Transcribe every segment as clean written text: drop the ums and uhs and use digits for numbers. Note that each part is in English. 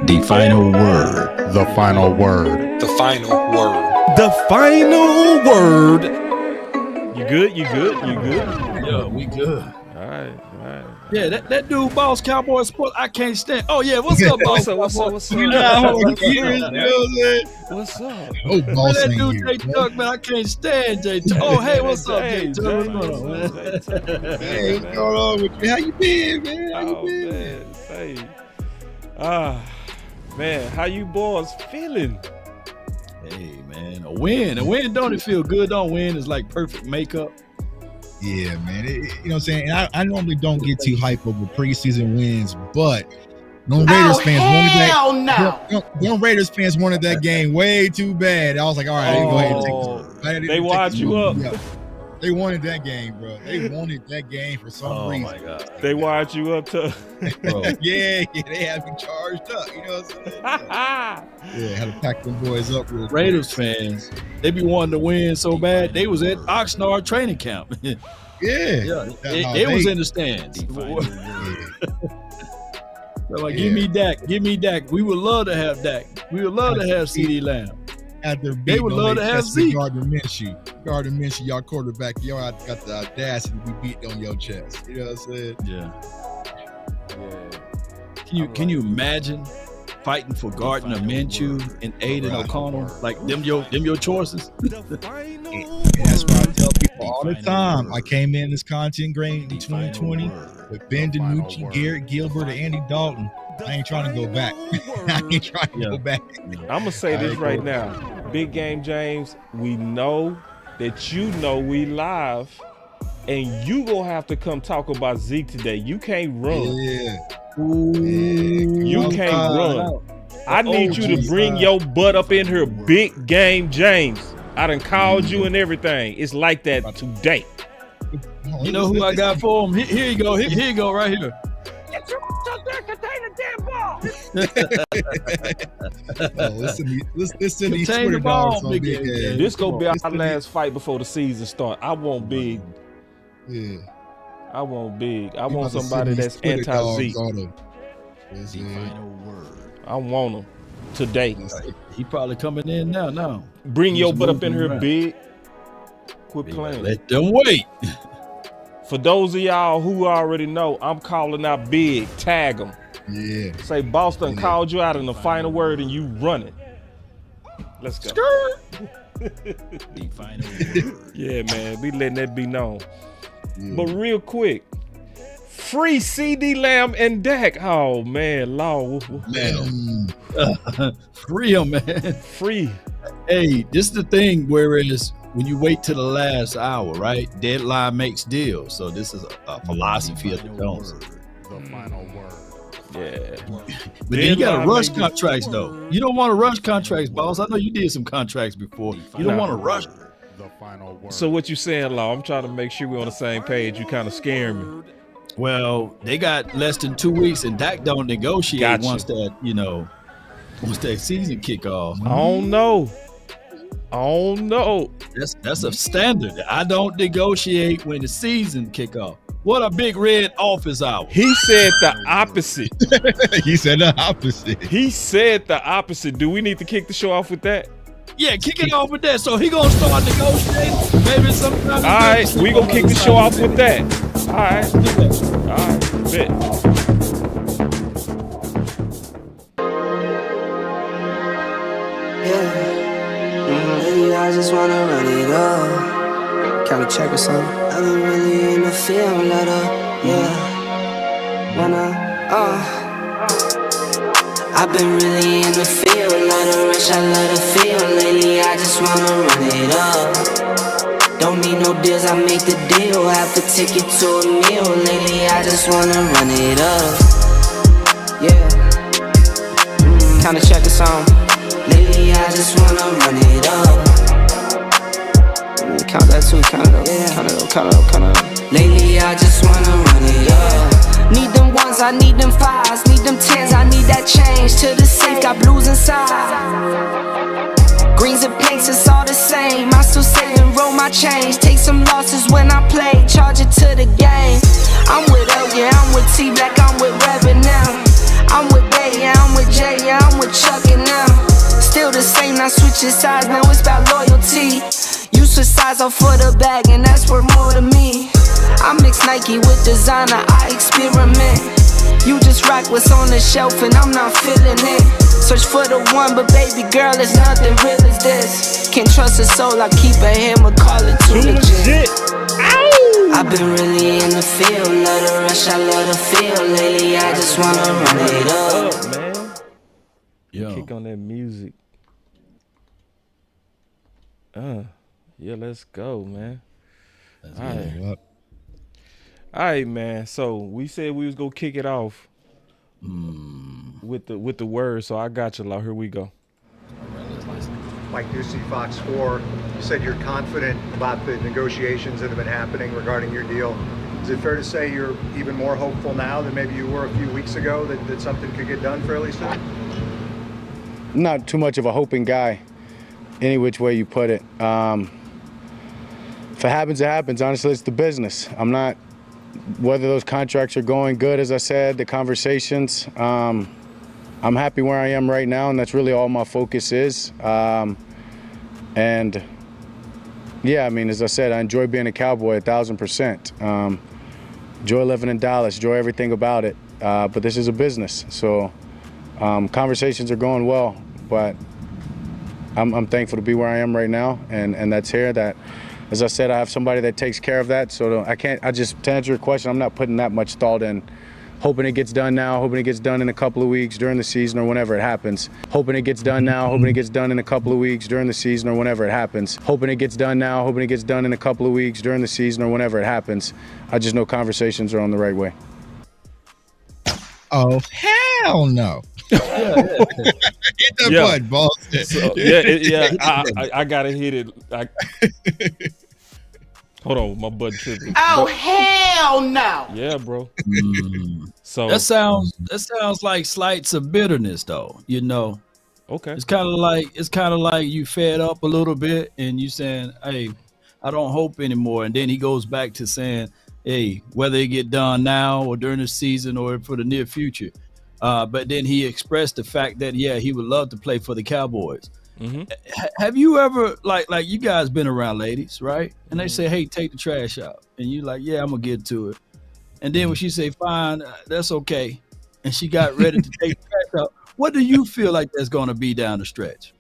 The final word. The final word. The final word. The final word. You good? You good? You good? Yeah, we good. All right. Yeah, that dude, BossCowboySports, I can't stand. Oh yeah, what's up, Boss? What's up? You know how hard he is, you know what I'm saying? What's up? Oh, boss That ain't dude, here. Jtuck, man, I can't stand Jtuck. Oh, hey, what's up, Hey, Jtuck? What's going on, man? Hey, what's going on with you? How you been, man? How you Oh, been? man. Hey. Man, how you boys feeling? Hey, man, a win don't it feel good? Don't win is like perfect makeup. Yeah, man. You know what I'm saying? And I normally don't get too hype over preseason wins, but them Raiders fans wanted that. Them Raiders fans wanted that game way too bad. I was like, all right, go ahead and take this. They wired you up. Yeah. They wanted that game, bro. They wanted that game for some reason. Oh my God. They wired you up to. yeah, they had me charged up. You know what I'm saying? Yeah, had to pack them boys up. Real Raiders fans, they be wanting to win so bad. They was at Oxnard training camp. Yeah, they was in the stands. They're like, give me Dak. We would love to have Dak. We would love to have CeeDee Lamb. They would love to have Zeke. Gardner Minshew, y'all quarterback. Y'all got the audacity to be beaten on your chest. You know what I'm saying? Yeah. Can you imagine fighting for Gardner Minshew and Aiden O'Connell? Like them your choices? That's why I tell people all the time. I came in this content grade in 2020 with Ben DiNucci, Garrett Gilbert, and Andy Dalton. I ain't trying to go back. I ain't trying to go back. I'm gonna say this right now. Big Game James, we know that you know we live, and you gonna have to come talk about Zeke today. You can't run. You can't run. I need you to bring your butt up in here, Big Game James. I done called you and everything. It's like that today. You know who I got for him? Here you go. Here you go, right here. Get your up there, contain the damn ball. Listen to these Twitter dogs on Big Game. This gonna be our last fight before the season start. I want Big. Yeah. I want Big. I want somebody that's anti-Zeke. I want him today. He probably coming in now. Bring your butt up in here, Big. Quit playing. Let them wait. For those of y'all who already know, I'm calling out Big. Tag him. Yeah. Say Boston called you out in the final word and you run it. Let's go. The final word. Yeah, man. We letting that be known. Yeah. But real quick, free CeeDee Lamb and Dak. Oh, man. Law. Man. Free him, man. Free. Hey, this is the thing where it is when you wait till the last hour, right? Deadline makes deals. So this is a philosophy of the Jones. The final word. Yeah. But then you got to rush contracts, though. You don't want to rush contracts, boss. I know you did some contracts before. You don't want to rush. The final word. So what you saying, Law? I'm trying to make sure we're on the same page. You kind of scaring me. Well, they got less than 2 weeks, and Dak don't negotiate once that season kick off. I don't know. That's a standard. I don't negotiate when the season kick off. What a big red office hour. He said the opposite. He said the opposite. He said the opposite. Do we need to kick the show off with that? Yeah, kick it off with that. So he gonna start negotiating. Maybe sometime. All right, we gonna kick the show off with that. All right, bet. I just wanna run it up. Kinda check or something. I've been really in the field, let up, I've been really in the field, let her rush, I let her feel. Lately, I just wanna run it up. Don't need no deals, I make the deal. Have to take it to a meal. Lately, I just wanna run it up. Kinda check or something. Lately, I just wanna run it up. Count that too, count it up. Lately, I just wanna run it up. Need them ones, I need them fives. Need them tens, I need that change. To the safe, got blues inside. Greens and pinks, it's all the same. I still save and roll my change. Take some losses when I play, charge it to the game. I'm with L, yeah, I'm with T Black, I'm with Reverend now. I'm with Bay, yeah, I'm with J, yeah, switch your size, now it's about loyalty. You switch size off for the bag, and that's worth more to me. I mix Nike with designer, I experiment. You just rock what's on the shelf, and I'm not feeling it. Search for the one, but baby girl, it's nothing real as this. Can't trust a soul, I keep a hammer, call it too legit. I've been really in the field, love the rush, I love the feel. Lately, I just wanna run it up, man. Yo. Kick on that music. Yeah, let's go, man. That's All good. right. All right, man. So we said we was gonna kick it off with the word. So I got you, Law. Here we go. Mike Ducey, Fox 4. You said you're confident about the negotiations that have been happening regarding your deal. Is it fair to say you're even more hopeful now than maybe you were a few weeks ago that something could get done fairly soon? I'm not too much of a hoping guy, any which way you put it. If it happens, it happens. Honestly, it's the business. I'm not, whether those contracts are going good, as I said, the conversations, I'm happy where I am right now, and that's really all my focus is. And yeah, I mean, as I said, I enjoy being a Cowboy 1,000%. Enjoy living in Dallas, enjoy everything about it. But this is a business, so conversations are going well. But I'm thankful to be where I am right now, and that's here. That, as I said, I have somebody that takes care of that. So to answer your question, I'm not putting that much thought in. Hoping it gets done now, hoping it gets done in a couple of weeks during the season or whenever it happens. Hoping it gets done now, hoping it gets done in a couple of weeks during the season or whenever it happens. Hoping it gets done now, hoping it gets done in a couple of weeks during the season or whenever it happens. I just know conversations are on the right way. Oh, hell no. Hit that button, boss. So, I gotta hit it. Hold on, my butt tripping. Oh, hell no. Yeah, bro. So That sounds like slights of bitterness, though. You know, okay. it's kind of like you fed up a little bit, and you saying, "Hey, I don't hope anymore." And then he goes back to saying, "Hey, whether it get done now or during the season or for the near future." But then he expressed the fact that he would love to play for the Cowboys. Mm-hmm. Have you ever like you guys been around ladies, right? And they say, "Hey, take the trash out," and you like, "Yeah, I'm gonna get to it." And then when she say, "Fine, that's okay," and she got ready to take the trash out, what do you feel like that's gonna be down the stretch?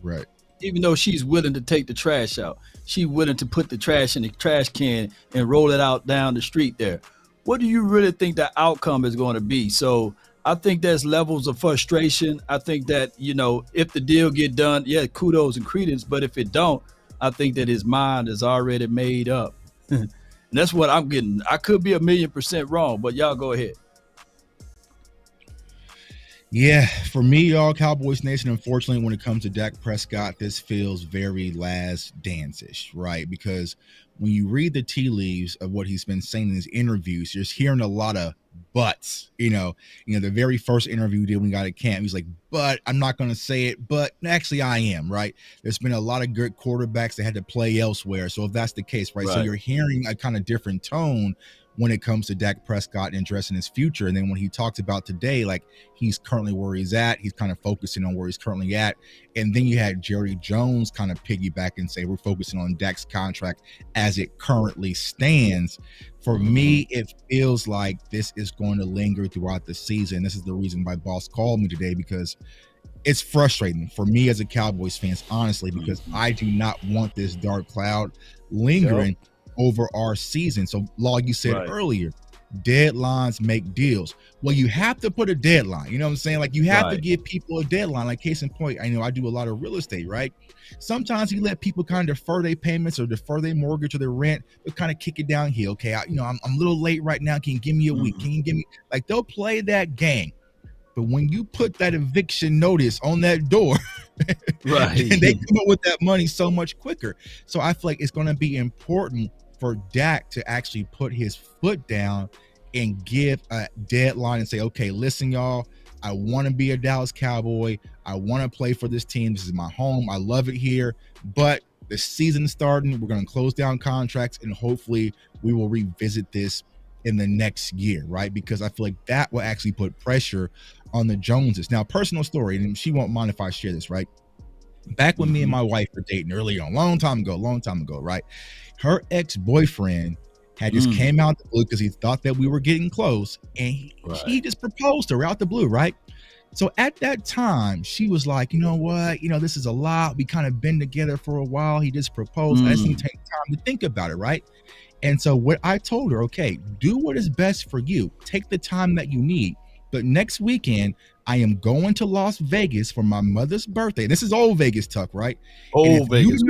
Right. Even though she's willing to take the trash out, she's willing to put the trash in the trash can and roll it out down the street there. What do you really think the outcome is going to be? So I think there's levels of frustration. I think that, if the deal get done, kudos and credence. But if it don't, I think that his mind is already made up. And that's what I'm getting. I could be 1,000,000% wrong, but y'all go ahead. Yeah, for me, y'all, Cowboys Nation, unfortunately, when it comes to Dak Prescott, this feels very last dance-ish, right? Because when you read the tea leaves of what he's been saying in his interviews, you're just hearing a lot of buts. The very first interview we did when we got at camp, he's like, "But I'm not going to say it, but actually I am," right? There's been a lot of good quarterbacks that had to play elsewhere. So if that's the case, right? So you're hearing a kind of different tone when it comes to Dak Prescott and addressing his future. And then when he talks about today, like he's currently where he's at, he's kind of focusing on where he's currently at. And then you had Jerry Jones kind of piggyback and say, we're focusing on Dak's contract as it currently stands. For me, it feels like this is going to linger throughout the season. This is the reason why Boss called me today, because it's frustrating for me as a Cowboys fan, honestly, because I do not want this dark cloud lingering over our season. So, Law, you said earlier, deadlines make deals. Well, you have to put a deadline. You know what I'm saying? Like, you have to give people a deadline. Like, case in point, I do a lot of real estate, right? Sometimes you let people kind of defer their payments or defer their mortgage or their rent, but kind of kick it downhill. Okay, I'm a little late right now. Can you give me a week? Can you give me, like, they'll play that game. But when you put that eviction notice on that door, and they come up with that money so much quicker. So I feel like it's going to be important for Dak to actually put his foot down and give a deadline and say, okay, listen, y'all, I want to be a Dallas Cowboy. I want to play for this team. This is my home. I love it here. But the season's starting. We're going to close down contracts, and hopefully we will revisit this in the next year, right? Because I feel like that will actually put pressure on the Joneses. Now, personal story, and she won't mind if I share this, right? Back when me and my wife were dating earlier on, long time ago, right? Her ex-boyfriend had just came out the blue because he thought that we were getting close, and he just proposed to her out the blue, right? So at that time, she was like, you know what? This is a lot. We kind of been together for a while. He just proposed. I just need to take time to think about it, right? And so what I told her, okay, do what is best for you. Take the time that you need. But next weekend, I am going to Las Vegas for my mother's birthday. This is old Vegas, Tuck, right? Old Vegas.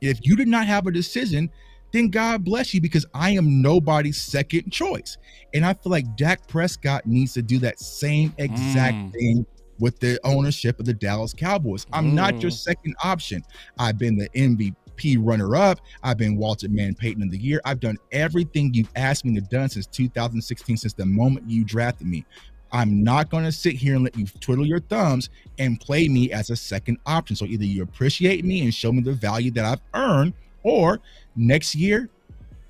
If you did not have a decision, then God bless you, because I am nobody's second choice. And I feel like Dak Prescott needs to do that same exact thing with the ownership of the Dallas Cowboys. I'm not your second option. I've been the MVP runner-up. I've been Walter Mann Payton of the Year. I've done everything you've asked me to do since 2016, since the moment you drafted me. I'm not going to sit here and let you twiddle your thumbs and play me as a second option. So either you appreciate me and show me the value that I've earned, or next year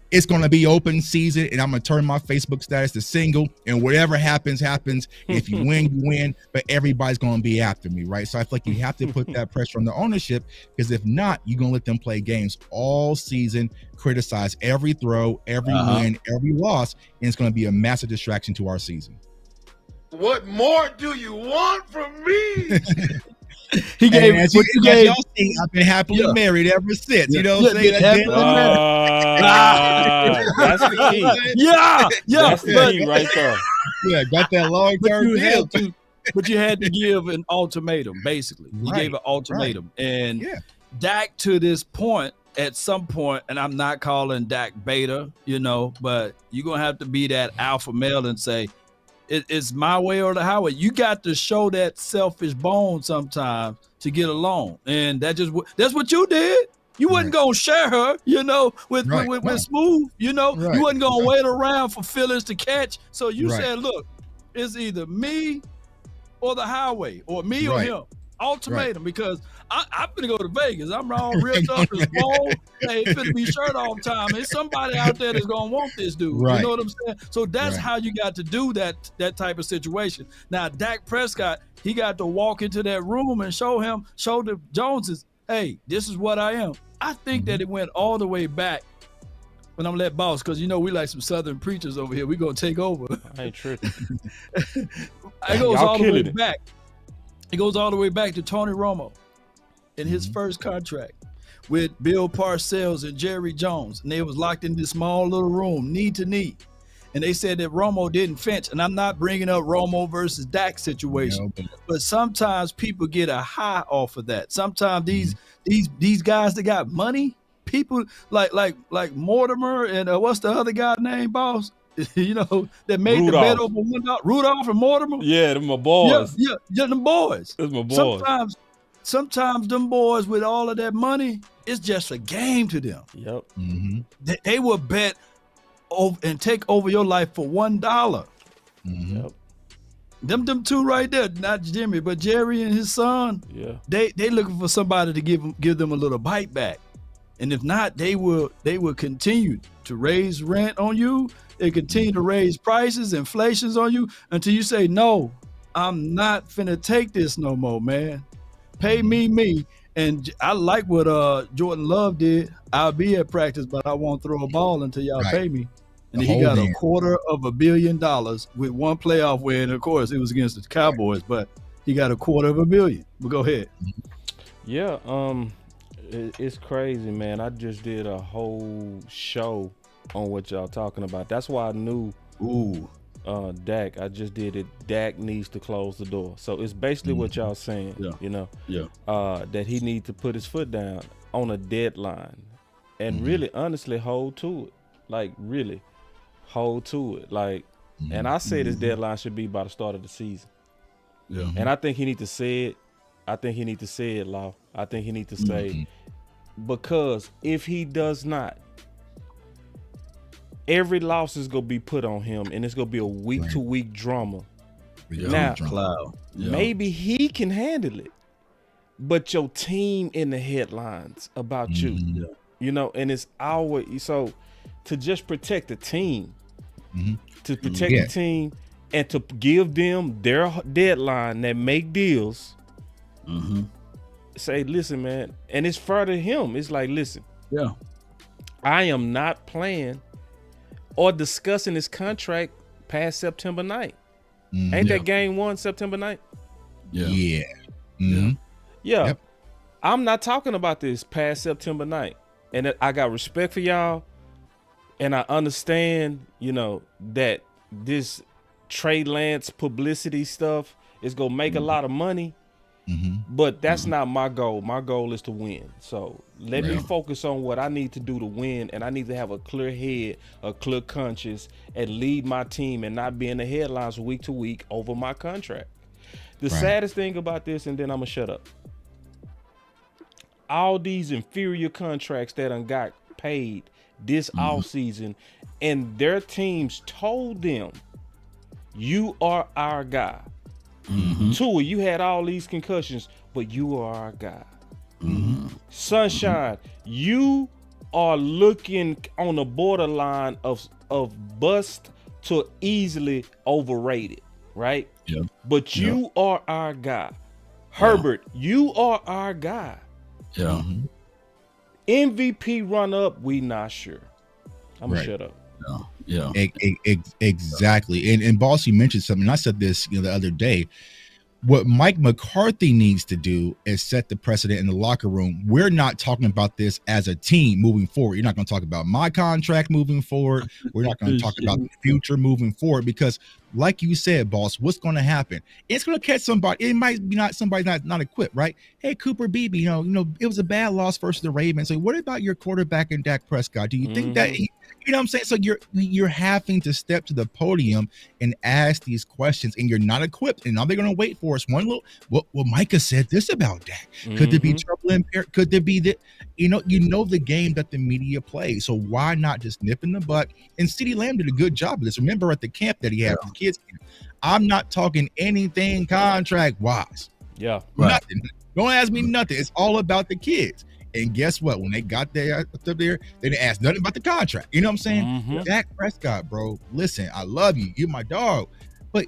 it's going to be open season and I'm going to turn my Facebook status to single, and whatever happens, happens. If you win, you win, but everybody's going to be after me, right? So I feel like you have to put that pressure on the ownership, because if not, you're going to let them play games all season, criticize every throw, every win, every loss, and it's going to be a massive distraction to our season. What more do you want from me? He gave, as y'all see, I've been happily married ever since. You know what I'm saying? That's the key. That's the key right there. Yeah, got that long-term deal. But you had to give an ultimatum, basically. You gave an ultimatum. And Dak, to this point, at some point, and I'm not calling Dak beta, but you're going to have to be that alpha male and say, it's my way or the highway. You got to show that selfish bone sometimes to get along, and that's what you did. You wasn't gonna share her, with Smooth. You wasn't gonna wait around for Phillips to catch. So you said, "Look, it's either me or the highway, or me or him." Ultimatum, because I'm gonna go to Vegas. I'm all ripped up and small. Hey, it's gonna be shirt off time. There's somebody out there that's gonna want this dude. You know what I'm saying? So that's how you got to do that type of situation. Now, Dak Prescott, he got to walk into that room and show the Joneses, hey, this is what I am. I think that it went all the way back. When I'm let boss, because we like some Southern preachers over here. We're gonna take over. I ain't tripping. It goes all the way back. It goes all the way back to Tony Romo in his first contract with Bill Parcells and Jerry Jones. And they was locked in this small little room, knee to knee. And they said that Romo didn't flinch. And I'm not bringing up Romo versus Dak situation, but sometimes people get a high off of that. Sometimes these guys that got money, people like Mortimer and what's the other guy name, boss? That made Rudolph. The bet over $1. Rudolph and Mortimer. Yeah, them my boys. Yeah, them boys. That's my boys. Sometimes them boys with all of that money, it's just a game to them. Yep. They will bet over and take over your life for $1. Yep. Them two right there, not Jimmy, but Jerry and his son. Yeah. They looking for somebody to give them a little bite back. And if not, they will continue to raise rent on you. They continue to raise prices, inflations on you until you say, no, I'm not finna take this no more, man. Pay me. And I like what Jordan Love did. I'll be at practice, but I won't throw a ball until y'all pay me. And he got $250 million with one playoff win. Of course, it was against the Cowboys, but he got $250 million. But go ahead. Yeah, it's crazy, man. I just did a whole show on what y'all talking about. That's why I knew Dak. I just did it. Dak needs to close the door. So it's basically what y'all saying, that he needs to put his foot down on a deadline and really honestly hold to it. Like really hold to it. Like, and I say this deadline should be by the start of the season. Yeah. And I think he need to say it. I think he need to say it, Law. I think he need to say, because if he does not, every loss is going to be put on him, and it's going to be a week-to-week drama. Now, maybe he can handle it, but your team in the headlines about you, and it's always, so to just protect the team, to protect the team and to give them their deadline that make deals, say, listen, man, and it's fair to him. It's like, listen, Yeah. I am not playing or discussing this contract past September 9th. Ain't that game 1 September 9th? Yeah. Mm-hmm. Yeah. Yep. I'm not talking about this past September 9th. And I got respect for y'all. And I understand, that this Trey Lance publicity stuff is going to make a lot of money. Mm-hmm. But that's not my goal. My goal is to win. So let me focus on what I need to do to win. And I need to have a clear head, a clear conscience, and lead my team and not be in the headlines week to week over my contract. The saddest thing about this, and then I'm going to shut up. All these inferior contracts that done got paid this offseason, and their teams told them, you are our guy. Tua, you had all these concussions, but you are our guy. Sunshine, you are looking on the borderline of bust to easily overrated, right? Yeah. But you are our guy. Herbert, you are our guy. Yeah. MVP run up, we not sure. I'm gonna shut up. Yeah. Exactly. And Boss, you mentioned something. And I said this, the other day. What Mike McCarthy needs to do is set the precedent in the locker room. We're not talking about this as a team moving forward. You're not going to talk about my contract moving forward. We're not going to talk about the future moving forward because, like you said, Boss, what's going to happen? It's going to catch somebody. It might be somebody not equipped, right? Hey, Cooper Beebe, it was a bad loss versus the Ravens. So what about your quarterback and Dak Prescott? Do you think that you know what I'm saying? So you're having to step to the podium and ask these questions, and you're not equipped. And now they're going to wait for us. One little, what Micah said this about Dak. Could there be trouble in there? Could there be that? You know the game that the media plays. So why not just nip in the butt? And CeeDee Lamb did a good job of this. Remember at the camp that he had for the kids. I'm not talking anything contract wise. Yeah, nothing. Don't ask me nothing. It's all about the kids. And guess what? When they got there up there, they didn't ask nothing about the contract. You know what I'm saying? Dak Prescott, bro. Listen, I love you. You're my dog. But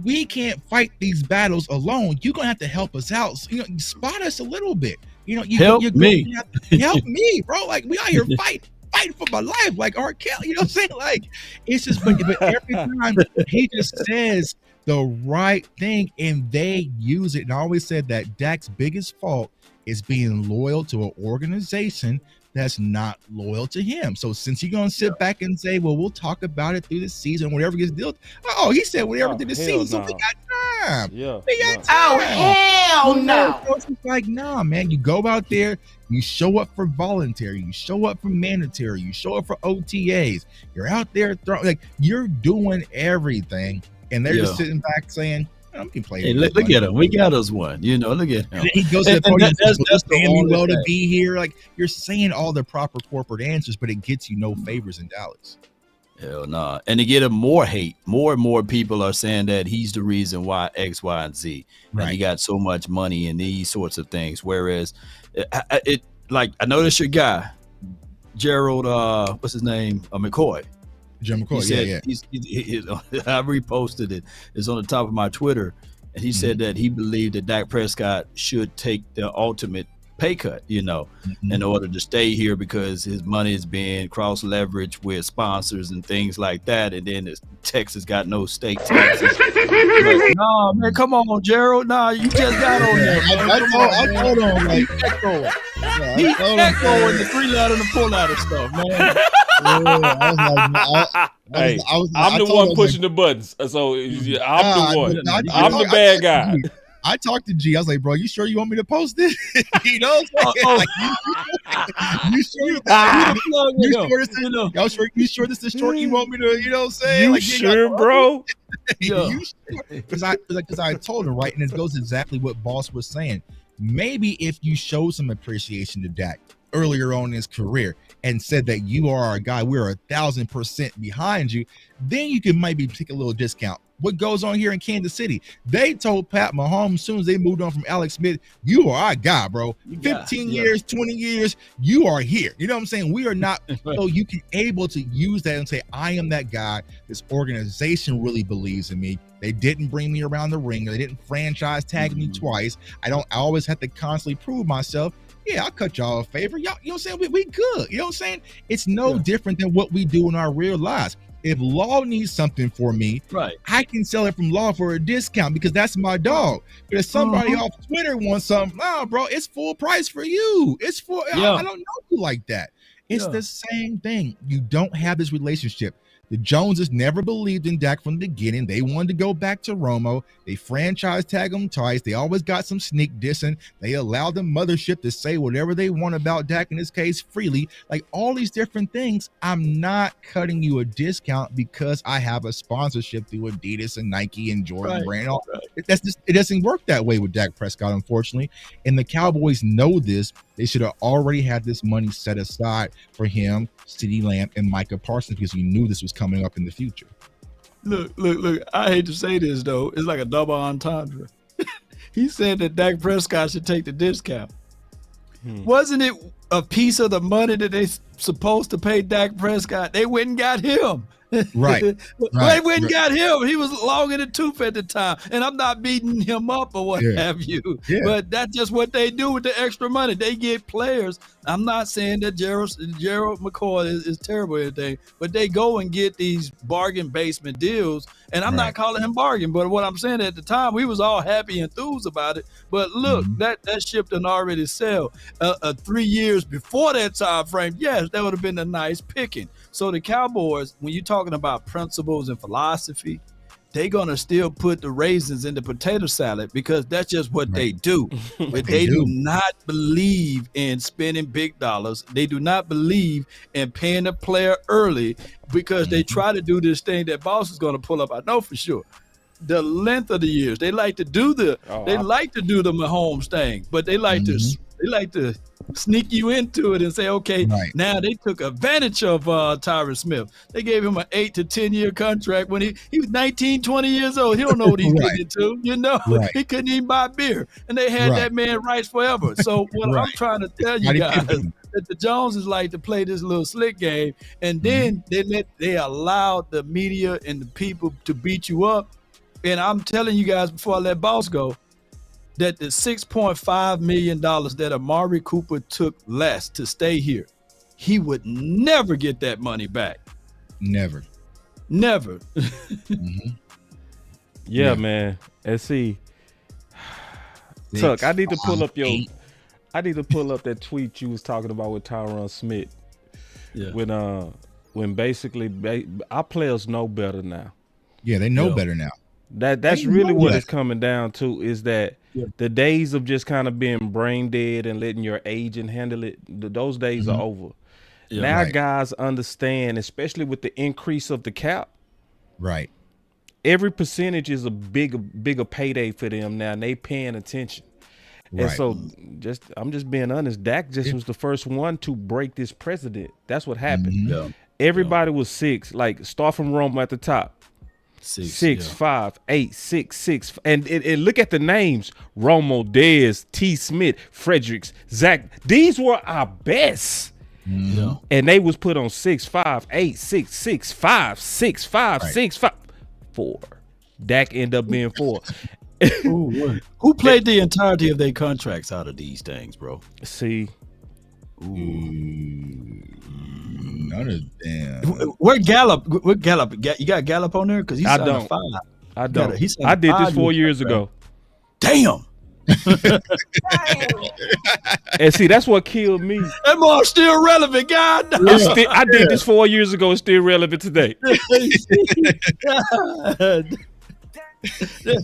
we can't fight these battles alone. You're gonna have to help us out. So, spot us a little bit. Help me. Help me, bro. Like we out here fighting for my life, like R. Kelly. You know what I'm saying? Like it's just, but every time he just says the right thing and they use it. And I always said that Dak's biggest fault is being loyal to an organization that's not loyal to him. So since you're going to sit back and say, well, we'll talk about it through the season, whatever gets dealt. Oh, he said whatever through the season. So we got time. Yeah. We got time. Oh, hell no. It's like, nah, man, you go out there, you show up for voluntary, you show up for mandatory, you show up for OTAs. You're out there you're doing everything. And they're just sitting back saying, I'm hey, look at him. We got us one. Look at him. And he goes to the podium. That's the well to be here. Like you're saying all the proper corporate answers, but it gets you no favors in Dallas. Hell nah. And to get him more hate, more and more people are saying that he's the reason why X, Y, and Z. Right. And he got so much money and these sorts of things. Whereas I know that's your guy, Gerald. What's his name? McCoy. Jim McCoy, I reposted it. It's on the top of my Twitter, and he said that he believed that Dak Prescott should take the ultimate pay cut, in order to stay here because his money is being cross-leveraged with sponsors and things like that. And then Texas got no state taxes. No, man, come on, Gerald. Nah, you just got on there. I told him, like, he echoing the 3-ladder and the 4-ladder stuff, man. I'm the one pushing the buttons. So I'm the one. I'm the bad guy. I talked to G. I was like, bro, you sure you want me to post this? You know what I'm saying? You sure this is short you want me to, you know what I'm saying? You sure, bro? You sure? Because I told him, right? And it goes exactly what Boss was saying. Maybe if you show some appreciation to Dak earlier on in his career and said that you are our guy, we're 1,000% behind you, then you can maybe take a little discount. what goes on here in Kansas City. They told Pat Mahomes as soon as they moved on from Alex Smith, you are our guy, bro. 15 years, 20 years, you are here. You know what I'm saying? We are not. So you can able to use that and say, I am that guy. This organization really believes in me. They didn't bring me around the ring. They didn't franchise tag me twice. I always have to constantly prove myself. Yeah, I'll cut y'all a favor. Y'all, you know what I'm saying? We good. You know what I'm saying? It's no different than what we do in our real lives. If Law needs something for me, I can sell it from Law for a discount because that's my dog. But if somebody off Twitter wants something, nah, bro, it's full price for you. It's for I don't know you like that. It's the same thing. You don't have this relationship. The Joneses never believed in Dak from the beginning. They wanted to go back to Romo. They franchise tag him twice. They always got some sneak dissing. They allowed the mothership to say whatever they want about Dak in this case freely. Like all these different things. I'm not cutting you a discount because I have a sponsorship through Adidas and Nike and Jordan brand. It doesn't work that way with Dak Prescott, unfortunately. And the Cowboys know this. They should have already had this money set aside for him, CeeDee Lamb, and Micah Parsons because we knew this was coming up in the future. Look. I hate to say this, though. It's like a double entendre. He said that Dak Prescott should take the discount. Wasn't it a piece of the money that they supposed to pay Dak Prescott? They went and got him. Right. They went and got him. He was long in the tooth at the time. And I'm not beating him up or what have you. Yeah. But that's just what they do with the extra money. They get players. I'm not saying that Gerald McCoy is terrible or anything, but they go and get these bargain basement deals. And I'm not calling him bargain, but what I'm saying at the time, we was all happy and enthused about it. But look, that ship done already sailed. 3 years before that time frame, yes, that would have been a nice picking. So the Cowboys, when you're talking about principles and philosophy, they're going to still put the raisins in the potato salad because that's just what they do. But they do not believe in spending big dollars. They do not believe in paying a player early because they try to do this thing that Boss is going to pull up. I know for sure. The length of the years. They like to do the Mahomes thing, but they like to sneak you into it and say, okay, now they took advantage of Tyron Smith. They gave him an 8 to 10 year contract when he was 19, 20 years old. He don't know what he's getting into, you know. He couldn't even buy beer. And they had that man rights forever. So what I'm trying to tell you guys that the Joneses like to play this little slick game, and then they allowed the media and the people to beat you up. And I'm telling you guys before I let Boss go, that the $6.5 million that Amari Cooper took less to stay here, he would never get that money back. Never. Yeah, man. And see, Tuck, I need to pull up that tweet you was talking about with Tyron Smith. Yeah. When basically our players know better now. Yeah, they know better now. That's really what it's coming down to, is that the days of just kind of being brain dead and letting your agent handle it, those days are over. Yeah, now guys understand, especially with the increase of the cap. Right. Every percentage is a bigger payday for them now, and they paying attention. And so I'm just being honest, Dak was the first one to break this precedent. That's what happened. Everybody was 6, like start from Rome at the top. 6, 5, 8, 6, 6, and look at the names: Romo, Dez, T. Smith, Fredericks, Zach. These were our best, and they was put on 6, 5, 8, 6, 6, 5, 6, 5, 6, 5, 4. Dak ended up being 4. Who played the entirety of their contracts out of these things, bro? See. None of them. Where Gallup? You got Gallup on there? Because he's signed a 5. I don't. I did this 4 years ago. Damn. And see, that's what killed me. That mark's still relevant, God. I did this 4 years ago. It's still relevant today.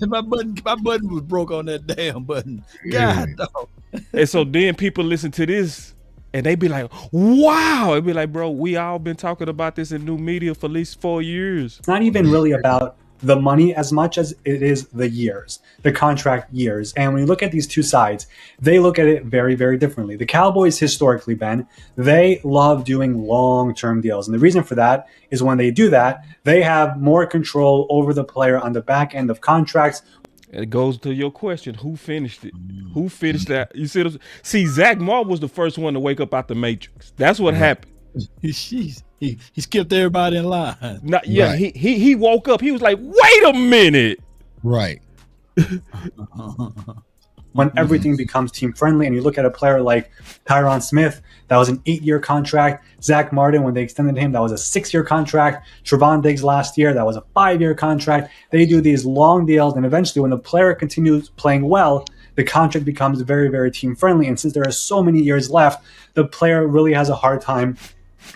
my button was broke on that damn button. God, dog. And so then people listen to this and they be like, wow. It'd be like, bro, we all been talking about this in new media for at least 4 years. It's not even really about the money as much as it is the years, the contract years. And when you look at these two sides, they look at it very, very differently. The Cowboys historically, Ben, they love doing long-term deals. And the reason for that is when they do that, they have more control over the player on the back end of contracts. It goes to your question: who finished it? Who finished that? You see, Zach Moore was the first one to wake up out the Matrix. That's what happened. He skipped everybody in line. He woke up. He was like, "Wait a minute!" Right. When everything becomes team friendly, and you look at a player like Tyron Smith, that was an 8-year contract. Zach Martin, when they extended him, that was a 6-year contract. Trevon Diggs last year, that was a 5-year contract. They do these long deals, and eventually when the player continues playing well, the contract becomes very, very team friendly. And since there are so many years left, the player really has a hard time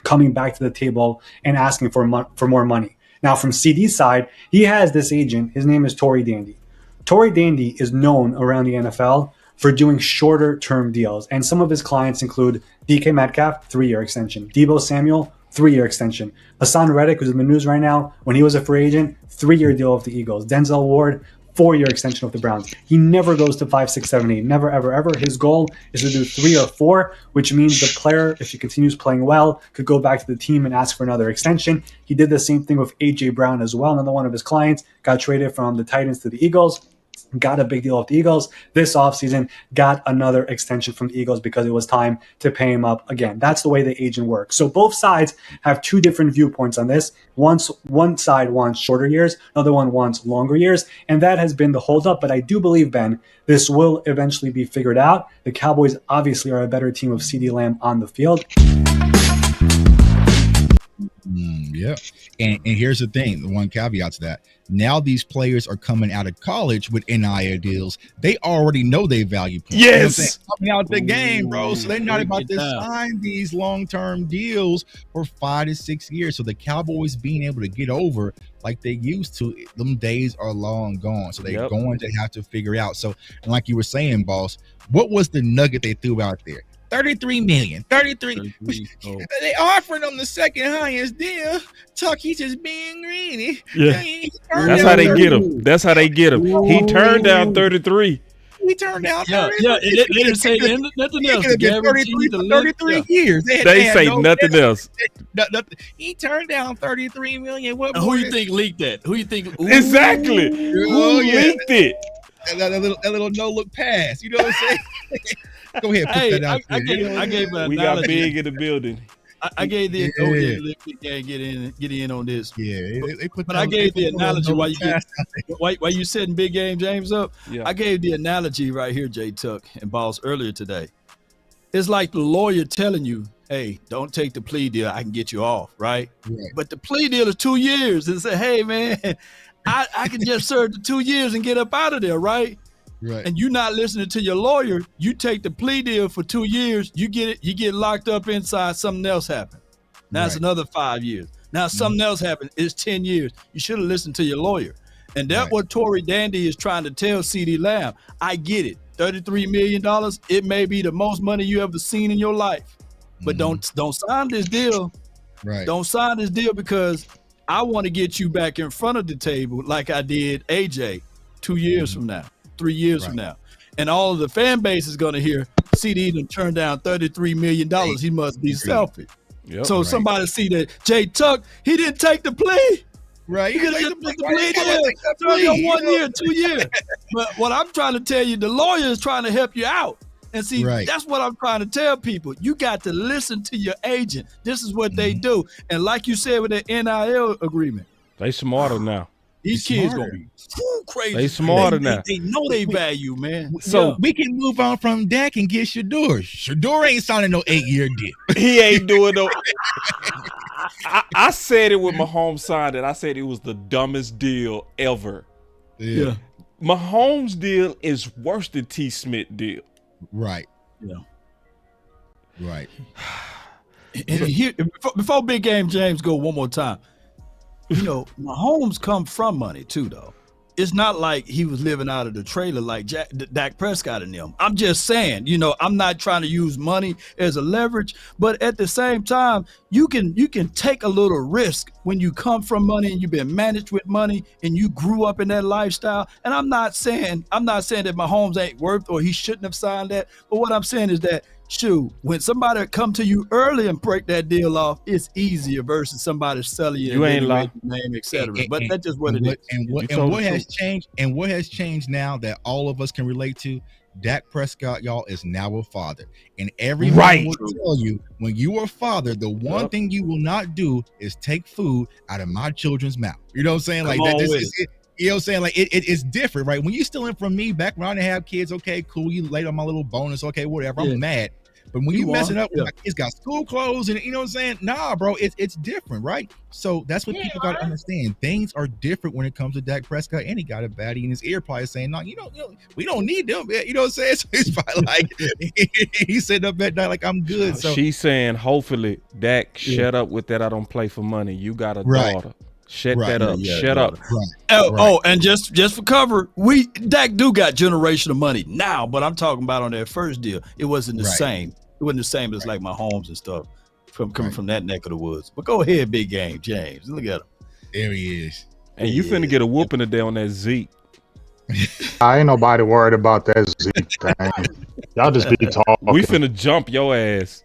coming back to the table and asking for more money. Now, from CeeDee's side, he has this agent. His name is Tory Dandy. Tory Dandy is known around the NFL for doing shorter term deals. And some of his clients include DK Metcalf, 3-year extension. Deebo Samuel, 3-year extension. Hassan Reddick, who's in the news right now, when he was a free agent, 3-year deal with the Eagles. Denzel Ward, 4-year extension with the Browns. He never goes to 5, 6, 7, 8. Never, ever, ever. His goal is to do 3 or 4, which means the player, if he continues playing well, could go back to the team and ask for another extension. He did the same thing with A.J. Brown as well. Another one of his clients got traded from the Titans to the Eagles. Got a big deal with the Eagles this offseason, got another extension from the Eagles because it was time to pay him up again. That's the way the agent works. So both sides have two different viewpoints on this. One side wants shorter years, another one wants longer years, and that has been the holdup. But I do believe, Ben, this will eventually be figured out. The Cowboys obviously are a better team of CeeDee Lamb on the field. Yeah. And here's the thing, the one caveat to that. Now these players are coming out of college with NIL deals. They already know they value points. Yes. Coming out the game, bro. So they're not about to sign these long-term deals for 5 to 6 years. So the Cowboys being able to get over like they used to, them days are long gone. So they're going to have to figure out. So, and like you were saying, boss, what was the nugget they threw out there? 33 million. 33. They offering them the second highest deal. Tuck, he's just being greedy. Yeah. That's how they get him. That's how they get him. He turned down 33. He turned down 33. Yeah, they didn't say nothing else. 33 for 33 years. They say nothing else. He turned down 33 million. Who you think leaked that? Who you think? Exactly. Who leaked it? That little no-look pass. You know what I'm saying? Go ahead, put that out there. I gave an we analogy. got big in the building. I gave the get in on this. Yeah, they put. But I gave the analogy while you setting Big Game James up. Yeah. I gave the analogy right here, Jtuck and Boss, earlier today. It's like the lawyer telling you, "Hey, don't take the plea deal. I can get you off, right?" But the plea deal is 2 years, and say, "Hey, man, I can just serve the 2 years and get up out of there, right?" Right. And you're not listening to your lawyer. You take the plea deal for 2 years. You get locked up inside. Something else happened. Now it's another 5 years. Now something else happened. It's 10 years. You should have listened to your lawyer. And that's what Tory Dandy is trying to tell CeeDee Lamb. I get it. $33 million. It may be the most money you ever seen in your life. But don't sign this deal. Right. Don't sign this deal because I want to get you back in front of the table like I did AJ 2 years from now. 3 years from now, and all of the fan base is going to hear CeeDee done turned down $33 million. He must be selfish. So somebody see that Jtuck, he didn't take the plea. Right. He could have just took the plea deal. 1 year, 2 years. But what I'm trying to tell you, the lawyer is trying to help you out. And see, that's what I'm trying to tell people. You got to listen to your agent. This is what they do. And like you said with the NIL agreement, they smarter now. These kids gonna be crazy. They smarter now. They know they value, man. So we can move on from Dak and get Shador. Shador ain't signing no 8-year deal. He ain't doing no. I said it with Mahomes signed it. I said it was the dumbest deal ever. Yeah. Mahomes deal is worse than T. Smith deal. Right. Yeah. Right. And here, before Big Game James go one more time. You know, Mahomes come from money too, though. it's not like he was living out of the trailer like Dak Prescott and them. I'm just saying, I'm not trying to use money as a leverage, but at the same time, you can take a little risk when you come from money and you've been managed with money and you grew up in that lifestyle. And I'm not saying that Mahomes ain't worth or he shouldn't have signed that. But what I'm saying is that, shoot, when somebody come to you early and break that deal off, it's easier versus somebody selling you ain't lying, name, etc. But that's just what it is. And what has changed? And what has changed now that all of us can relate to? Dak Prescott, y'all, is now a father, and everybody will tell you when you are a father, the one thing you will not do is take food out of my children's mouth. You know what I'm saying? Like that. You know what I'm saying? Like it's different, right? When you stealing from me back when I didn't have kids, okay, cool. You laid on my little bonus, okay, whatever. I'm mad. But when you messing up, my kids got school clothes, and you know what I'm saying? Nah, bro, it's different, right? So that's what people got to understand. Things are different when it comes to Dak Prescott, and he got a baddie in his ear, probably saying, "No, we don't need them." You know what I'm saying? So he's probably like, he's sitting up at night like, "I'm good." So she's saying, hopefully, Dak, shut up with that. I don't play for money. You got a daughter. Shut that up. Shut up. And just for cover, Dak do got generational money now, but I'm talking about on that first deal. It wasn't the same. It wasn't the same as like Mahomes and stuff coming from that neck of the woods. But go ahead, big game, James. Look at him. There he is. And you finna get a whooping today on that Zeke. I ain't nobody worried about that Zeke thing. Y'all just be talking. We finna jump your ass.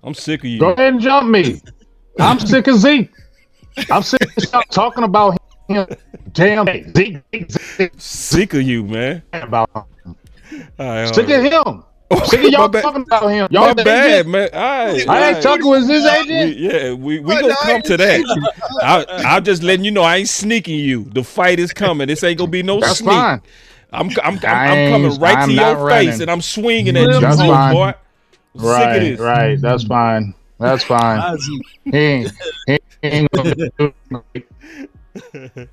I'm sick of you. Go ahead and jump me. I'm sick of Zeke. I'm sick of talking about him. Damn, Zeke. Sick of you, man. About him. Sick of him. Sick of y'all talking about him. Y'all bad, man. I ain't talking with his agent. We gonna come to that. I'm just letting you know I ain't sneaking you. The fight is coming. This ain't gonna be no That's sneak. Fine. I'm coming right to your face and I'm swinging at you, That's fine. boy. Right. That's fine. That's fine. He ain't gonna do it.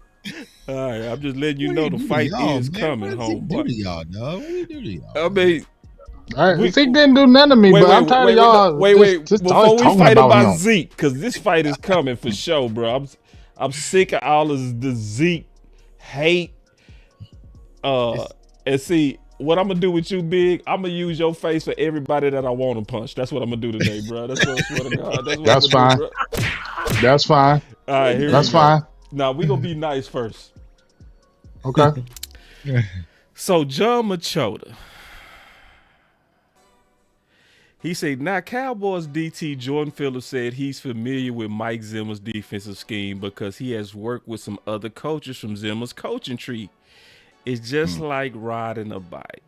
All right, I'm just letting you know the fight is coming, homeboy. What do y'all, dog? What do you do to y'all? I mean, Zeke didn't do nothing to me, but I'm tired of y'all. Just before we fight about him. Zeke, because this fight is coming for sure, bro. I'm sick of all of the Zeke hate. And see, what I'm gonna do with you, Big, I'm gonna use your face for everybody that I want to punch. That's what I'm gonna do today, bro. That's what I swear to God. That's fine. That's fine. All right, here That's we go. fine. Now we gonna be nice first. Okay. So John Machota, he said, now Cowboys DT Jordan Phillips said he's familiar with Mike Zimmer's defensive scheme because he has worked with some other coaches from Zimmer's coaching tree. It's just like riding a bike.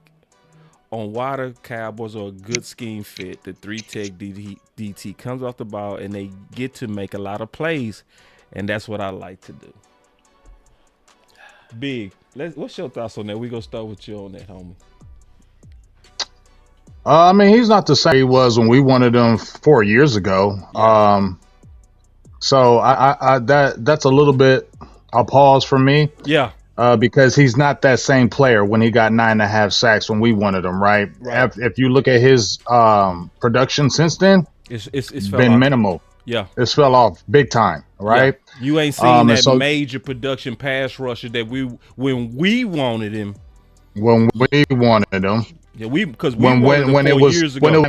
On why the Cowboys are a good scheme fit, the 3-tech DT comes off the ball and they get to make a lot of plays, and that's what I like to do. Big, what's your thoughts on that? We're going to start with you on that, homie. I mean, he's not the same he was when we wanted him 4 years ago. Yeah. So that's a little bit a pause for me. Yeah. Because he's not that same player when he got 9.5 sacks when we wanted him, right? If you look at his production since then, it's been minimal. Yeah. It's fell off big time, right? Yeah. You ain't seen that major production pass rusher that when we wanted him. When we wanted him. Yeah, because we wanted him 4 years ago.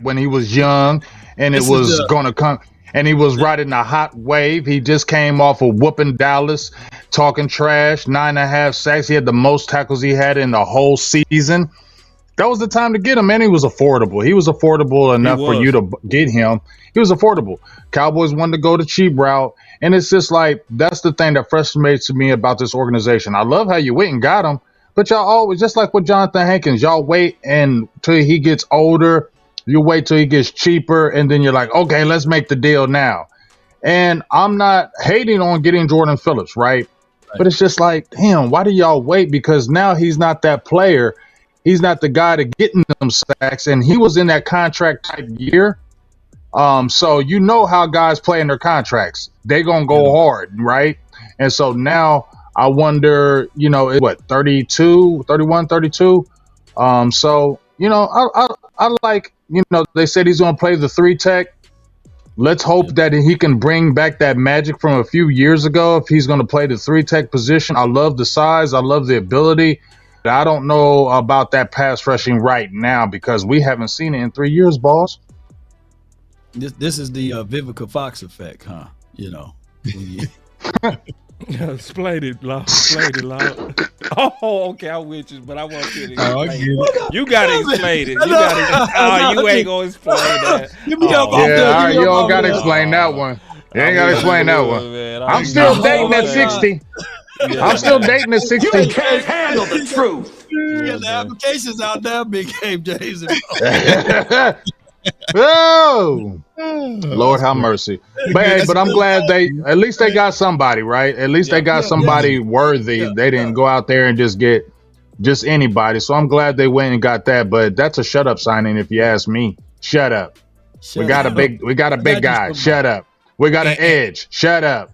When he was young and it was going to come. And he was riding a hot wave. He just came off of whooping Dallas, talking trash, 9.5 sacks. He had the most tackles he had in the whole season. That was the time to get him, and he was affordable. He was affordable enough for you to get him. He was affordable. Cowboys wanted to go the cheap route, and it's just like that's the thing that frustrates me about this organization. I love how you wait and got him, but y'all always, just like with Jonathan Hankins, y'all wait until he gets older. You wait till he gets cheaper, and then you're like, okay, let's make the deal now. And I'm not hating on getting Jordan Phillips, right? But it's just like, damn, why do y'all wait? Because now he's not that player. He's not the guy to getting them sacks, and he was in that contract type year. So you know how guys play in their contracts. They going to go hard, right? And so now I wonder, what, 32, 31, 32? So, I like, they said he's going to play the 3-tech. Let's hope that he can bring back that magic from a few years ago if he's going to play the 3-tech position. I love the size. I love the ability. I don't know about that pass rushing right now because we haven't seen it in 3 years, boss. This is the Vivica Fox effect, huh? You know. Explain it, loud. Oh, okay, I'm with you, but I want you to explain it. You gotta explain it. You ain't gonna explain that. All right, you don't gotta explain that one. You ain't gotta explain that one. Man. I'm still dating at 60. I'm still dating at 60. You can't handle the truth. The applications out there, Big Game James. Oh, Lord have mercy. But I'm glad at least they got somebody, right? At least they got somebody worthy. They didn't go out there and just get anybody. So I'm glad they went and got that. But that's a shut up signing, if you ask me. Shut up. We got a big guy. Shut up. We got an edge. Shut up.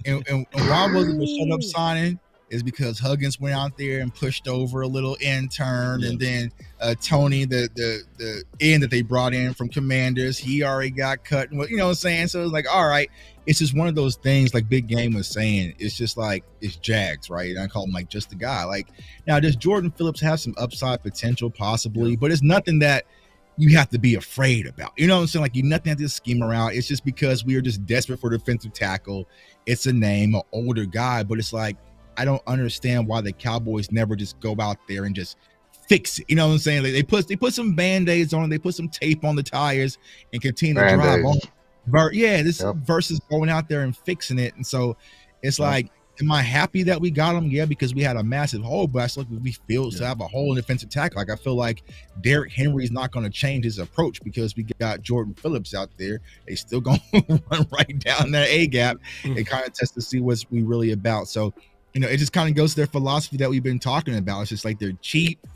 And why wasn't the shut up signing? Is because Huggins went out there and pushed over a little intern, and then Tony, the end that they brought in from Commanders, he already got cut. You know what I'm saying? So it's like, all right, it's just one of those things. Like Big Game was saying, it's just like it's Jags, right? And I call him like just the guy. Like now, does Jordan Phillips have some upside potential, possibly? But it's nothing that you have to be afraid about. You know what I'm saying? Like you nothing to scheme around. It's just because we are just desperate for defensive tackle. It's a name, an older guy, but it's like, I don't understand why the Cowboys never just go out there and just fix it. You know what I'm saying? Like they put some Band-Aids on it, they put some tape on the tires and continue to drive on. Versus going out there and fixing it. And so it's like, am I happy that we got him? Yeah, because we had a massive hole, but I still we feel to have a hole in defensive tackle. Like I feel like Derrick Henry's not going to change his approach because we got Jordan Phillips out there. They still going to run right down that A gap and kind of test to see what we really about. So, you know, it just kind of goes to their philosophy that we've been talking about. It's just like they're cheap.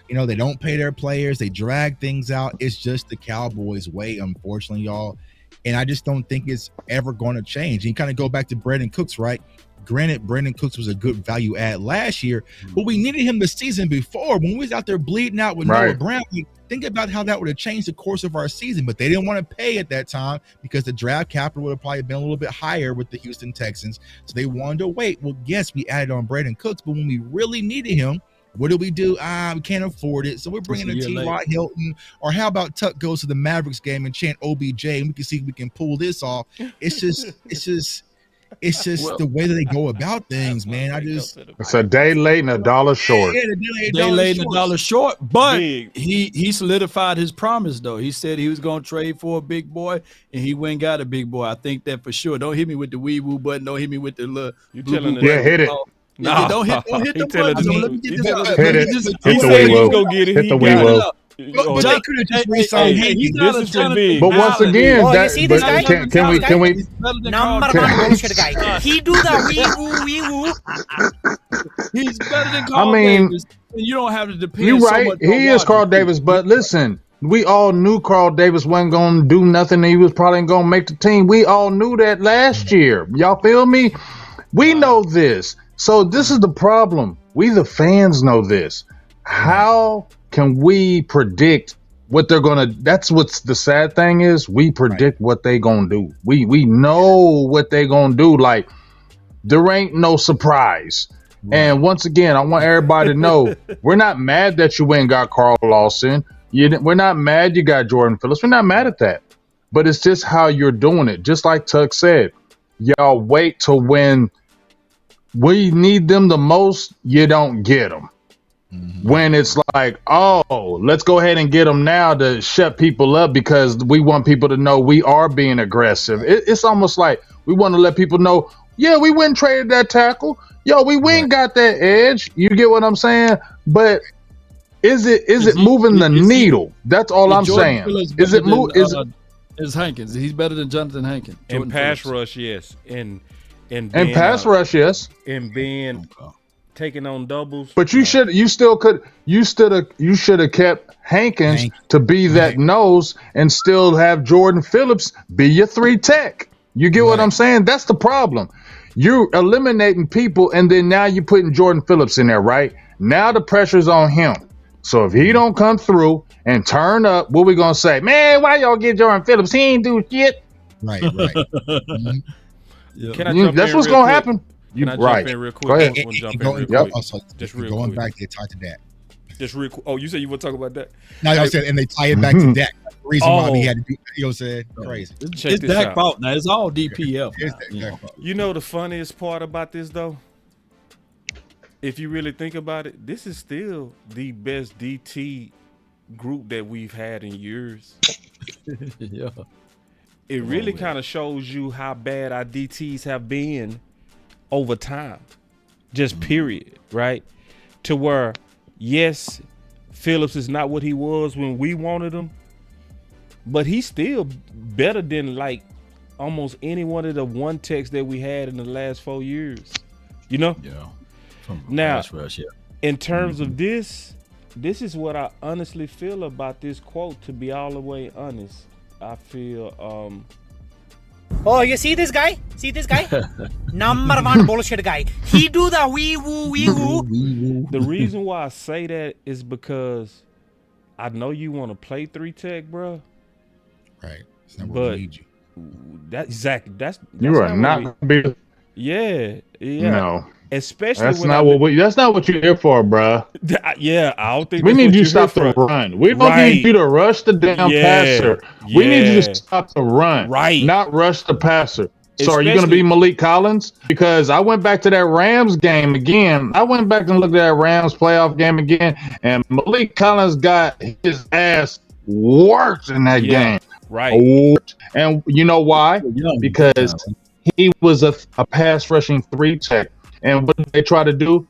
You know, they don't pay their players. They drag things out. It's just the Cowboys' way, unfortunately, y'all. And I just don't think it's ever going to change. You kind of go back to Brandon Cooks, right? Granted, Brandon Cooks was a good value add last year, but we needed him the season before when we was out there bleeding out with Noah Brown. Think about how that would have changed the course of our season, but they didn't want to pay at that time because the draft capital would have probably been a little bit higher with the Houston Texans. So they wanted to wait. Well, yes, we added on Brandon Cooks, but when we really needed him, what do? We can't afford it. So we're bringing in T.Y. Hilton, or how about Tuck goes to the Mavericks game and chant OBJ, and we can see if we can pull this off. It's just the way that they go about things, man. It's a day late and a dollar short. Yeah, a day late and a dollar short. But he solidified his promise, though. He said he was going to trade for a big boy, and he went and got a big boy. I think that for sure. Don't hit me with the wee woo button. Don't hit me with the little. You telling it? Yeah, hit it. No, don't hit the button. So let me get this out. Hit it. He said he was going to get it. Hit the wee woo. But they could have just re-signed him. This is for big. But once again, you see this guy? Can we? Number one bullshit guy. He do the wee woo. He's better than Carl Davis. And you don't have to depend. You're right. So much He is Carl Davis, but listen, we all knew Carl Davis wasn't going to do nothing. He was probably going to make the team. We all knew that last year. Y'all feel me? We know this. So this is the problem. We the fans know this. How can we predict what they're gonna? That's what's the sad thing is. We predict what they gonna do. We know what they gonna do. Like there ain't no surprise. And once again, I want everybody to know we're not mad that you went and got Carl Lawson. We're not mad you got Jordan Phillips. We're not mad at that. But it's just how you're doing it. Just like Tuck said, y'all wait till when we need them the most. You don't get them. When it's like, oh, let's go ahead and get them now to shut people up because we want people to know we are being aggressive. It's almost like we want to let people know, yeah, we went and traded that tackle. Yo, we went and got that edge. You get what I'm saying? But is it moving the needle? That's all I'm saying. Is it moving? Is Hankins? He's better than Jonathan Hankins. In pass rush, yes. And pass rush, yes. And being taking on doubles. But you should have kept Hankins to be that nose and still have Jordan Phillips be your 3-tech. You get what I'm saying? That's the problem. You're eliminating people, and then now you're putting Jordan Phillips in there, right? Now the pressure's on him. So if he don't come through and turn up, what we gonna say? Man, why y'all get Jordan Phillips? He ain't do shit. Right. Mm-hmm. Yeah. Can I jump That's in what's real gonna quick? happen. Can I right. jump in real quick? Go ahead. Just real going quick. back, they tied to Dak. Just real quick. Oh, you said you want to talk about that? No, I said, and they tie it back to Dak. The reason why he had to do, you know what I'm saying? Crazy. It's Dak fault now. It's all DPF. You know the funniest part about this though? If you really think about it, this is still the best DT group that we've had in years. Yeah. It really kind of shows you how bad our DTs have been over time. Just period, right? To where, yes, Phillips is not what he was when we wanted him, but he's still better than like almost any one of the one techs that we had in the last 4 years. You know? Yeah. Now, in terms of this is what I honestly feel about this quote, to be all the way honest. I feel Oh, you see this guy? Number one bullshit guy. He do the wee woo. The reason why I say that is because I know you want to play 3 tech, bro. Right. It's not what we need you. That's exactly. That's you are not be. Yeah. No. Especially that's not what you're here for, bro. Yeah, I don't think we need you to stop the run. We don't need you to rush the damn passer. We need you to stop the run, not rush the passer. So are you going to be Malik Collins? Because I went back to that Rams game again. I went back and looked at that Rams playoff game again, and Malik Collins got his ass worked in that game. Right. And you know why? Because he was a pass rushing 3 tech. And what they try to do,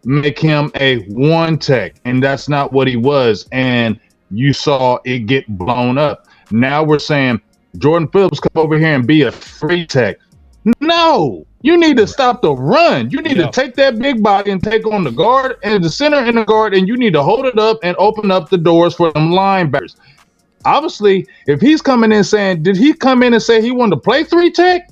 make him a 1 tech, and that's not what he was. And you saw it get blown up. Now we're saying Jordan Phillips come over here and be a 3 tech. No, you need to stop the run. You need to take that big body and take on the guard and the center and the guard, and you need to hold it up and open up the doors for them linebackers. Obviously, if he's coming in saying, did he come in and say he wanted to play 3 tech?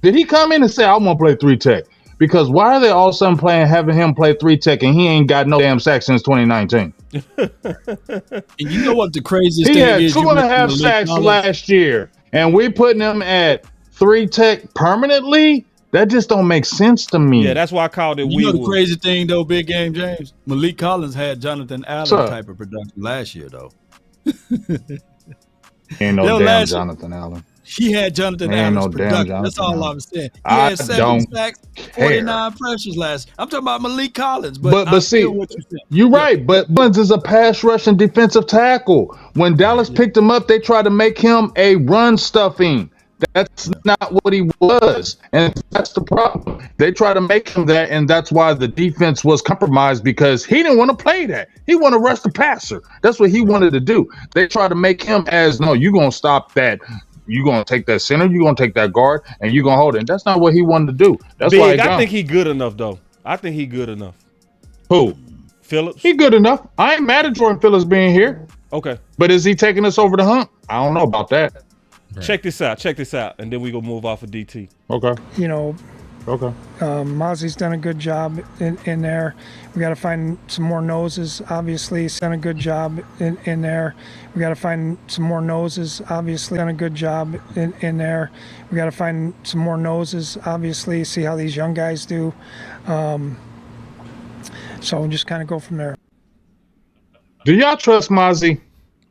Did he come in and say, I want to play 3 tech? Because why are they all of a sudden having him play 3 tech and he ain't got no damn sacks since 2019? And you know what the craziest thing is? He had 2.5 sacks last year, and we putting him at 3 tech permanently? That just don't make sense to me. Yeah, that's why I called it. You know the crazy thing though, big game James? Malik Collins had Jonathan Allen type of production last year though. Ain't no damn Jonathan Allen. He had Jonathan Allen's production. That's all I'm saying. He had 7 sacks, 49 pressures last. I'm talking about Malik Collins, but see, what you're right. But Buns is a pass rushing defensive tackle. When Dallas picked him up, they tried to make him a run stuffing. That's not what he was, and that's the problem. They try to make him that, and that's why the defense was compromised, because he didn't want to play that. He wanted to rush the passer. That's what he wanted to do. They try to make him as, no, you're going to stop that. You're going to take that center, you're going to take that guard, and you're going to hold it. And that's not what he wanted to do. That's Big, why I think he good enough, though. I think he good enough. Who? Phillips? He good enough. I ain't mad at Jordan Phillips being here. Okay. But is he taking us over the hump? I don't know about that. Right. Check this out, and then we gonna move off of DT. Okay. You know, okay. Mazi's done a good job in there. We got to find some more noses. Obviously, he's done a good job in there. We got to find some more noses. Obviously, done a good job in there. We got to find some more noses. Obviously, see how these young guys do. So we'll just kind of go from there. Do y'all trust Mazi?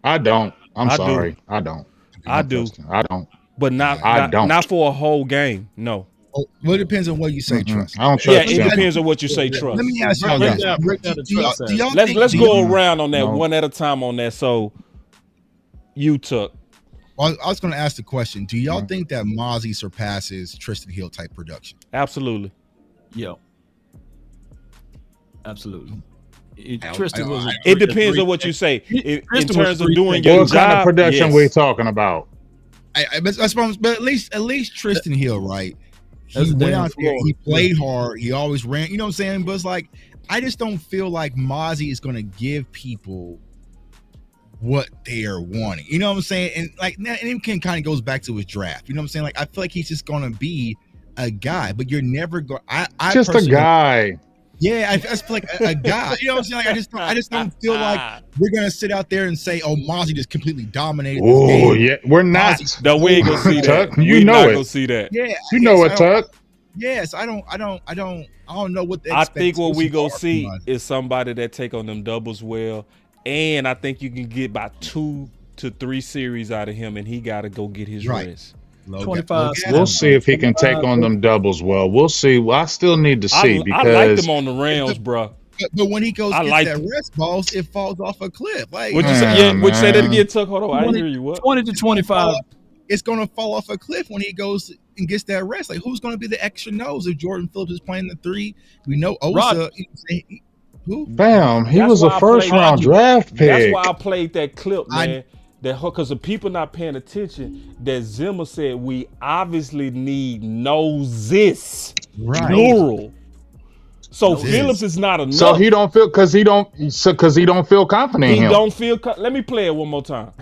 I don't. I'm sorry. I don't. I do. I don't. But not for a whole game. No. Oh, well, it depends on what you say trust. I don't trust. Yeah, it depends on what you say trust. Let me ask y'all this. Let's go around on that one at a time on that. So, Jtuck. Well, I was going to ask the question. Do y'all think that Mazi surpasses Trysten Hill type production? Absolutely. Yeah. Absolutely. It depends on what you say. In terms of doing your what kind of production we're talking about. But at least Trysten Hill, right? He went out there, he played hard, he always ran, you know what I'm saying? But it's like, I just don't feel like Mazi is going to give people what they are wanting. You know what I'm saying? And like, and it kind of goes back to his draft. You know what I'm saying? Like, I feel like he's just going to be a guy, but you're never going. Just a guy. Yeah, I feel like a guy. You know what I'm saying? Like, I just don't feel like we're gonna sit out there and say, "Oh, Mazi just completely dominated this game." Oh yeah, we're not. No, we ain't gonna see that. Tuck, you we know not it. gonna see that. Yeah, You know it, Tuck. Yes, I don't know what the I think what we gonna expectations are see from Mazi. is somebody that take on them doubles well, and I think you can get about 2 to 3 series out of him, and he got to go get his rest. 25. We'll see if he can take on them doubles well. We'll see. Well, I still need to see I like because them on the Rams, bro. But when he goes gets like that rest balls, it falls off a cliff. Like, Would you say? Yeah, would you say that again, Tuck? Hold on, I didn't hear you. What? 20 to 25. It's gonna fall off a cliff when he goes and gets that rest. Like, who's gonna be the extra nose if Jordan Phillips is playing the 3? We know Osa. Who? Bam, he was a first round draft pick. That's why I played that clip, man. Because the people not paying attention, that Zimmer said we obviously need noses, plural. So Phillips is not enough. So he don't feel because he don't feel confident in him. He don't feel. Let me play it one more time.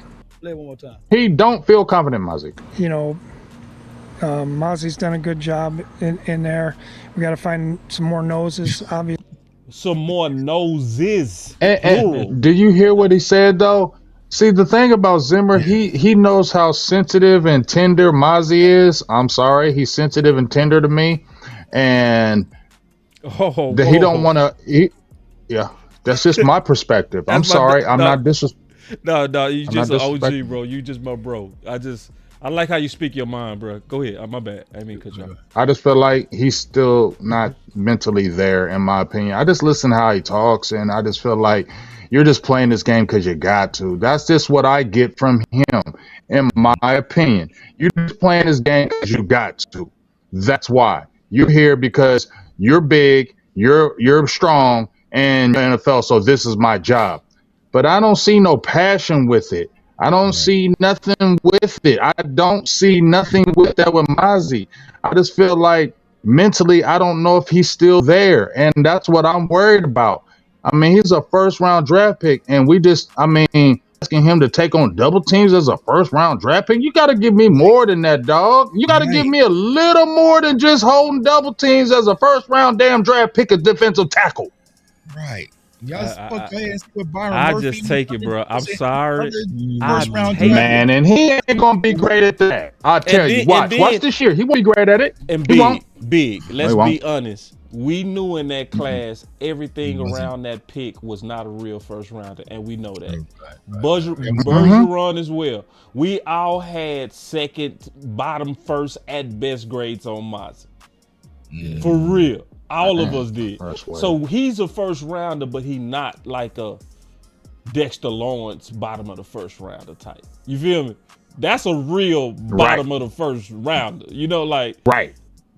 Play it one more time. He don't feel confident, Mazi. You know, Mazi's done a good job in there. We got to find some more noses, obviously. Some more noses. And do you hear what he said though? See, the thing about Zimmer, he knows how sensitive and tender Mazi is. I'm sorry, he's sensitive and tender to me, and he don't want to. Yeah, that's just my perspective. I'm sorry, I'm not disrespecting. No, you just an OG, bro. You just my bro. I like how you speak your mind, bro. Go ahead. My bad. I mean, cut you off. I just feel like he's still not mentally there, in my opinion. I just listen to how he talks, and I just feel like you're just playing this game because you got to. That's just what I get from him, in my opinion. You're just playing this game because you got to. That's why. You're here because you're big, you're strong, and you're in the NFL, so this is my job. But I don't see no passion with it. I don't see nothing with it. I don't see nothing with that with Mazi. I just feel like mentally, I don't know if he's still there. And that's what I'm worried about. I mean, he's a first round draft pick. And asking him to take on double teams as a first round draft pick, you got to give me more than that, dog. You got to give me a little more than just holding double teams as a first round damn draft pick, a defensive tackle. Right. I just take it, bro. I'm sorry. Man, and he ain't gonna be great at that. I'll tell you. Watch this year. He won't be great at it. And big. Let's be honest. We knew in that class everything around that pick was not a real first rounder, and we know that. Bergeron as well. We all had second, bottom, first at best grades on Mazi. For real. All of us did. So he's a first rounder, but he not like a Dexter Lawrence bottom of the first rounder type. You feel me? That's a real bottom of the first rounder. You know, like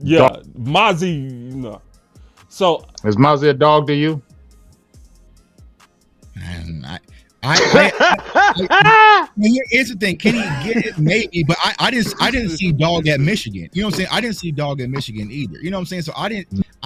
yeah, Mazi. No. So is Mazi a dog to you? Man, here's the thing. Can he get it? Maybe, but I didn't see dog at Michigan. You know what I'm saying? I didn't see dog at Michigan either. You know what I'm saying? So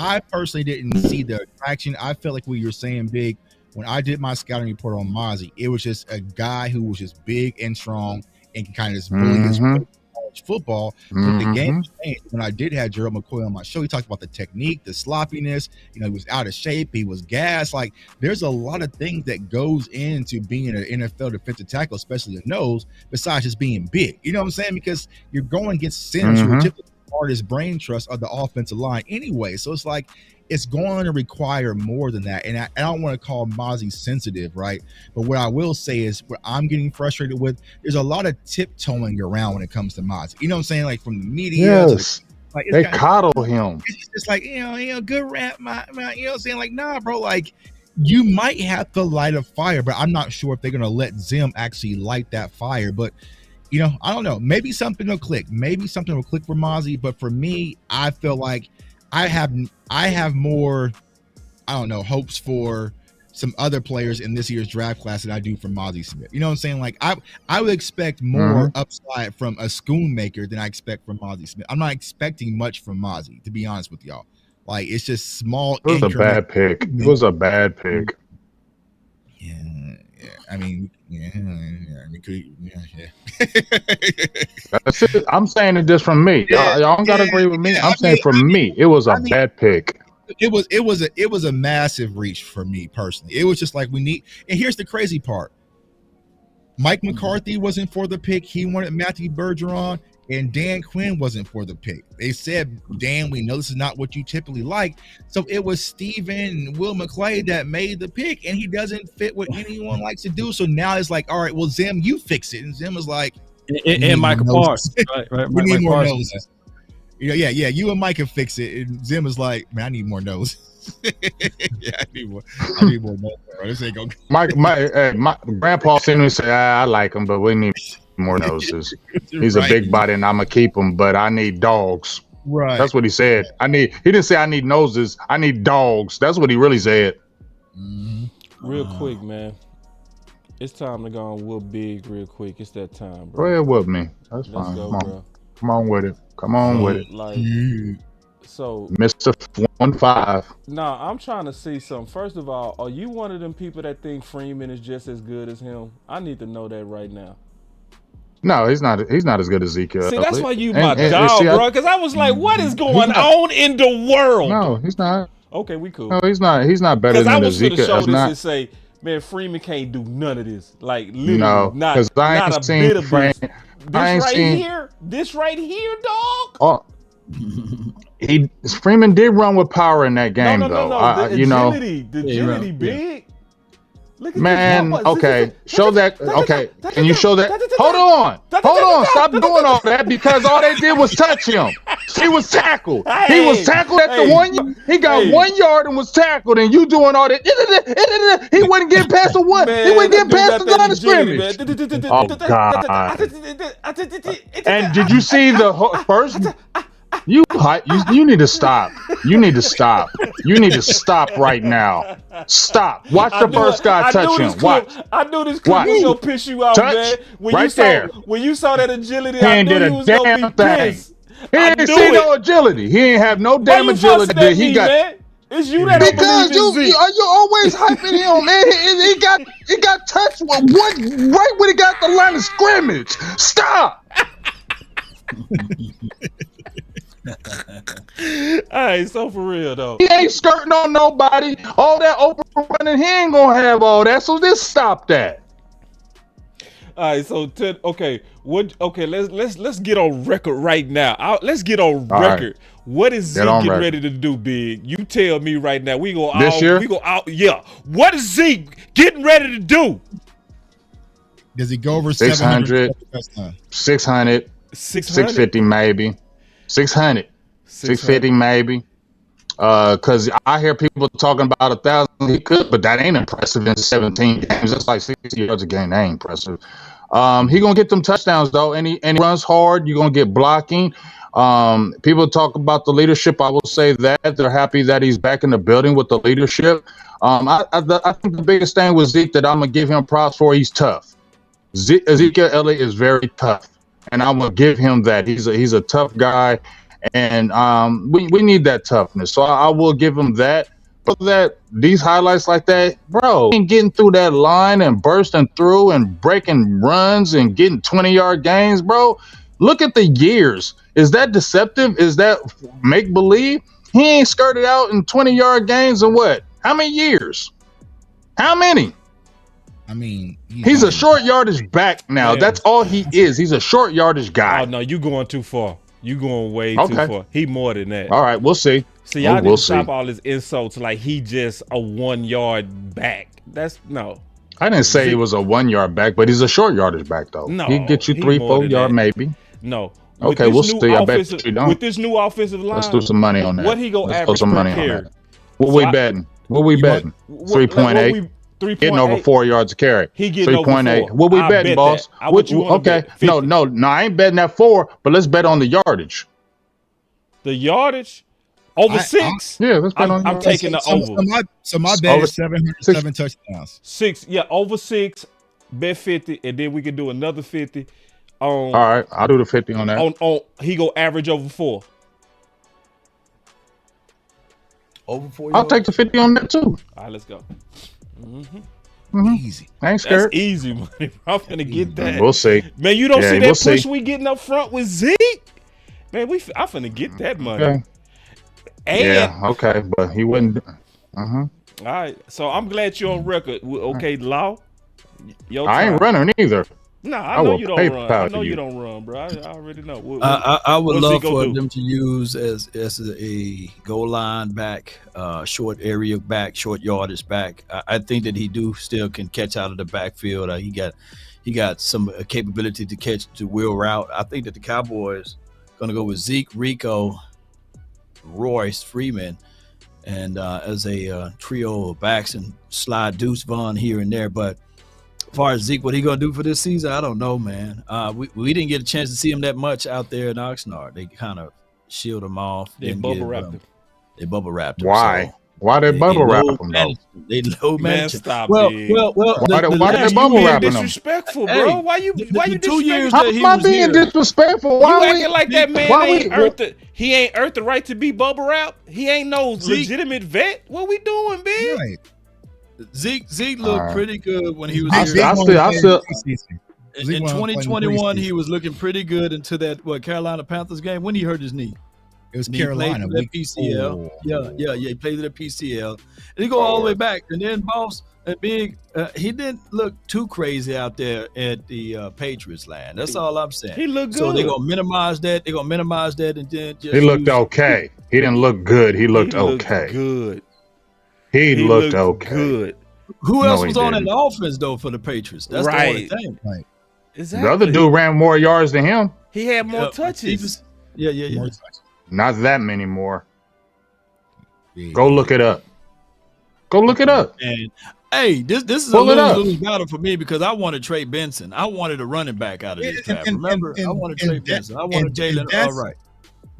I personally didn't see the attraction. I felt like what you're saying, Big. When I did my scouting report on Mazi, it was just a guy who was just big and strong and can kind of just bully his way college football. But the game changed. When I did have Gerald McCoy on my show, he talked about the technique, the sloppiness. You know, he was out of shape. He was gassed. Like, there's a lot of things that goes into being an NFL defensive tackle, especially a nose, besides just being big. You know what I'm saying? Because you're going against centers who are typically the hardest brain trust of the offensive line anyway. So it's like, it's going to require more than that. And I don't want to call Mazi sensitive, right? But what I will say is what I'm getting frustrated with, there's a lot of tiptoeing around when it comes to Mazi. You know what I'm saying? Like, from the media. Yes. Like, they coddle him. It's just like, you know, good rap, my, you know what I'm saying? Like, nah, bro, like, you might have to light a fire, but I'm not sure if they're going to let Zim actually light that fire. But, you know, I don't know. Maybe something will click. Maybe something will click for Mazi. But for me, I feel like I have more, I don't know, hopes for some other players in this year's draft class than I do for Mazi Smith. You know what I'm saying? Like, I would expect more upside from a Schoonmaker than I expect from Mazi Smith. I'm not expecting much from Mazi, to be honest with y'all. Like, it's just small. It was a bad pick. It was a bad pick. Yeah. I mean, yeah. That's it. I'm saying it just from me. Y'all don't gotta agree with me. I'm saying from me, it was a bad pick. it was a massive reach for me personally. It was just like we need. And here's the crazy part: Mike McCarthy wasn't for the pick. He wanted Matthew Bergeron, and Dan Quinn wasn't for the pick. They said, Dan, we know this is not what you typically like. So it was Steven and Will McClay that made the pick, and he doesn't fit what anyone likes to do. So now it's like, all right, well, Zim, you fix it. And Zim was like, and Michael Parsons. Right. We need Mike more Parsons. noses. Yeah. You and Mike can fix it. And Zim is like, man, I need more noses. Yeah, I need more noses. This ain't gonna. My grandpa seemed to say, I like him, but we need more noses. He's a big body, and I'm gonna keep him, but I need dogs. Right. That's what he said. He didn't say I need noses. I need dogs. That's what he really said. Real quick, man. It's time to go on whoop big real quick. It's that time, Go bro. ahead with me. That's Let's fine. go, Come on. bro. Come on with it. Come on with it. Like, so Mr. 1-5. nah, I'm trying to see something. First of all, are you one of them people that think Freeman is just as good as him? I need to know that right now. No, he's not as good as Ezekiel. See, that's Elliott. why you my And dog, see, bro. Because I was like, what is going on in the world? No, he's not. Okay, we cool. No, he's not. He's not better Because I than was going to Ezekiel. show That's this not. and say, man, Freeman can't do none of this. Like, literally, No, not because I ain't a seen bit of Freeman. this. I ain't seen. This right here, dog. Oh, Freeman did run with power in that game, No. though. The agility, big. Look at Man, this. Okay, show that. Okay, can you show that? Hold on, stop doing all that because all they did was touch him. He was tackled. He was tackled at the 1 yard. He got 1 yard and was tackled, and you doing all that. He wouldn't get past the one. He wouldn't get past the line of scrimmage. Oh God! And did you see the first? You need to stop. You need to stop. You need to stop right now. Stop. Watch the first guy touch him. Watch. I knew this clip was gonna piss you off, man. When you saw that agility, I knew you was gonna be pissed. He didn't see no agility. He ain't have no damn agility. He got. Man? It's you that because you always hyping him, man. He got touched right when he got the line of scrimmage. Stop. All right, so for real though, he ain't skirting on nobody. All that open running, he ain't gonna have all that. So just stop that. All right, so let's get on record right now. Let's get on record. Right. What is Zeke getting ready to do, big? You tell me right now. We go out. Yeah. What is Zeke getting ready to do? Does he go over 600? 600. 650 maybe. 600. 650 maybe. Because I hear people talking about 1,000. He could, but that ain't impressive in 17 games. That's like 60 yards a game. That ain't impressive. He gonna get them touchdowns though, and he runs hard. You're gonna get blocking. People talk about the leadership. I will say that they're happy that he's back in the building with the leadership. I think the biggest thing with Zeke that I'm gonna give him props for. He's tough. Ezekiel Elliott is very tough, and I'm gonna give him that. He's a tough guy, and we need that toughness. So I will give him that. But that these highlights like that, bro, getting through that line and bursting through and breaking runs and getting 20-yard gains, bro. Look at the years. Is that deceptive? Is that make believe? He ain't skirted out in 20-yard gains in what? How many years? How many? I mean, he's a short yardage back now. Yeah. That's all he is. He's a short yardage guy. Oh no, you going too far. You going way too far. He more than that. All right, we'll see. See, y'all need to stop all his insults like he just a 1 yard back. That's no. I didn't say he was a 1 yard back, but he's a short yardage back though. No, he get you 3-4 yard maybe. No. Okay, we'll see. I bet you don't. With this new offensive line, let's do some money on that. What he go average some money per carry? What we betting? 3.8. Getting over 4 yards a carry. He getting 3.8. What we betting, boss? Okay. No, I ain't betting that 4, but let's bet on the yardage. The yardage? Over 6? Yeah, let's bet on I'm taking the over. So my bet is 707 touchdowns. 6, yeah, over 6, bet 50, and then we can do another 50 on. All right, I'll do the 50 on that. On he go average over 4. Over 4 yards? I'll take the 50 on that too. All right, let's go. Easy. I ain't scared. That's easy money. I'm finna get that. We'll see. Man, you don't see that push we getting up front with Zeke? Man, I'm finna get that money. Okay. Yeah, okay, but he wouldn't. All right, so I'm glad you're on record. Okay, Law. I ain't running either. No, I know you don't run. I know you don't run, bro. I already know. I would love for them to use as a goal line back, short area back, short yardage back. I think that he still can catch out of the backfield. He got some capability to catch the wheel route. I think that the Cowboys going to go with Zeke, Rico, Royce, Freeman, and as a trio of backs and slide Deuce Vaughn here and there. But as far as Zeke, what he gonna do for this season, I don't know, man. We didn't get a chance to see him that much out there in Oxnard. They kind of shield him off. They bubble wrapped him. They bubble wrapped him. Why? So why they bubble wrap him though? They low manage. Stop. Why they bubble wrap him? Disrespectful, bro. Why you 2 years How that he am I was being here, disrespectful? You acting like that man ain't earned we, he ain't earned the right to be bubble wrapped. He ain't no legitimate vet. What we doing, big? Right. Zeke looked pretty good when he was I here. still. In 2021, he was looking pretty good into that Carolina Panthers game when he hurt his knee. It was And Carolina. He played PCL. Yeah. He played at PCL. And he go all the way back. And then Boss and Big, he didn't look too crazy out there at the Patriots land. That's all I'm saying. He looked good. So they're gonna minimize that. And then just He looked okay. He didn't look good. He looked okay. Good. He looked okay. Good. Who else was on that offense though for the Patriots? That's the only thing. Right. Exactly. The other dude ran more yards than him. He had more touches. Yeah. Not that many more. Go look it up. And hey, this is Pull a lose battle for me because I wanted Trey Benson. I wanted a running back out of this draft. Remember, I wanted Trey Benson. I wanted Jalen. All right.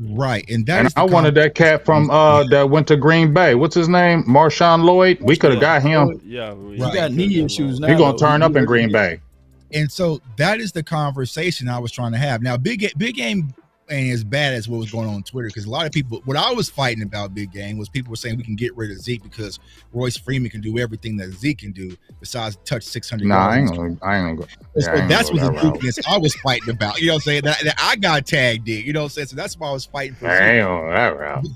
Right, and I wanted that cat from that went to Green Bay. What's his name? Marshawn Lloyd. We could have got him. Yeah, he got knee issues now. He's gonna turn up in Green Bay. And so that is the conversation I was trying to have. Now, big game ain't as bad as what was going on Twitter because a lot of people, what I was fighting about big game was people were saying we can get rid of Zeke because Royce Freeman can do everything that Zeke can do besides touch 600 yards. I ain't gonna go. So that's what the weakness I was fighting about. You know what I'm saying? That I got tagged in. You know what I'm saying? So that's why I was fighting for Zeke. I ain't on that route.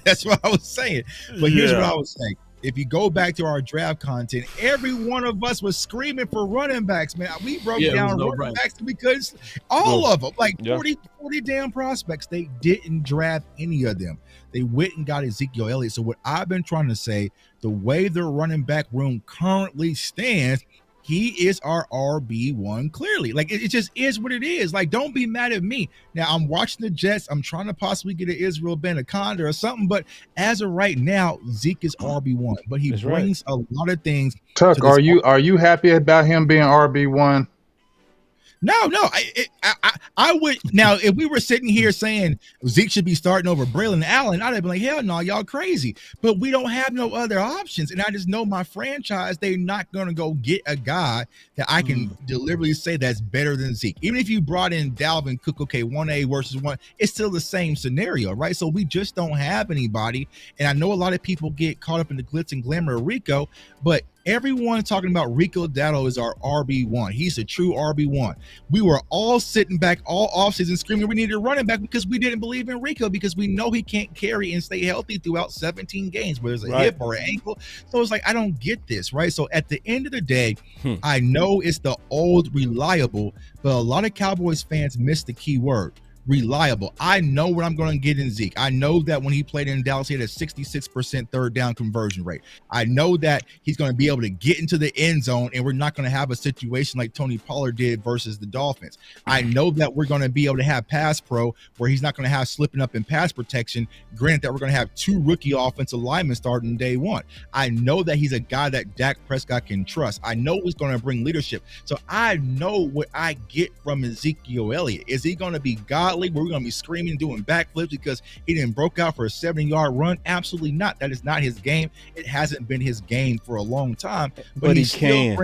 That's what I was saying. But here's what I was saying. If you go back to our draft content, every one of us was screaming for running backs, man. We broke down running backs because all of them, like 40 damn prospects, they didn't draft any of them. They went and got Ezekiel Elliott. So what I've been trying to say, the way their running back room currently stands, he is our RB1 clearly. Like it just is what it is. Like, don't be mad at me. Now I'm watching the Jets. I'm trying to possibly get an Israel Benaconda or something, but as of right now, Zeke is RB1. But he brings a lot of things. Tuck, are you happy about him being RB1? No, I would. Now, if we were sitting here saying Zeke should be starting over Braylon Allen, I'd have been like, hell no, y'all crazy. But we don't have no other options. And I just know my franchise, they're not going to go get a guy that I can deliberately say that's better than Zeke. Even if you brought in Dalvin Cook, okay, 1A versus 1, it's still the same scenario, right? So we just don't have anybody. And I know a lot of people get caught up in the glitz and glamour of Rico, but everyone talking about Rico Dowdle is our RB1. He's a true RB1. We were all sitting back all offseason screaming we needed a running back because we didn't believe in Rico because we know he can't carry and stay healthy throughout 17 games, whether it's a hip or an ankle. So it's like, I don't get this, right? So at the end of the day, I know it's the old reliable, but a lot of Cowboys fans miss the key word. Reliable. I know what I'm going to get in Zeke. I know that when he played in Dallas, he had a 66% third down conversion rate. I know that he's going to be able to get into the end zone and we're not going to have a situation like Tony Pollard did versus the Dolphins. I know that we're going to be able to have pass pro where he's not going to have slipping up in pass protection. Granted that we're going to have 2 rookie offensive linemen starting day 1. I know that he's a guy that Dak Prescott can trust. I know he's going to bring leadership. So I know what I get from Ezekiel Elliott. Is he going to be godly? Where we're going to be screaming, doing backflips because he didn't broke out for a 70-yard run? Absolutely not. That is not his game. It hasn't been his game for a long time. But he still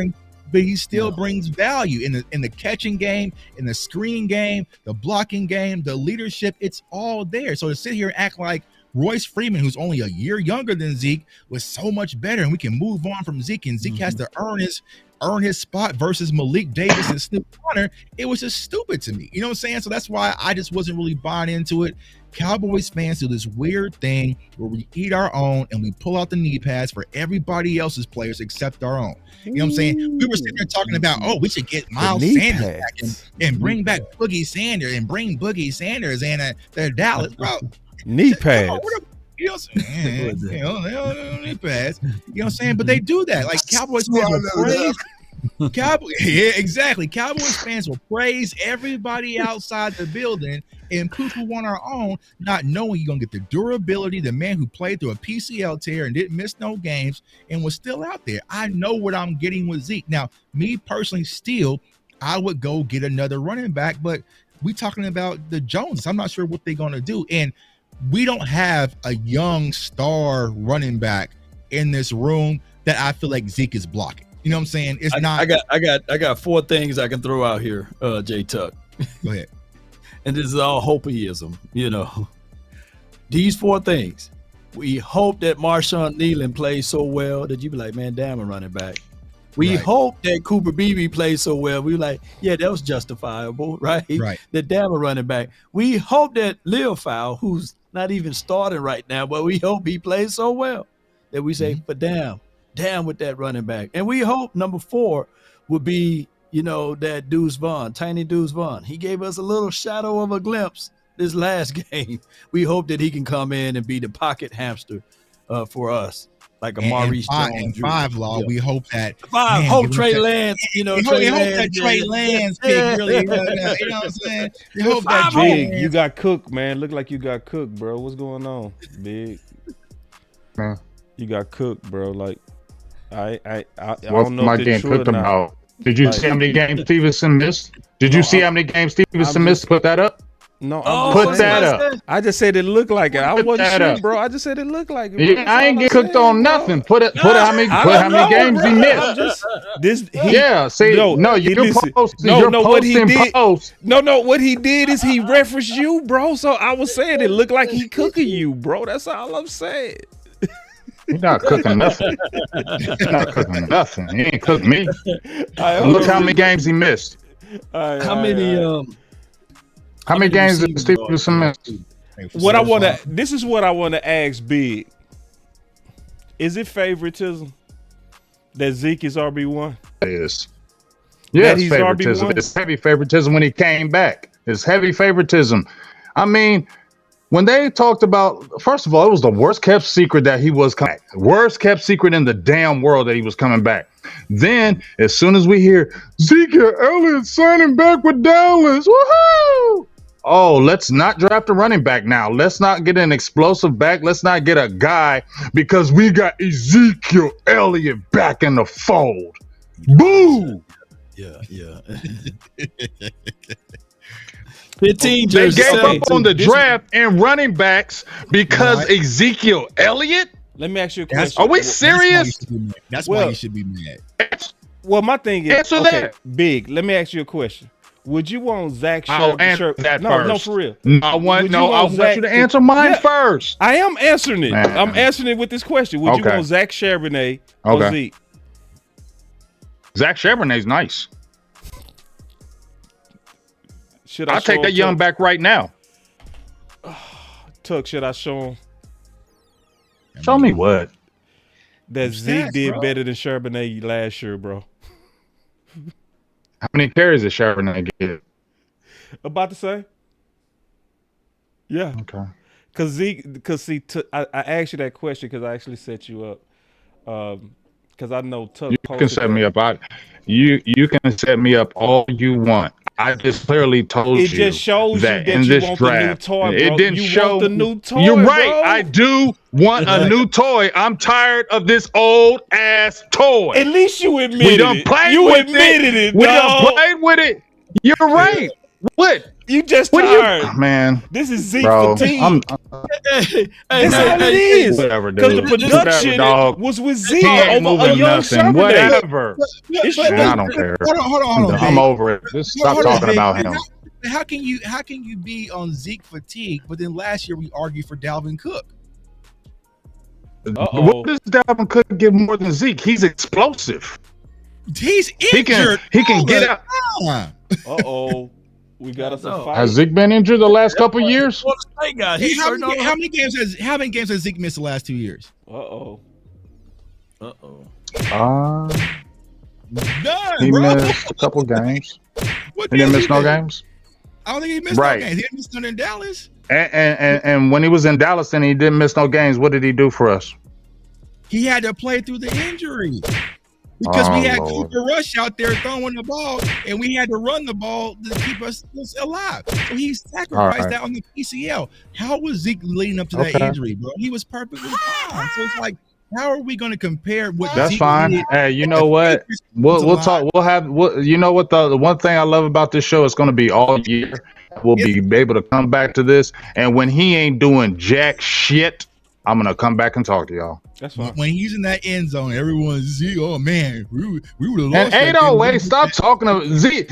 brings value in the catching game, in the screen game, the blocking game, the leadership. It's all there. So to sit here and act like Royce Freeman, who's only a year younger than Zeke, was so much better, and we can move on from Zeke, and Zeke has to earn his spot versus Malik Davis and Snoop Conner, it was just stupid to me. You know what I'm saying? So that's why I just wasn't really buying into it. Cowboys fans do this weird thing where we eat our own and we pull out the knee pads for everybody else's players except our own. You know what I'm saying? We were sitting there talking about, we should get Miles Sanders back and bring back Boogie Sanders and bring Boogie Sanders and Dallas, bro. Knee pads. You know what I'm saying? They don't knee pads. You know what I'm saying? But they do that. Like Cowboys fans will praise. Yeah, exactly. Cowboys fans will praise everybody outside the building and poo-poo on our own, not knowing you're gonna get the durability, the man who played through a PCL tear and didn't miss no games and was still out there. I know what I'm getting with Zeke. Now, me personally, still, I would go get another running back, but we talking about the Joneses. I'm not sure what they're gonna do, and we don't have a young star running back in this room that I feel like Zeke is blocking. You know what I'm saying? It's not. I got 4 things I can throw out here, Jtuck. Go ahead. And this is all hopeism, you know. These 4 things. We hope that Marshawn Nealon plays so well that you be like, man, damn, a running back. We hope that Cooper Beebe plays so well. We like, yeah, that was justifiable, right? Right. That damn a running back. We hope that Leofow, who's not even starting right now, but we hope he plays so well that we say, but damn with that running back. And we hope number 4 would be, you know, that Deuce Vaughn, tiny Deuce Vaughn. He gave us a little shadow of a glimpse this last game. We hope that he can come in and be the pocket hamster for us, like a Maurice Jones. And 5 law, we hope that. 5, hope Trey Lance, you know, we hope that Trey Lance pick really, you know what I'm saying? We hope that Big, you got cooked, man. Look like you got cooked, bro. What's going on, Big? Man. You got cooked, bro. Like, I What don't know my if game it's cooked true or not. about? Did you see how many games Stevenson missed? Did you see how many games Stevenson missed? Put that up. No, put that up. I just said it looked like it. I wasn't that sure, up. bro. I just said it looked like it. Yeah, I ain't get cooked on nothing. Put how many games he missed. What he did is he referenced you, bro. So I was saying it looked like he cooking you, bro. That's all I'm saying. He's not cooking nothing. He's not cooking nothing. He ain't cooked me. Look how many games he missed. How many games did Stevenson miss? This is what I want to ask Big. Is it favoritism that Zeke is RB1? It is. Yeah, it's favoritism. RB1? It's heavy favoritism when he came back. It's heavy favoritism. I mean, when they talked about, first of all, it was the worst kept secret that he was coming back. Worst kept secret in the damn world that he was coming back. Then, as soon as we hear Ezekiel Elliott signing back with Dallas, woohoo! Oh, let's not draft a running back now. Let's not get an explosive back. Let's not get a guy because we got Ezekiel Elliott back in the fold. Boo! Yeah. 15 They jerseys. gave up on the draft and running backs because Ezekiel Elliott? Let me ask you a question. Are we serious? That's why you should be mad. Well, my thing is, Answer that. Big, let me ask you a question. Would you want Zach I'll answer that first. No, for real. I want you to answer mine first. I am answering it. Man. I'm answering it with this question. Would you want Zach Charbonnet or Zeke? Zach Charbonnet's nice. I'll show take that young back right now. Tuck, should I show him? Show me what? That Zeke did better than Charbonnet last year, bro. How many carries did Charbonnet get? About to say. Yeah. Okay. I asked you that question because I actually set you up. Because I know Tuck. You can set me up. You can set me up all you want. I just clearly told you. It just shows that you in that this you want draft, the new toy, bro. it didn't show want the new toy. You're right. Bro. I do want a new toy. I'm tired of this old ass toy. At least you admitted we done it. played You with admitted it. We dog. done played with it. You're right. What? You just What tired. Man. This is Zeke Bro, fatigue. That's all it is. Whatever, because the dude. production Dog. was with Zeke He ain't over a moving young nothing. Charbonnet. Whatever. I don't care. Hold on. I'm over it. Just stop talking about him. How can you be on Zeke fatigue, but then last year we argued for Dalvin Cook? What does Dalvin Cook give more than Zeke? He's explosive. He's injured. He can get out. We got us a No. fight. Has Zeke been injured the last couple years? How many games has Zeke missed the last 2 years? Uh-oh. None, He bro. missed a couple games. What He didn't games miss no missed? games. I don't think he missed Right. no games. He didn't miss none in Dallas. And when he was in Dallas and he didn't miss no games, what did he do for us? He had to play through the injury because we had Lord. Cooper Rush out there throwing the ball, and we had to run the ball to keep us alive. So he sacrificed that on the PCL. How was Zeke leading up to that injury, bro? He was perfectly fine. So it's like, how are we going to compare what? That's Zeke fine. did? Hey, you know what? We'll talk. We'll have. You know what? The one thing I love about this show is going to be all year. We'll be able to come back to this, and when he ain't doing jack shit, I'm gonna come back and talk to y'all. That's fine. When he's in that end zone, everyone's Zeke. Oh man, we would have And lost. 808, stop talking to Zeke.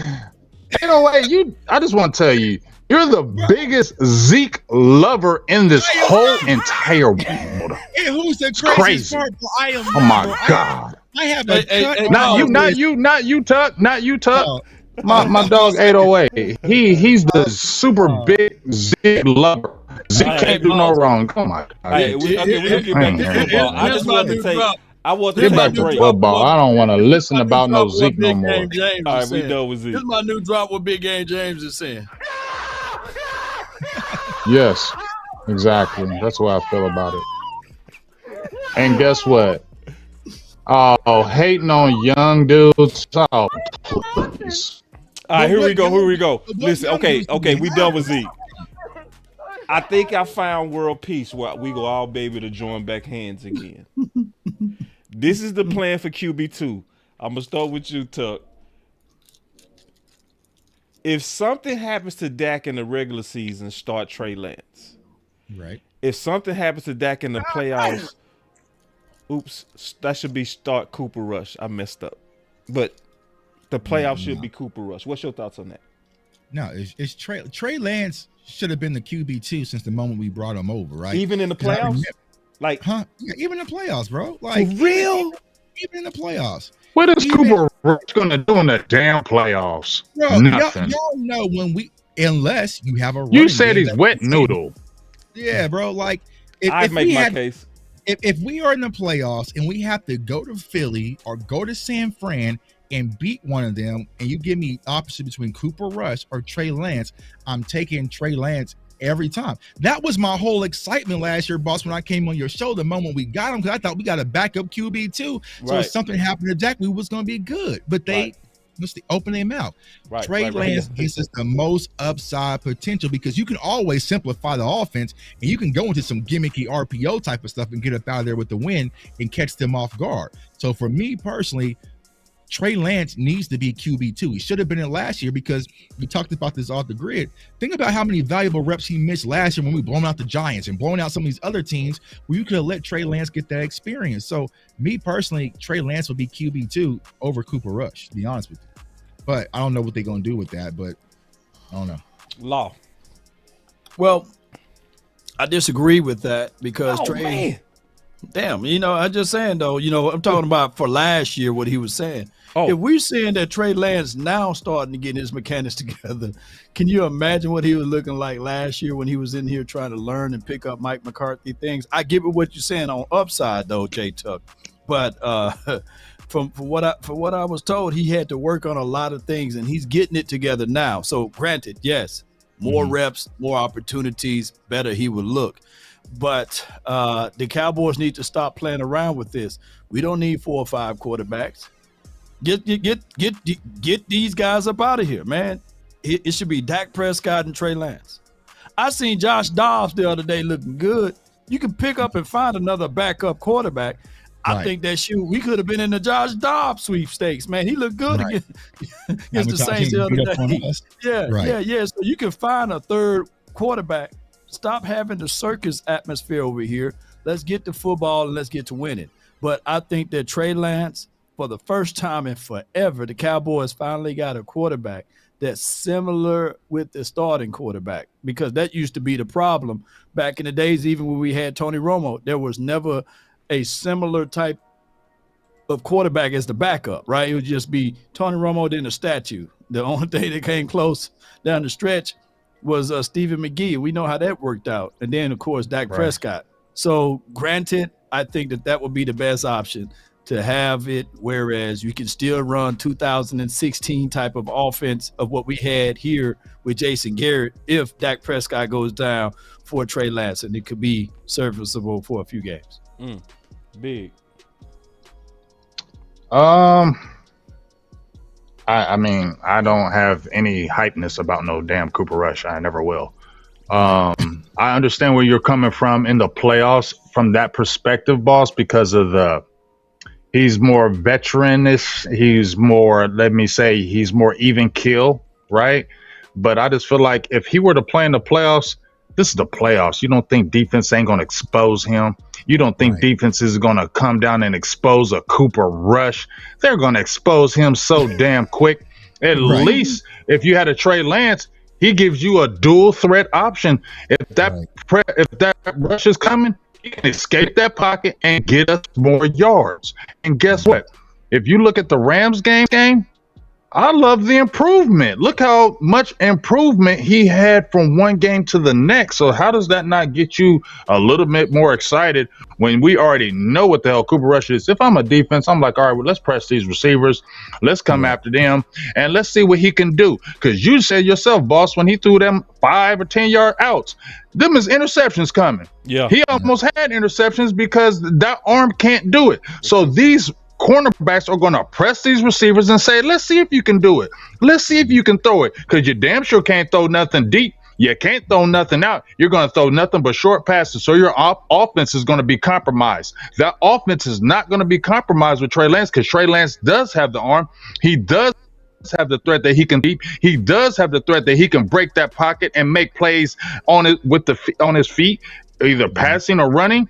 808, I just want to tell you, you're the biggest Zeke lover in this whole entire world. And who's the It's craziest crazy. part? I am. Oh my God. I have a cut. Not you, Tuck. Not you, Tuck. My dog 808. He's the super big Zeke lover. Zeke can't do no wrong. Come on. Hey, we gonna get back to football. I just want to take. I want to Get take back a to break. football. I don't want to listen about no Zeke no more. All right, we done with Zeke. This is my new drop. What Big Game James is saying. Yes, exactly. That's what I feel about it. And guess what? Oh, hating on young dudes. Oh, please. All right, here we go. Listen, okay, we done with Zeke. I think I found world peace where we go all be able to join back hands again. This is the plan for QB2. I'm gonna start with you, Tuck. If something happens to Dak in the regular season, start Trey Lance. Right. If something happens to Dak in the playoffs, that should be start Cooper Rush. I messed up, but the playoffs should be Cooper Rush. What's your thoughts on that? No, it's Trey Lance should have been the QB2 since the moment we brought him over, right? Even in the playoffs, Yeah, even in the playoffs, bro. Like for real. Even in the playoffs. What is Cooper Rush gonna do in the damn playoffs? Bro, Nothing. y'all know unless you have a You running said game he's wet noodle. Yeah, bro. Like I'd make my case. If we are in the playoffs and we have to go to Philly or go to San Fran and beat one of them, and you give me opposite between Cooper Rush or Trey Lance, I'm taking Trey Lance every time. That was my whole excitement last year, boss, when I came on your show the moment we got him, because I thought we got a backup QB too. So if something happened to Dak, we was going to be good. But they must open their mouth. Trey Lance gives us the most upside potential because you can always simplify the offense and you can go into some gimmicky RPO type of stuff and get up out of there with the win and catch them off guard. So for me personally, Trey Lance needs to be QB2. He should have been in last year because we talked about this off the grid. Think about how many valuable reps he missed last year when we blown out the Giants and blowing out some of these other teams where you could have let Trey Lance get that experience. So me personally, Trey Lance would be QB2 over Cooper Rush, to be honest with you. But I don't know what they're going to do with that, but I don't know. Law. Well, I disagree with that because Trey. Man. Damn, I'm just saying though, I'm talking about for last year what he was saying. If we're saying that Trey Lance now starting to get his mechanics together, can you imagine what he was looking like last year when he was in here trying to learn and pick up Mike McCarthy things? I get what you're saying on upside though, Jtuck, but from what I was told, he had to work on a lot of things and he's getting it together now. So granted, yes, more reps, more opportunities, better he would look. But the Cowboys need to stop playing around with this. We don't need 4 or 5 quarterbacks. Get these guys up out of here, man. It should be Dak Prescott and Trey Lance. I seen Josh Dobbs the other day looking good. You can pick up and find another backup quarterback. I think that we could have been in the Josh Dobbs sweepstakes, man. He looked good against the Saints the other day. Yeah. So you can find a third quarterback. Stop having the circus atmosphere over here. Let's get to football and let's get to winning. But I think that Trey Lance, for the first time in forever, the Cowboys finally got a quarterback that's similar with the starting quarterback, because that used to be the problem back in the days, even when we had Tony Romo. There was never a similar type of quarterback as the backup, right? It would just be Tony Romo, then a statue. The only thing that came close down the stretch was Stephen McGee. We know how that worked out. And then, of course, Dak Prescott. So granted, I think that would be the best option to have it, whereas you can still run 2016 type of offense of what we had here with Jason Garrett if Dak Prescott goes down for Trey Lance, and it could be serviceable for a few games. Big. I mean, I don't have any hypeness about no damn Cooper Rush. I never will. I understand where you're coming from in the playoffs from that perspective, boss, because of he's more veteranish. He's more, let me say, he's more even kill, right? But I just feel like if he were to play in the playoffs, this is the playoffs. You don't think defense ain't going to expose him? You don't think defense is going to come down and expose a Cooper Rush? They're going to expose him so damn quick. At least if you had a Trey Lance, he gives you a dual threat option. If that rush is coming, he can escape that pocket and get us more yards. And guess what? If you look at the Rams game, I love the improvement. Look how much improvement he had from one game to the next. So how does that not get you a little bit more excited when we already know what the hell Cooper Rush is? If I'm a defense, I'm like, all right, well, let's press these receivers. Let's come after them, and let's see what he can do. Because you said yourself, boss, when he threw them 5 or 10 yard outs, them is interceptions coming. Yeah, he almost had interceptions because that arm can't do it. So these cornerbacks are going to press these receivers and say, let's see if you can do it. Let's see if you can throw it, because you damn sure can't throw nothing deep. You can't throw nothing out. You're going to throw nothing but short passes. So your offense is going to be compromised. That offense is not going to be compromised with Trey Lance, because Trey Lance does have the arm. He does have the threat that he can deep. He does have the threat that he can break that pocket and make plays on it with on his feet, either passing or running.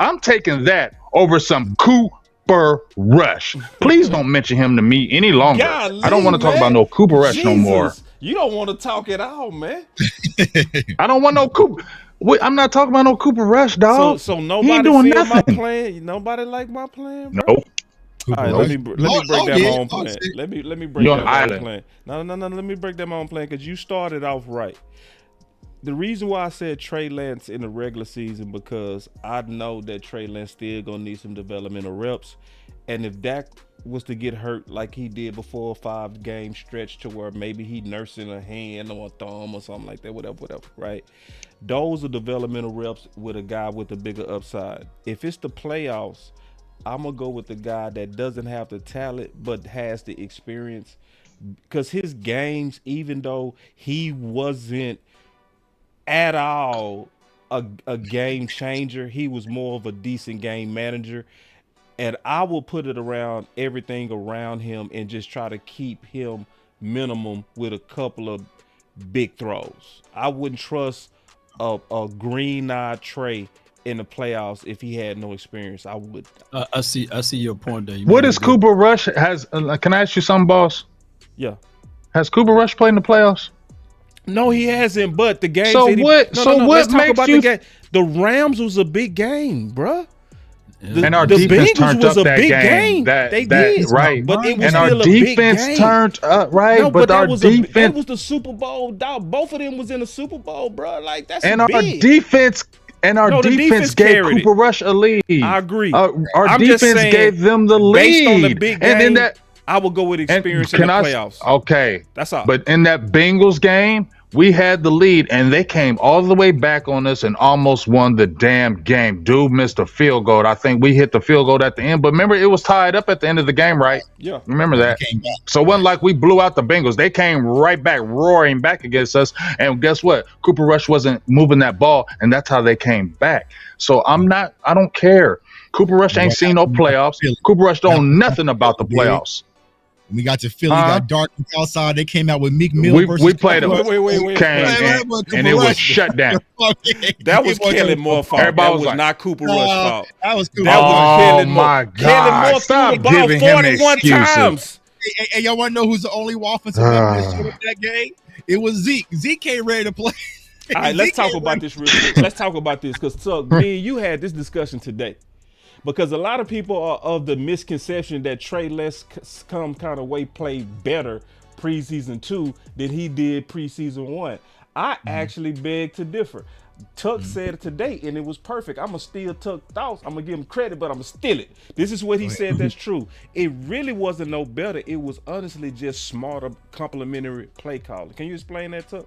I'm taking that over some Cooper Rush. Please don't mention him to me any longer. I don't want to talk about no Cooper Rush no more. You don't want to talk it out, man. I don't want no Cooper. I'm not talking about no Cooper Rush, dog. So nobody doing feel nothing. my plan. Nobody like my plan, bro? Nope. All right, let me break down my own plan. Let me break down my own plan. No. Let me break down my own plan, because you started off right. The reason why I said Trey Lance in the regular season, because I know that Trey Lance still gonna need some developmental reps, and if Dak was to get hurt like he did before a 5-game stretch, to where maybe he nursing a hand or a thumb or something like that, whatever, right? Those are developmental reps with a guy with a bigger upside. If it's the playoffs, I'm gonna go with the guy that doesn't have the talent but has the experience, because his games, even though he wasn't at all a game changer, he was more of a decent game manager. And I will put it around everything around him and just try to keep him minimum with a couple of big throws. I wouldn't trust a green-eyed Trey in the playoffs if he had no experience. I would. I see your point there. What is Cooper Rush has? Can I ask you something, boss? Yeah. Has Cooper Rush played in the playoffs? No, he hasn't. But the game. So what? No, what let's talk makes about you? The game. The Rams was a big game, bruh. And our defense turned up that game. They did, right? But it was and still our a big defense game. turned up, right? No, but our defense. That was the Super Bowl. Dog. Both of them was in the Super Bowl, bro. Like that's and big. our defense. And our defense gave Cooper Rush a lead. I agree. Our I'm defense just saying, gave them the lead. Based on the big game, and then that I would go with experience in the playoffs. Okay, that's all. But in that Bengals game, we had the lead, and they came all the way back on us and almost won the damn game. Dude missed a field goal. I think we hit the field goal at the end, but remember, it was tied up at the end of the game, right? Yeah. Remember that? So it wasn't like we blew out the Bengals. They came right back, roaring back against us, and guess what? Cooper Rush wasn't moving that ball, and that's how they came back. So I don't care. Cooper Rush ain't seen no playoffs. Cooper Rush don't know nothing about the playoffs. We got to Philly, got dark outside. They came out with Meek Mill versus. We played Wait. and it was shut down. That was Kellen Moore's fault. That was not Cooper Rush's fault. That was Cooper. That was Kellen Moore. My God! Kellen Moore Stop threw the ball giving him 41 excuses. times. Hey, y'all want to know who's the only offensive weapon that showed up that game? It was Zeke. Zeke ain't ready to play. All right, let's talk about this real quick. Let's talk about this, because Tuck, me and you had this discussion today. because a lot of people are of the misconception that Trey Lance come kind of way played better preseason 2 than he did preseason 1. I actually beg to differ. Tuck said it today, and it was perfect. I'm gonna steal Tuck thoughts. I'm gonna give him credit, but I'm gonna steal it. This is what he said. That's true. It really wasn't no better. It was honestly just smarter, complimentary play calling. Can you explain that, Tuck?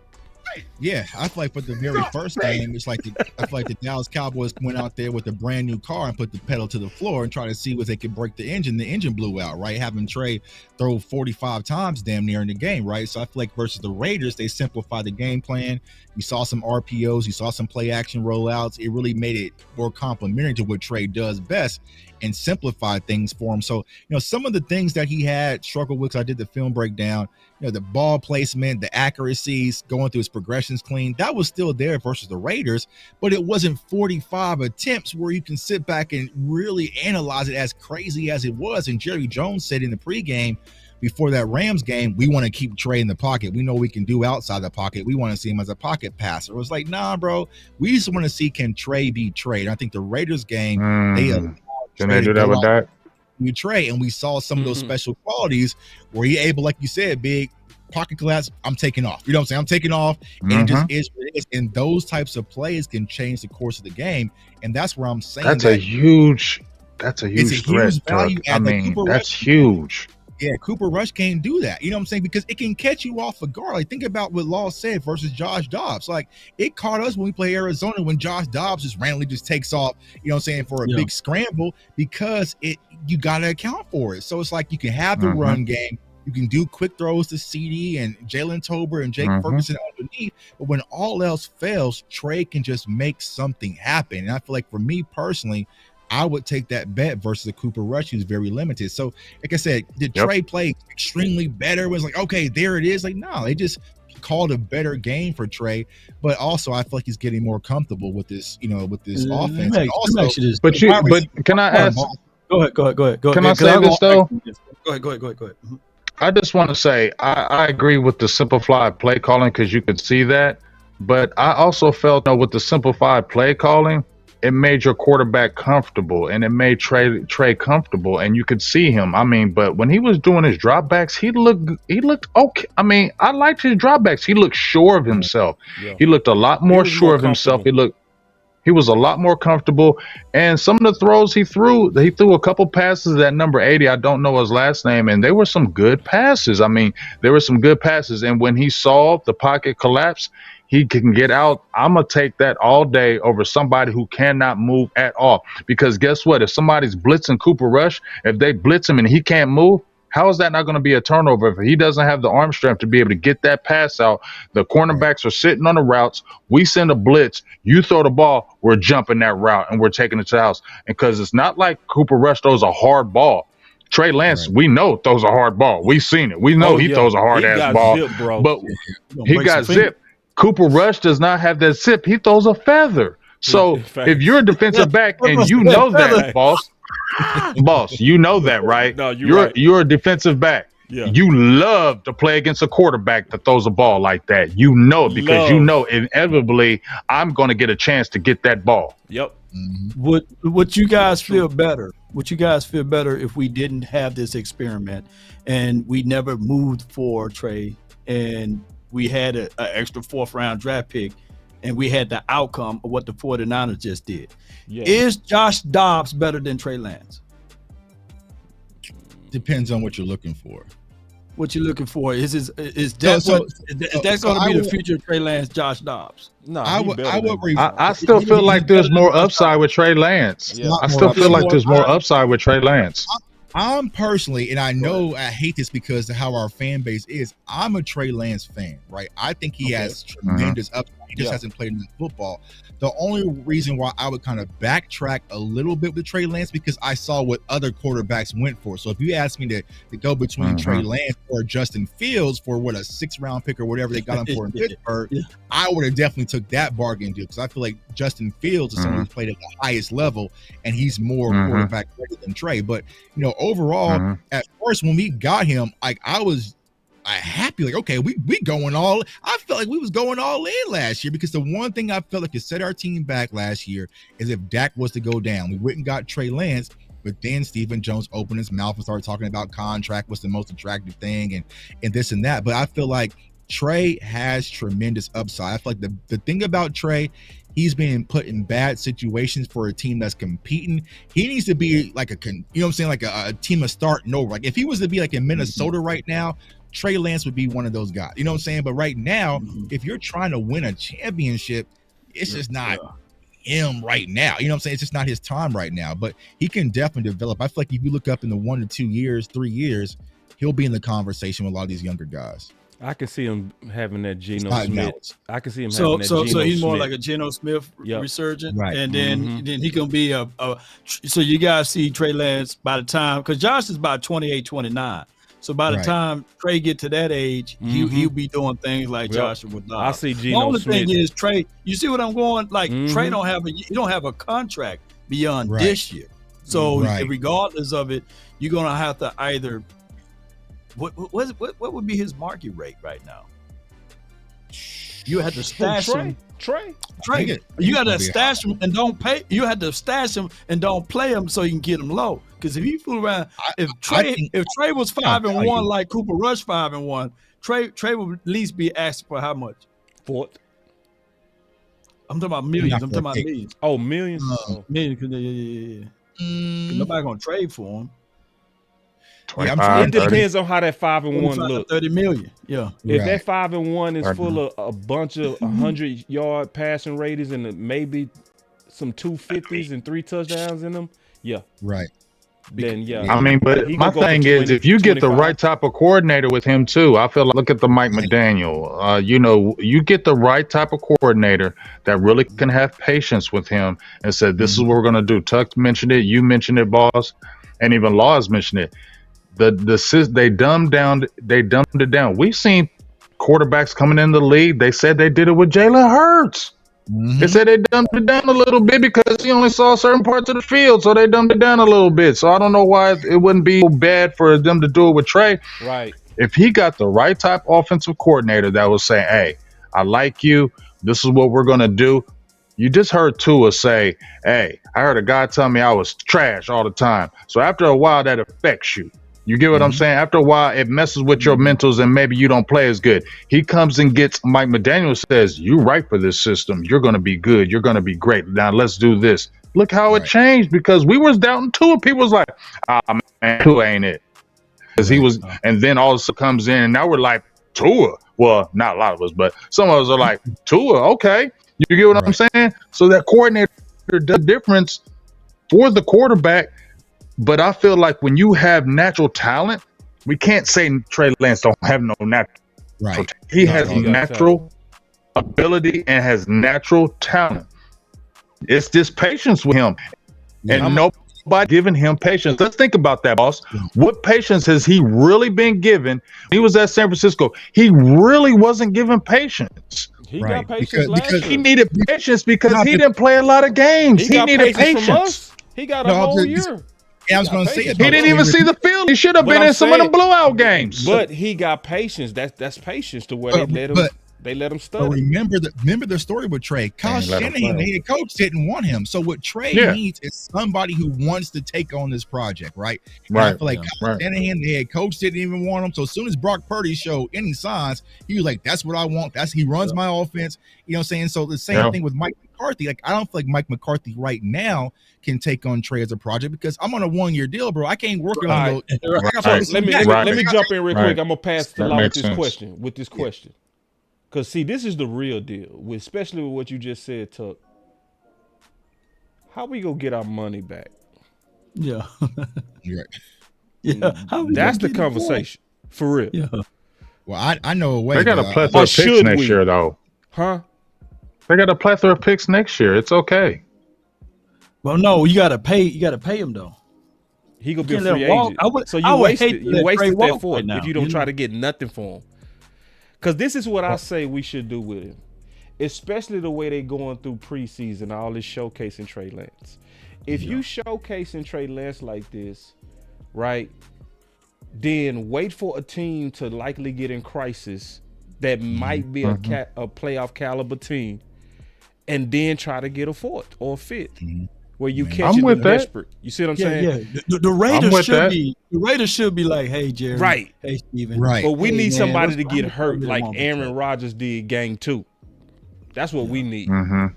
Yeah, I feel like for the very first game, I feel like the Dallas Cowboys went out there with a brand new car and put the pedal to the floor and tried to see what they could break the engine. The engine blew out, right? Having Trey throw 45 times damn near in the game, right? So I feel like versus the Raiders, they simplified the game plan. You saw some RPOs, you saw some play action rollouts. It really made it more complementary to what Trey does best and simplified things for him. So, some of the things that he had struggled with, 'cause I did the film breakdown, the ball placement, the accuracies, going through his progressions clean, that was still there versus the Raiders, but it wasn't 45 attempts where you can sit back and really analyze it as crazy as it was. And Jerry Jones said in the pregame before that Rams game, we want to keep Trey in the pocket. We know we can do outside the pocket. We want to see him as a pocket passer. It was like, nah, bro, we just want to see, can Trey be Trey? And I think the Raiders game, can they do that with Dak? Trey, and we saw some of those special qualities where he able, like you said, big pocket collapse, I'm taking off. You know what I'm saying? I'm taking off, and it just is what it is. And those types of plays can change the course of the game, and that's where I'm saying that's a huge threat. I mean, that's huge. Yeah, Cooper Rush can't do that. You know what I'm saying? Because it can catch you off guard. Like, think about what Law said versus Josh Dobbs. Like, it caught us when we play Arizona when Josh Dobbs just randomly just takes off, you know what I'm saying, for a big scramble, because you got to account for it. So it's like you can have the run game. You can do quick throws to CeeDee and Jalen Tober and Jake Ferguson underneath. But when all else fails, Trey can just make something happen. And I feel like for me personally, I would take that bet versus a Cooper Rush who's very limited. So, like I said, did Trey play extremely better? It was like, okay, there it is. Like, no, they just called a better game for Trey. But also, I feel like he's getting more comfortable with this, with this offense. But can I ask? Go ahead. Can I say this though? Go ahead. I just want to say I agree with the simplified play calling because you could see that. But I also felt with the simplified play calling, it made your quarterback comfortable, and it made Trey comfortable, and you could see him. I mean, but when he was doing his dropbacks, he looked okay. I mean, I liked his dropbacks. He looked sure of himself. Yeah. He looked a lot more sure of himself. He was a lot more comfortable, and some of the throws he threw a couple passes that number 80. I don't know his last name, and they were some good passes. I mean, there were some good passes, and when he saw the pocket collapse, he can get out. I'm going to take that all day over somebody who cannot move at all. Because guess what? If somebody's blitzing Cooper Rush, if they blitz him and he can't move, how is that not going to be a turnover? If he doesn't have the arm strength to be able to get that pass out, the cornerbacks are sitting on the routes. We send a blitz. You throw the ball, we're jumping that route, and we're taking it to the house. And because it's not like Cooper Rush throws a hard ball. Trey Lance, we know throws a hard ball. We've seen it. We know he throws a hard-ass ball. Zip, bro. But he got zipped. Cooper Rush does not have that zip. He throws a feather. So if you're a defensive back and you know that, boss, you know that, right? No, you're a defensive back. Yeah. You love to play against a quarterback that throws a ball like that. You know, because you know inevitably I'm going to get a chance to get that ball. Yep. Would you guys feel better? Would you guys feel better if we didn't have this experiment and we never moved for Trey and we had an extra 4th round draft pick and we had the outcome of what the 49ers just did? Yeah. Is Josh Dobbs better than Trey Lance? Depends on what you're looking for. What you're looking for is that going to be the future of Trey Lance, Josh Dobbs? No, I still feel like there's more upside with Trey Lance. Yeah. I still feel like there's more upside with Trey Lance. I'm personally, and I know I hate this because of how our fan base is, I'm a Trey Lance fan, right? I think he has tremendous upside. He just hasn't played in football. The only reason why I would kind of backtrack a little bit with Trey Lance because I saw what other quarterbacks went for. So if you ask me to go between Trey Lance or Justin Fields for what a 6th round pick or whatever they got him for in Pittsburgh, I would have definitely took that bargain deal because I feel like Justin Fields is someone who's played at the highest level and he's more quarterback ready than Trey. But overall, at first when we got him, like I was happy, like, okay, we going all. I felt like we was going all in last year because the one thing I felt like it set our team back last year is if Dak was to go down, we went and got Trey Lance, but then Stephen Jones opened his mouth and started talking about contract was the most attractive thing and this and that. But I feel like Trey has tremendous upside. I feel like the thing about Trey, he's being put in bad situations for a team that's competing. He needs to be like like a team of starting over. Like if he was to be like in Minnesota right now, Trey Lance would be one of those guys. You know what I'm saying? But right now, if you're trying to win a championship, it's just not him right now. You know what I'm saying? It's just not his time right now. But he can definitely develop. I feel like if you look up in the 1 to 2 years, 3 years, he'll be in the conversation with a lot of these younger guys. I can see him having that Geno Smith. I can see him having that So Geno he's more Smith. like a Geno Smith resurgent, right? And then he gonna be a. So you guys see Trey Lance by the time, because Josh is about 28, 29. So by the time Trey get to that age, he'll be doing things like Joshua would. I see Geno Smith. The only thing is Trey. You see what I'm going? Like Trey don't have a contract beyond this year. So regardless of it, you're gonna have to either. What would be his market rate right now? You had to stash him. Trey. You got to stash him and don't pay. You had to stash him and don't play him so you can get him low. Because if he fool around, if Trey was 5-1 like Cooper Rush 5-1, Trey would at least be asked for how much? Fourth. I'm talking about millions. I'm talking about millions. Oh, millions. Millions. Nobody gonna trade for him. It depends on how that 5-1 looks. 30 million. Yeah. If that 5-1 is full of a bunch of 100-yard passing ratings and maybe some 250s and 3 touchdowns in them, right. Then I mean, but my thing is, if you get the right type of coordinator with him too, I feel like look at the Mike McDaniel. You get the right type of coordinator that really can have patience with him and said, "This is what we're gonna do." Tuck mentioned it, you mentioned it, boss, and even Laws mentioned it. They dumbed it down. We've seen quarterbacks coming in the league. They said they did it with Jalen Hurts. They said they dumbed it down a little bit because he only saw certain parts of the field, so they dumbed it down a little bit. So I don't know why it wouldn't be so bad for them to do it with Trey. Right. If he got the right type offensive coordinator that was saying, "Hey, I like you. This is what we're gonna do." You just heard Tua say, "Hey, I heard a guy tell me I was trash all the time." So after a while, that affects you. You get what I'm saying? After a while, it messes with your mentals and maybe you don't play as good. He comes and gets Mike McDaniel says, "You right for this system. You're going to be good. You're going to be great. Now let's do this." Look how it changed because we was doubting Tua. People was like, man, Tua ain't it. Because he was, and then all of a sudden comes in and now we're like, Tua. Well, not a lot of us, but some of us are like, Tua, okay. You get what I'm saying? So that coordinator does difference for the quarterback. But I feel like when you have natural talent, we can't say Trey Lance don't have no natural. Right. He has natural ability and has natural talent. It's just patience with him. And nobody giving him patience. Let's think about that, boss. What patience has he really been given? He was at San Francisco. He really wasn't given patience. He got patience because he needed patience because he didn't play a lot of games. He needed patience. He got a whole year. Yeah, I was going to say it. He didn't even see the field. He should have been in some of the blowout games. But he got patience. That's patience to where they let him study. But remember the story with Trey. Kyle Shanahan, the head coach, didn't want him. So what Trey needs is somebody who wants to take on this project, right? And I feel like Kyle Shanahan, the head coach, didn't even want him. So as soon as Brock Purdy showed any signs, he was like, "That's what I want. He runs my offense." You know what I'm saying? So the same thing with Mike McCarthy. Like I don't feel like Mike McCarthy right now can take on Trey as a project because I'm on a 1-year deal, bro. I can't work on those. Let me jump in real quick. I'm gonna pass the line with this question. Because see, this is the real deal, especially with what you just said, Tuck. How we gonna get our money back? Yeah. That's the conversation. For real. Yeah. Well, I know a way. They got a plethora of picks next year, though. Huh? They got a plethora of picks next year. It's okay. Well, no, you gotta pay him though. He gonna be a free agent. So you wasted that for him if you don't try to get nothing for him. Because this is what I say we should do with him, especially the way they going through preseason, all this showcasing Trey Lance. If you showcasing Trey Lance like this, right, then wait for a team to likely get in crisis that might be a playoff caliber team, and then try to get a fourth or a fifth where you catch it desperate. You see what I'm saying? Yeah. The Raiders should be like, hey, Jerry. Right. Hey, Steven. Right. But we need somebody to get hurt like Aaron Rodgers did game 2. That's what we need. Yeah.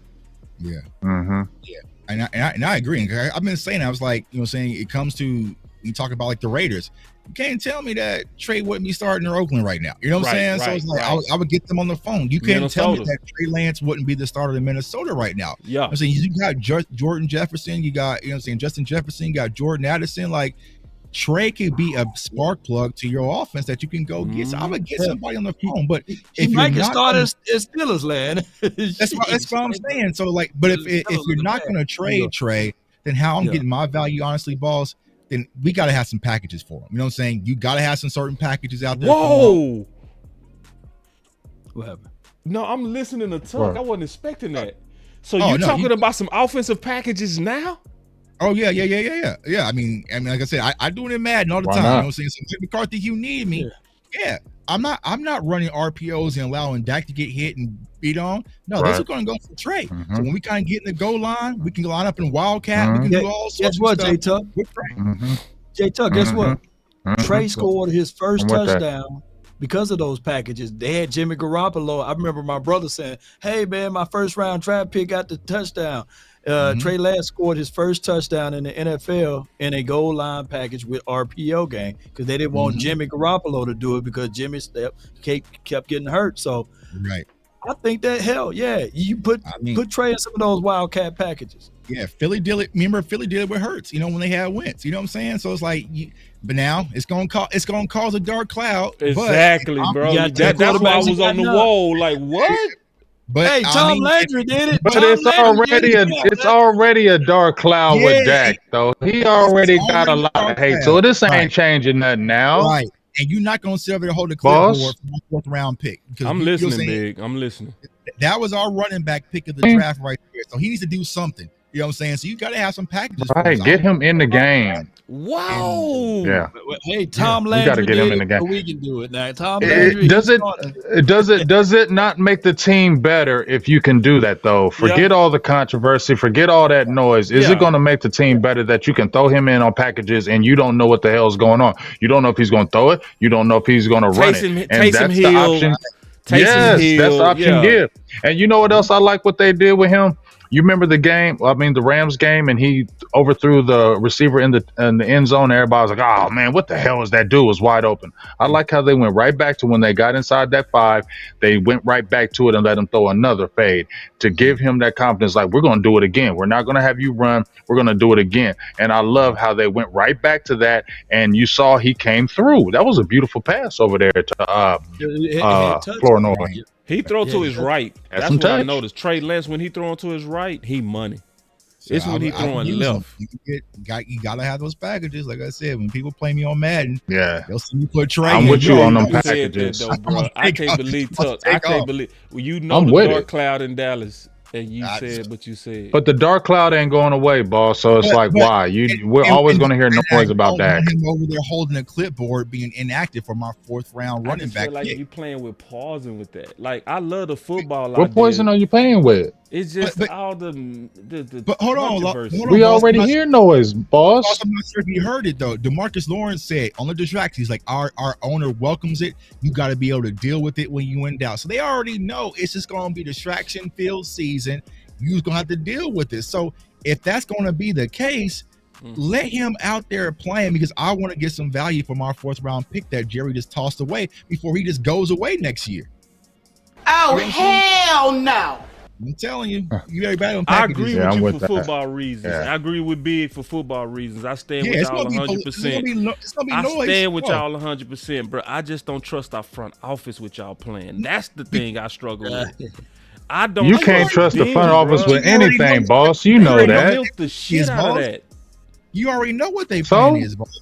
Yeah. And I agree. I've been saying, I was like, saying it comes to, you talk about like the Raiders. You can't tell me that Trey wouldn't be starting in Oakland right now. You know what I'm saying? So it's like, I would get them on the phone. You can't tell me that Trey Lance wouldn't be the starter in Minnesota right now. Yeah. I'm saying you got Jordan Jefferson, you got, Justin Jefferson, you got Jordan Addison. Like, Trey could be a spark plug to your offense that you can go get. So I'm gonna get somebody on the phone. But if you're not start as Steelers, land. That's what I'm saying. So like, but if you're not gonna trade Trey, then how I'm getting my value, honestly, boss, then we gotta have some packages for him. You know what I'm saying? You gotta have some certain packages out there. Whoa. What happened? No, I'm listening to Tuck. I wasn't expecting that. So you're talking about some offensive packages now? Oh yeah. I mean, like I said, I do it in Madden all the time. You know what I'm saying? So McCarthy, you need me. Yeah. I'm not running RPOs and allowing Dak to get hit and beat on. No, those are going to go for Trey. So when we kind of get in the goal line, we can line up in Wildcat. We can do all sorts of stuff. Jtuck, guess what? Trey scored his first touchdown because of those packages. They had Jimmy Garoppolo. I remember my brother saying, hey, man, my first round draft pick got the touchdown. Trey Lance scored his first touchdown in the NFL in a goal line package with RPO game because they didn't want Jimmy Garoppolo to do it because Jimmy kept getting hurt. So I think that you put Trey in some of those Wildcat packages. Yeah, Philly did it with Hurts, when they had Wentz. You know what I'm saying? So it's like, but now it's gonna cause a dark cloud. Exactly, bro. That's why I was on the wall. Like, what? But hey, Tom Landry did it. But it's already a dark cloud with Dak, though. He already got a lot of hate, so this ain't changing nothing now. Right, and you're not gonna sit over there hold the clipboard for my fourth round pick. I'm listening, Big. I'm listening. That was our running back pick of the draft right there. So he needs to do something. You know what I'm saying? So you got to have some packages. Right, get him in the game. Wow. Yeah. Hey, Tom Landry. We got to get him in the game. We can do it now. Tom Landry. Does it not make the team better if you can do that though? Forget all the controversy. Forget all that noise. Is it going to make the team better that you can throw him in on packages and you don't know what the hell is going on? You don't know if he's going to throw it. You don't know if he's going to run it. And that's the option. Yes, that's the option. Yeah. And you know what else I like what they did with him? You remember the game? I mean, the Rams game, and he overthrew the receiver in the end zone. Everybody was like, "Oh man, what the hell is that dude? Was wide open." I like how they went right back to when they got inside that 5. They went right back to it and let him throw another fade to give him that confidence. Like, we're going to do it again. We're not going to have you run. We're going to do it again. And I love how they went right back to that. And you saw he came through. That was a beautiful pass over there to Flournoy. He throw to his right. That's what I noticed. Trey Lance, when he throwing to his right, he money. It's when he throwing left. You gotta have those packages. Like I said, when people play me on Madden, they'll see me put Trey. I'm with you on them packages. Though, bro. I can't believe Tuck. I can't believe the dark cloud in Dallas. And you said what you said. But the dark cloud ain't going away, boss. So it's why? We're always going to hear noise about that. Him over there holding a clipboard, being inactive for my 4th round running back. Feel like you playing with pausing with that. Like, I love the football. What poison are you playing with? It's just all the But hold on, we already hear noise, boss. I'm not sure if you heard it though. DeMarcus Lawrence said on the distractions, he's like, our owner welcomes it. You got to be able to deal with it when you in doubt. So they already know it's just going to be distraction filled season. You're going to have to deal with it. So if that's going to be the case, let him out there playing, because I want to get some value from our 4th round pick that Jerry just tossed away before he just goes away next year. Oh, hell no. I'm telling you, you very bad on packages. I agree with you with for football reasons. I agree with Big for football reasons. I stand with y'all 100%. I stand with y'all 100%, bro. I just don't trust our front office with y'all playing. That's the thing I struggle with. I don't. You can't trust the front office with anything, boss. You know that. Milk the shit out of that. You already know what they plan is, boss.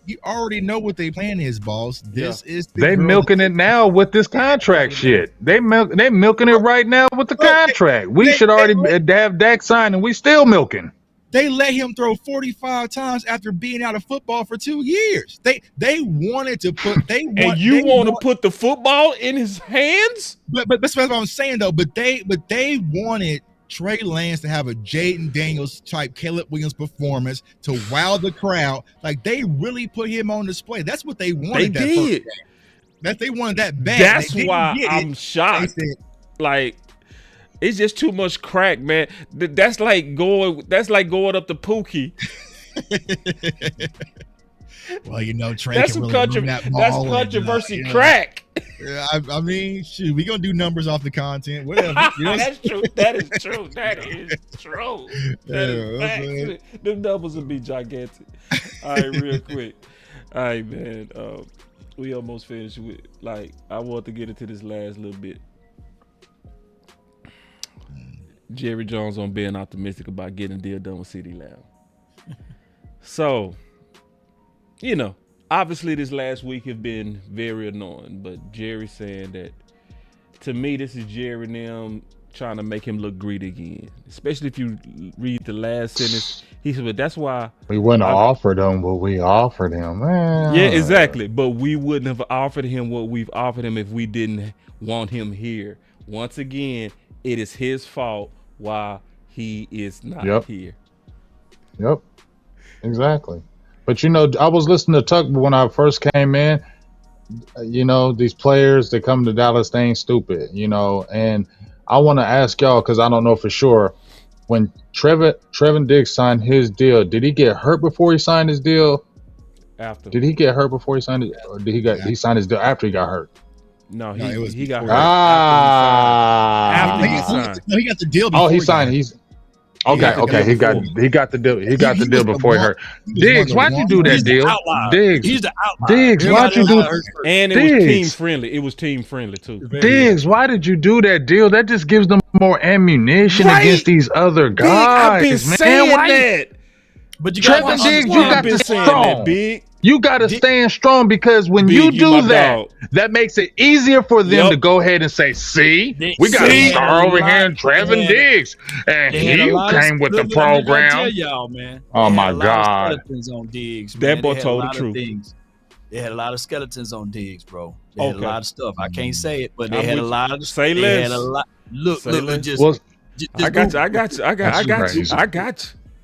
You already know what they plan is, boss. This is they milking it now with this contract shit. They milking it right now with the contract. We should already have Dak signed, and we still milking. They let him throw 45 times after being out of football for 2 years. They wanted to put and you want to put the football in his hands? But that's what I'm saying though. But they wanted Trey Lance to have a Jaden Daniels type Caleb Williams performance to wow the crowd. Like they really put him on display. That's what they wanted. They did. They wanted that bad. That's why I'm shocked. Like, it's just too much crack, man. That's like going up to Pookie. Well, you know, Trey that's can really that's controversy crack. I mean, shoot, we gonna do numbers off the content, whatever. You know? That's true. That is true. That is true. That is facts. Them numbers will be gigantic. All right, real quick. All right, man. We almost finished with, like, I want to get into this last little bit. Jerry Jones on being optimistic about getting a deal done with CeeDee Lamb. So, you know, obviously this last week has been very annoying, but Jerry saying that, to me, this is Jerry and them trying to make him look greedy again. Especially if you read the last sentence. He said, but that's why we wouldn't have offered him what we offered him. Man. Yeah, exactly. But we wouldn't have offered him what we've offered him if we didn't want him here. Once again, it is his fault why he is not here. Yep. Exactly. But you know, I was listening to Jtuck when I first came in. You know, these players that come to Dallas, they ain't stupid, you know, and I want to ask y'all, because I don't know for sure, when Trevin Diggs signed his deal, did he get hurt before he signed his deal? After. Did he get hurt before he signed it, or did he signed his deal after he got hurt? No, he got hurt. After he signed. No, he got the deal before he signed. He got the deal. He got the deal before he hurt. Diggs, why'd you do that deal? Diggs, he's the outlier. Diggs, why'd you do? And it was team friendly. It was team friendly too. Diggs, why did you do that deal? That just gives them more ammunition against these other guys. I've been saying that. But you Trevor Diggs, you got to strong. You got to stand strong, because when you do that, that makes it easier for them to go ahead and say, see, we got a star over here in Trevin Diggs. And he came with the program. Tell y'all, man. Oh, my God. Skeletons on Diggs, that boy told the truth. They had a lot of skeletons on Diggs, bro. They had a lot of stuff. I can't say it, but they had a lot of say less. Look, just I got you.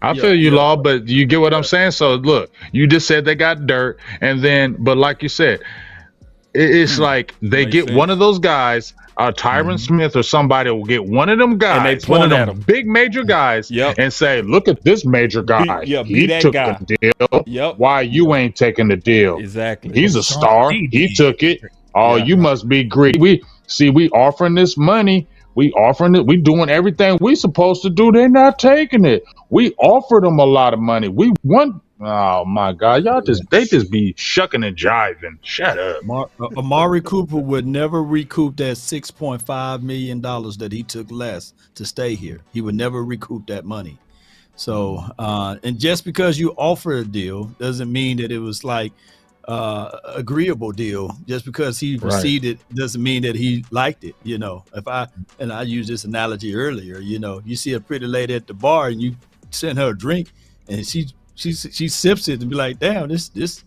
I feel you, Law, but you get what I'm saying? So, look, you just said they got dirt, and then, but like you said, it's like they get one of those guys, Tyron Smith or somebody will get one of them guys, and they point one of them big major guys, and say, look at this major guy. He took the deal. Why you ain't taking the deal? Exactly. He's a star. He took it. Oh, you must be greedy. We offering this money. We offering it. We doing everything we supposed to do. They're not taking it. We offered them a lot of money. We want. Oh my God, they just be shucking and jiving. Shut up. Amari Cooper would never recoup that $6.5 million that he took less to stay here. He would never recoup that money. So, and just because you offer a deal doesn't mean that it was like agreeable deal. Just because he received it doesn't mean that he liked it. You know, and I used this analogy earlier, you know, you see a pretty lady at the bar and you send her a drink and she sips it and be like, damn, this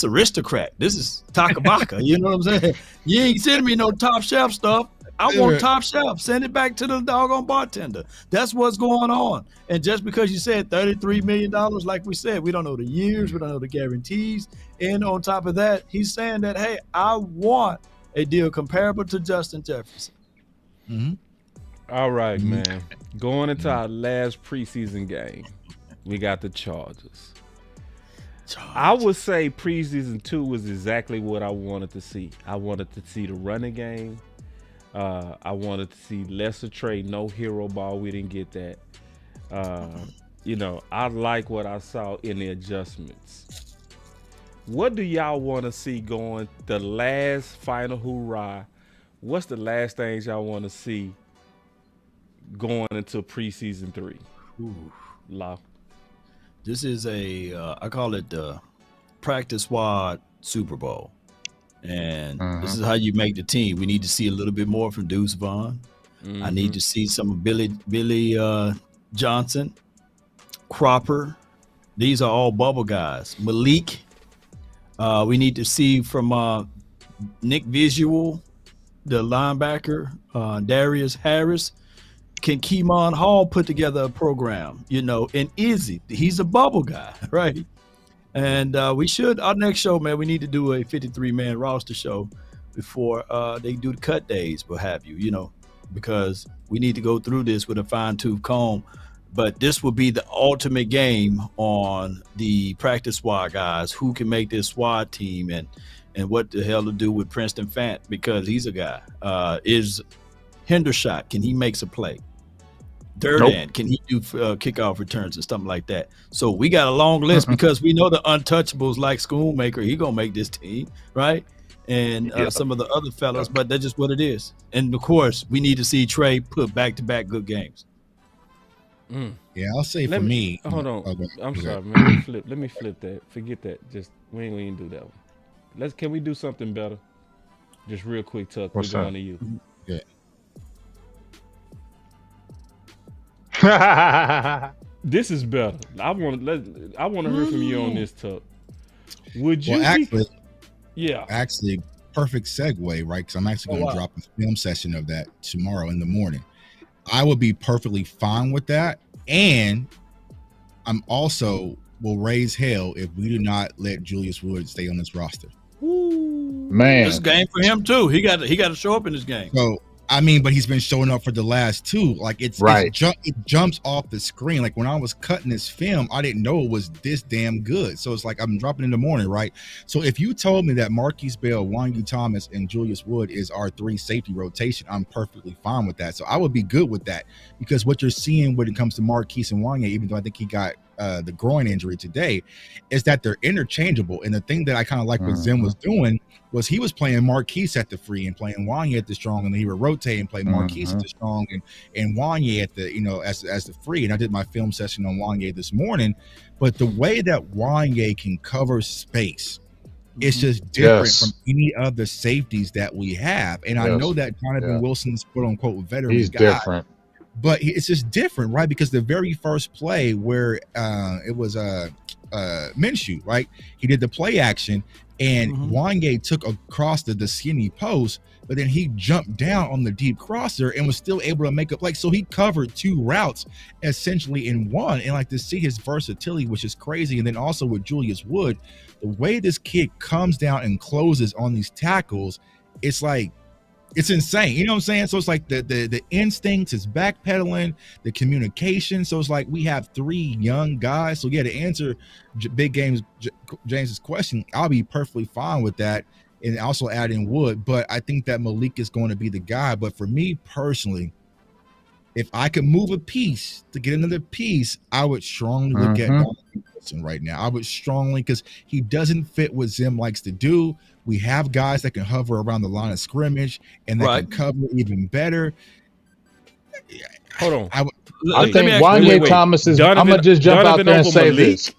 aristocrat, this is Takabaka. You know what I'm saying? You ain't sending me no top shelf stuff. I want top shelf. Send it back to the doggone bartender. That's what's going on. And just because you said $33 million, like we said, we don't know the years, we don't know the guarantees. And on top of that, he's saying that, hey, I want a deal comparable to Justin Jefferson. Mm-hmm. All right, man. Going into our last preseason game, we got the Chargers. I would say preseason 2 was exactly what I wanted to see. I wanted to see the running game. I wanted to see lesser Trey, no hero ball. We didn't get that. You know, I like what I saw in the adjustments. What do y'all want to see going the last final hoorah? What's the last things y'all want to see going into preseason 3? Law. This is I call it the practice squad Super Bowl. And this is how you make the team. We need to see a little bit more from Deuce Vaughn. I need to see some of Billy Johnson. Cropper. These are all bubble guys. Malik. We need to see from Nick Visual, the linebacker, Darius Harris. Can Keemon Hall put together a program? And Izzy, he's a bubble guy, right? And we should, our next show, man, we need to do a 53-man roster show before they do the cut days, what have you, because we need to go through this with a fine-tooth comb. But this will be the ultimate game on the practice squad guys who can make this squad team and what the hell to do with Princeton Fant, because he's a guy. Is Hendershot, can he make a play? Durden, can he do kickoff returns and stuff like that? So we got a long list because we know the untouchables like Schoonmaker, he gonna make this team, right? And some of the other fellas, but that's just what it is. And of course, we need to see Trey put back-to-back good games. Yeah, I'll say for me. Hold on. I'm sorry, man. Let me flip that. Forget that. Just we ain't gonna do that one. Can we do something better? Just real quick, Tuck. We're going to you. Yeah. This is better. I want to hear from you on this, Tuck. Would you? Actually, perfect segue, right? Because I'm actually going to drop a film session of that tomorrow in the morning. I would be perfectly fine with that, and I'm also will raise hell if we do not let Julius Wood stay on this roster. Man, this game for him too. He got to show up in this game. So but he's been showing up for the last two. Like it jumps off the screen. Like when I was cutting this film, I didn't know it was this damn good. So it's like I'm dropping in the morning, right? So if you told me that Marquise Bell, Wanyu Thomas, and Julius Wood is our 3 safety rotation, I'm perfectly fine with that. So I would be good with that, because what you're seeing when it comes to Marquise and Wanyu, even though I think he got the groin injury today, is that they're interchangeable. And the thing that I kind of like what Zim was doing was he was playing Marquise at the free and playing Wanyu at the strong, and then he would rotate and play Marquise at the strong and Wanyu at the as the free. And I did my film session on Wanyu this morning, but the way that Wanyu can cover space, it's just different from any other safeties that we have. And I know that Jonathan Wilson's quote unquote veteran he's guy, different. but it's just different, right? Because the very first play where it was Minshew, right? He did the play action, and Wanyu took across the skinny post, but then he jumped down on the deep crosser and was still able to make up. Like, so he covered 2 routes essentially in one, and like to see his versatility, which is crazy. And then also with Julius Wood, the way this kid comes down and closes on these tackles, it's like, it's insane. You know what I'm saying? So it's like the instincts, it's backpedaling, the communication. So it's like we have 3 young guys. So yeah, to answer Big Games James's question, I'll be perfectly fine with that, and also add in Wood. But I think that Malik is going to be the guy. But for me personally, if I could move a piece to get another piece, I would strongly look at Donovan Wilson right now. I would strongly, because he doesn't fit what Zim likes to do. We have guys that can hover around the line of scrimmage and that can cover even better. Hold on. I think Wanyu Thomas is. I'm gonna just jump out there and say this.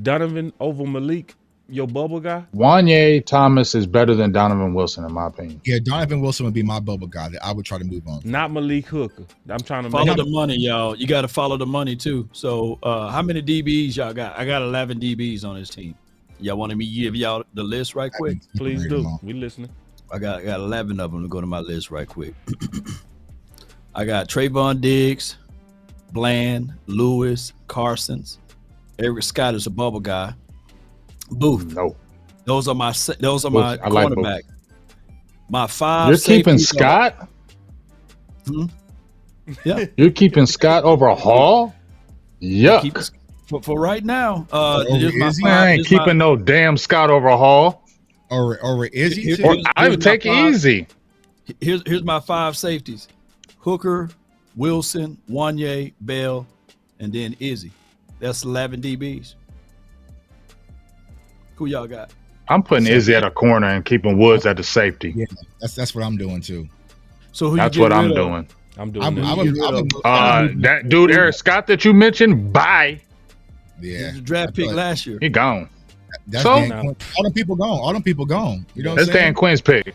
Donovan over Malik, your bubble guy. Wanyu Thomas is better than Donovan Wilson, in my opinion. Yeah, Donovan Wilson would be my bubble guy that I would try to move on. Not Malik Hooker. I'm trying to follow the money, y'all. You got to follow the money too. So, how many DBs y'all got? I got 11 DBs on this team. Y'all want me to give y'all the list right quick? Please do. We listening. I got 11 of them to go to my list right quick. I got Trayvon Diggs, Bland, Lewis, Carsons. Eric Scott is a bubble guy. Booth. No. Those are my cornerback. Like my 5. You're keeping Scott? Yeah. You're keeping Scott over Hall? Yuck. For right now, I ain't keeping no damn Scott over Hall. Or is he? I would take it easy. Here's my 5 safeties: Hooker, Wilson, Wanyu, Bell, and then Izzy. That's 11 DBs. Who y'all got? I'm putting Izzy at a corner and keeping Woods at the safety. Yeah, that's what I'm doing too. So that's what I'm doing. I'm doing that dude Eric Scott that you mentioned. Bye. Yeah, he was a draft pick last year. He gone. That's all them people gone. You know, that's Dan Quinn's pick.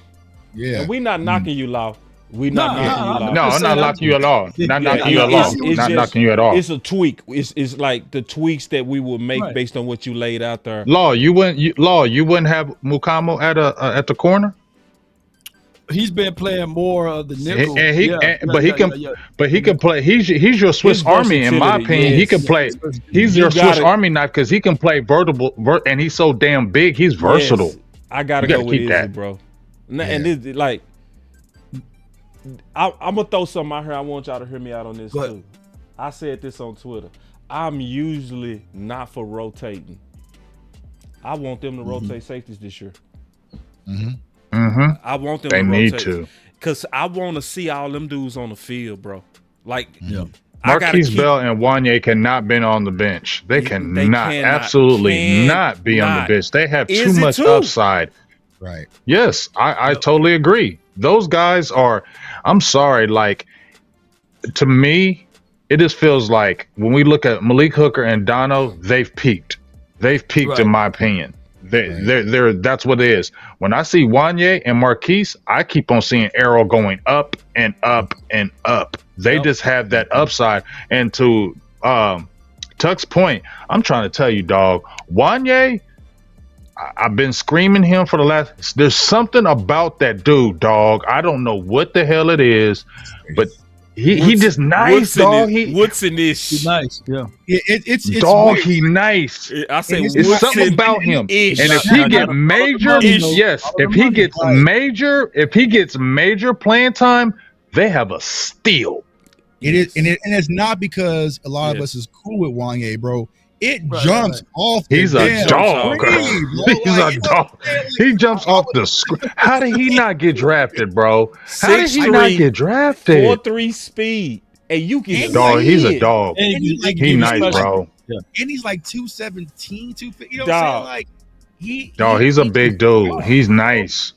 Yeah, and we not knocking you, Law. We not knocking you. No, I'm not knocking you at all. Not knocking you at all. Not knocking you at all. It's a tweak. It's like the tweaks that we will make based on what you laid out there. Law, you wouldn't have Mukamo at the corner. He's been playing more of the nickel, but he can play. He's your Swiss Army, in my opinion. He can play. He's your Swiss Army knife because he can play and he's so damn big. He's versatile. Yes. I gotta go with Izzy, bro. And this, like, I'm gonna throw something out here. I want y'all to hear me out on this too. I said this on Twitter. I'm usually not for rotating. I want them to rotate safeties this year. I want them to rotate. They need to. Because I want to see all them dudes on the field, bro. Like, Marquise Bell and Wanye cannot be on the bench. They cannot be on the bench. They have too much upside. Right. Yes, I totally agree. Those guys are, I'm sorry, like, to me, it just feels like when we look at Malik Hooker and Dono, they've peaked. They've peaked, in my opinion. They're that's what it is. When I see Wanye and Marquise, I keep on seeing arrow going up and up and up. They just have that upside. And to Tuck's point, I'm trying to tell you, dog, Wanye, I've been screaming him for the last. There's something about that dude, dog. I don't know what the hell it is, but he just nice, dog. Woodson-ish. Nice, yeah. It's dog. weird. He nice. I say it's something about him. And if he get major, if he gets major playing time, they have a steal. It is, and it's not because a lot of us is cool with Wanye, bro. It jumps off. He's a dog. He's a dog. He jumps off the screen. How did he not get drafted, bro? How did he not get drafted? 4.3 speed. And you can dog. He's a dog. He nice, bro. Yeah. And he's like 217, 250. You know what I'm saying? Like he's a big dude. He's nice.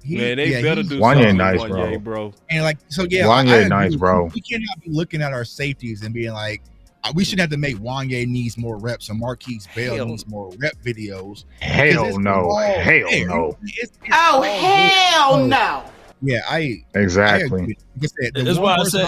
Man, they better do Wanye something nice, with Wanye, bro. And like, so yeah, Wanye nice, bro. We cannot be looking at our safeties and being like, we should have to make Wanye needs more reps and Marquise Bell needs more rep videos. Hell no. Hell no. Hell no. Yeah, exactly. That's why I said.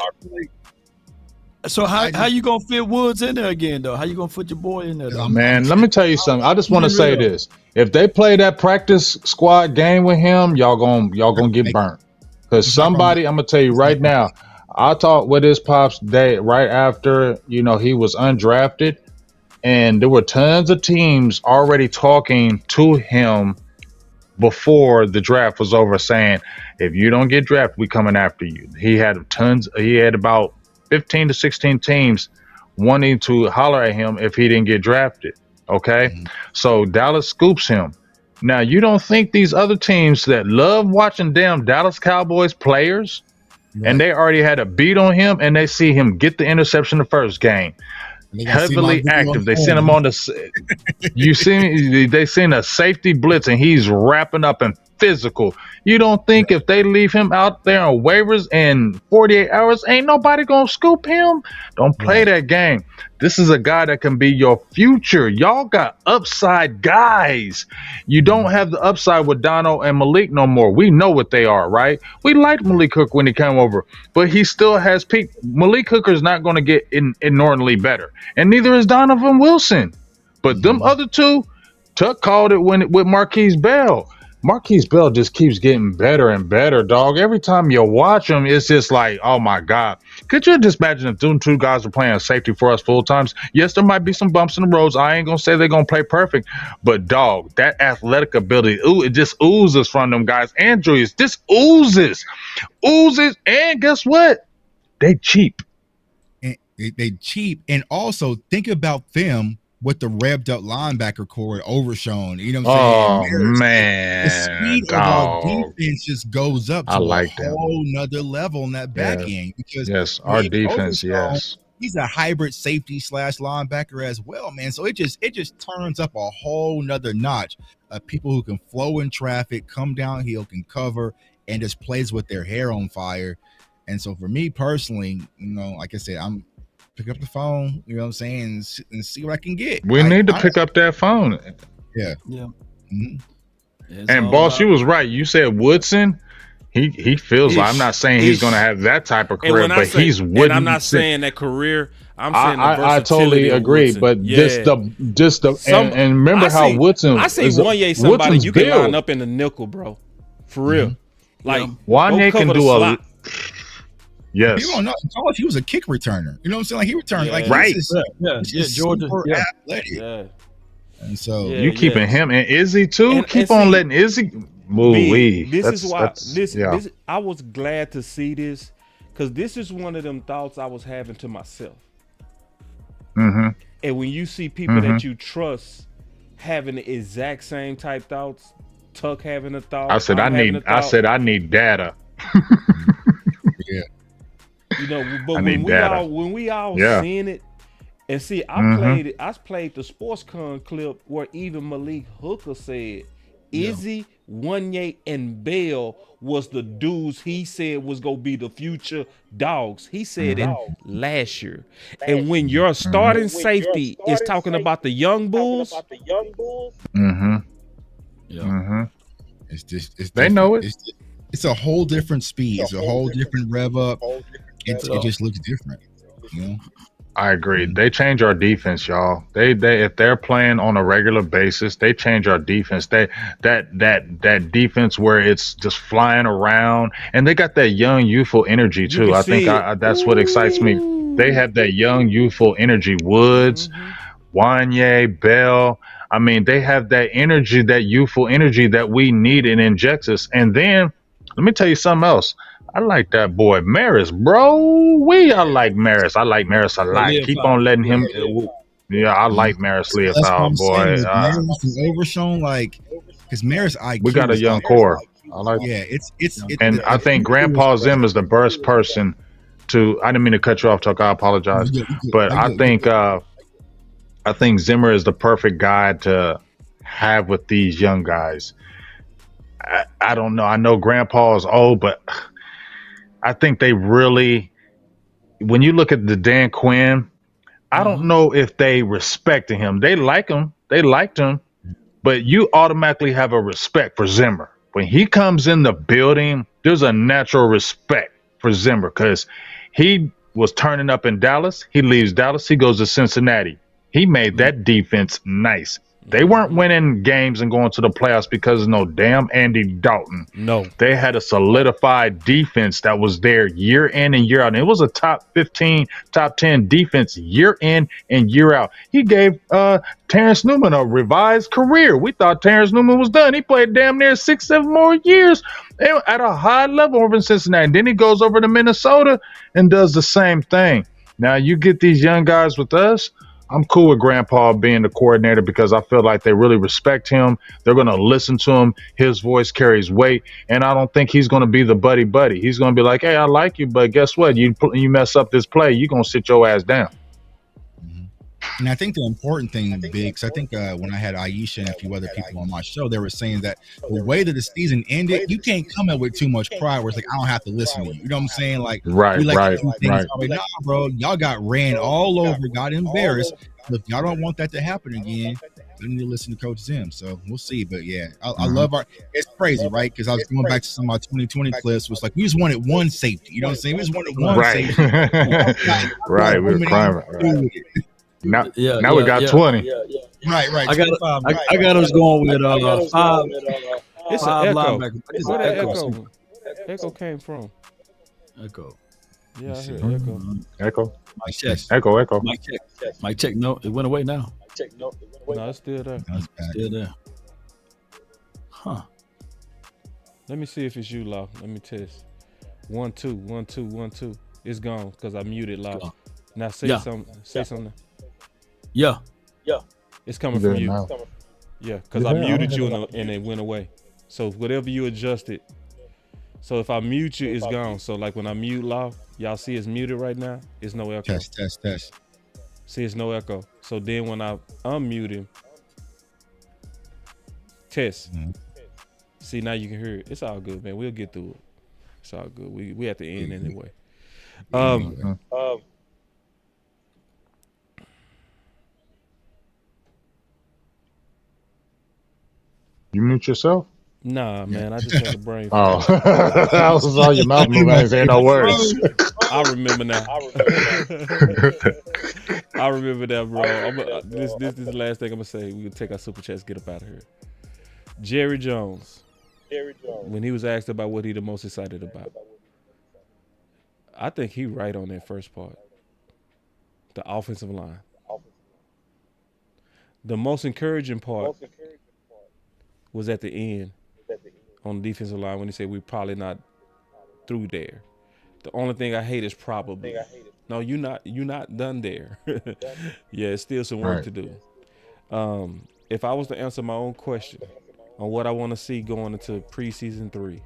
So how you gonna fit Woods in there again though? How you gonna put your boy in there? Though? Man, let me tell you something. I just want to say this: if they play that practice squad game with him, y'all gonna get burnt. Because somebody, I'm gonna tell you right now. I talked with his pops day right after, he was undrafted, and there were tons of teams already talking to him before the draft was over, saying, if you don't get drafted, we coming after you. He had about 15 to 16 teams wanting to holler at him if he didn't get drafted. Okay. So Dallas scoops him. Now, you don't think these other teams that love watching damn Dallas Cowboys players, and they already had a beat on him, and they see him get the interception the first game. Heavily active. They sent him on the. They seen a safety blitz, and he's wrapping up and physical. You don't think if they leave him out there on waivers in 48 hours, ain't nobody gonna scoop him? Don't play that game. This is a guy that can be your future. Y'all got upside guys. You don't have the upside with Dono and Malik no more. We know what they are, right? We liked Malik Hooker when he came over, but he still has peak. Malik Hooker is not going to get inordinately better, and neither is Donovan Wilson. But them other two, Tuck called it with Marquise Bell. Marquise Bell just keeps getting better and better, dog. Every time you watch him, it's just like, oh my God. Could you just imagine if them two guys were playing safety for us full times? Yes, there might be some bumps in the roads. I ain't gonna say they're gonna play perfect, but dog, that athletic ability, it just oozes from them guys. And Julius, this oozes, and guess what? They cheap. And they cheap, and also think about them with the revved up linebacker core overshown. You know what I'm saying? Oh, man. The speed of our defense just goes up to a whole nother level in that back end. Because our defense, he's a hybrid safety / linebacker as well, man. So it just turns up a whole nother notch of people who can flow in traffic, come downhill, can cover, and just plays with their hair on fire. And so for me personally, like I said, I'm pick up the phone, you know what I'm saying, and see what I can get. We need to pick up that phone. Yeah. Yeah. Mm-hmm. And boss, you was right. You said Woodson. He feels like, I'm not saying he's going to have that type of career, but he's wouldn't. And I'm not saying that career. I'm saying the versatility. I totally agree, but and remember how Woodson. I see Wanye somebody you can line up in the nickel, bro. For real, like Wanye can do a lot. Yes. People don't know. In college, he was a kick returner. You know what I'm saying? Like he returned like Georgia. Athletic. Yeah. And so you keeping him and Izzy too. Keep on letting Izzy move. This is why. This I was glad to see this because this is one of them thoughts I was having to myself. Mm-hmm. And when you see people that you trust having the exact same type thoughts, Tuck having a thought. I said I need data. Yeah. You know, but when we all seen it, and see, I played the SportsCon clip where even Malik Hooker said Izzy, Wanye, and Bell was the dudes he said was gonna be the future dogs. He said it last year. And when your starting safety is talking about the young bulls, it's just they know it. It's a whole different speed. It's a whole different rev up. It just looks different. You know? I agree. They change our defense, y'all. They if they're playing on a regular basis, they change our defense. That defense where it's just flying around, and they got that young, youthful energy too. I think that's what excites me. They have that young, youthful energy. Woods, Wanye, Bell. I mean, they have that energy, that youthful energy that we need and injects us. And then let me tell you something else. I like that boy Maris, bro. I like Maris. I like Maris a lot. Keep on letting him. Yeah, I like Maris Leopold, boy. Maris is overshown, like, because Maris IQ. We got a young core. I like. Yeah, it's and I think Grandpa Zim is the best person to. I didn't mean to cut you off, Tuck. I apologize, but I think Zimmer is the perfect guy to have with these young guys. I don't know. I know Grandpa is old, but I think they really, when you look at the Dan Quinn, I don't know if they respected him. They like him. They liked him, but you automatically have a respect for Zimmer. When he comes in the building, there's a natural respect for Zimmer because he was turning up in Dallas. He leaves Dallas. He goes to Cincinnati. He made that defense nice. They weren't winning games and going to the playoffs because of no damn Andy Dalton. No. They had a solidified defense that was there year in and year out. And it was a top 15, top 10 defense year in and year out. He gave Terrence Newman a revised career. We thought Terrence Newman was done. He played damn near 6-7 more years at a high level over in Cincinnati. And then he goes over to Minnesota and does the same thing. Now you get these young guys with us. I'm cool with Grandpa being the coordinator because I feel like they really respect him. They're going to listen to him. His voice carries weight. And I don't think he's going to be the buddy. He's going to be like, hey, I like you, but guess what? You mess up this play, you're going to sit your ass down. And I think the important thing, Big, because I think when I had Aisha and a few other people on my show, they were saying that the way that the season ended, you can't come in with too much pride where it's like, I don't have to listen to you. You know what I'm saying? Like, right. Like, nah, bro, y'all got ran all over, got embarrassed. If y'all don't want that to happen again, you need to listen to Coach Zim. So we'll see. But yeah, I love it's crazy, right? Because I was going back to some of my 2020 clips. Was like, we just wanted one safety. You know what I'm saying? We just wanted one safety. Right. We're crying. Now we got 20. Right. I got us going with five. It's five an echo. linebackers. Where that echo came from? Echo. Yeah, I hear echo. Echo. Mic check. Echo. Mic check. No, it went away now. No, it's still there. Still there. Huh. Let me see if it's you, Law. Let me test. 1 2 1 2 1 2. It's gone because I muted Law. Now say something. Say something. Yeah. It's coming from you. Now. Yeah, because I muted you and it went away. So whatever you adjusted. So if I mute you, it's gone. So like when I mute Law, y'all see it's muted right now. It's no echo. Test. See, it's no echo. So then when I unmute him, test. See, now you can hear it. It's all good, man. We'll get through it. It's all good. We at the end anyway. You mute yourself? Nah, man, I just had a brain Oh, fart. I was on your mouth move. I ain't saying no words. I remember now. I remember that, bro. This is the last thing I'm gonna say. We can take our super chats, get up out of here. Jerry Jones. When he was asked about what he the most excited about, I think he right on that first part. The offensive line. The most encouraging part was at the end on the defensive line when he said we're probably not through there. The only thing I hate is probably. No, you're not done there. Yeah, it's still some work to do. If I was to answer my own question on what I want to see going into preseason 3,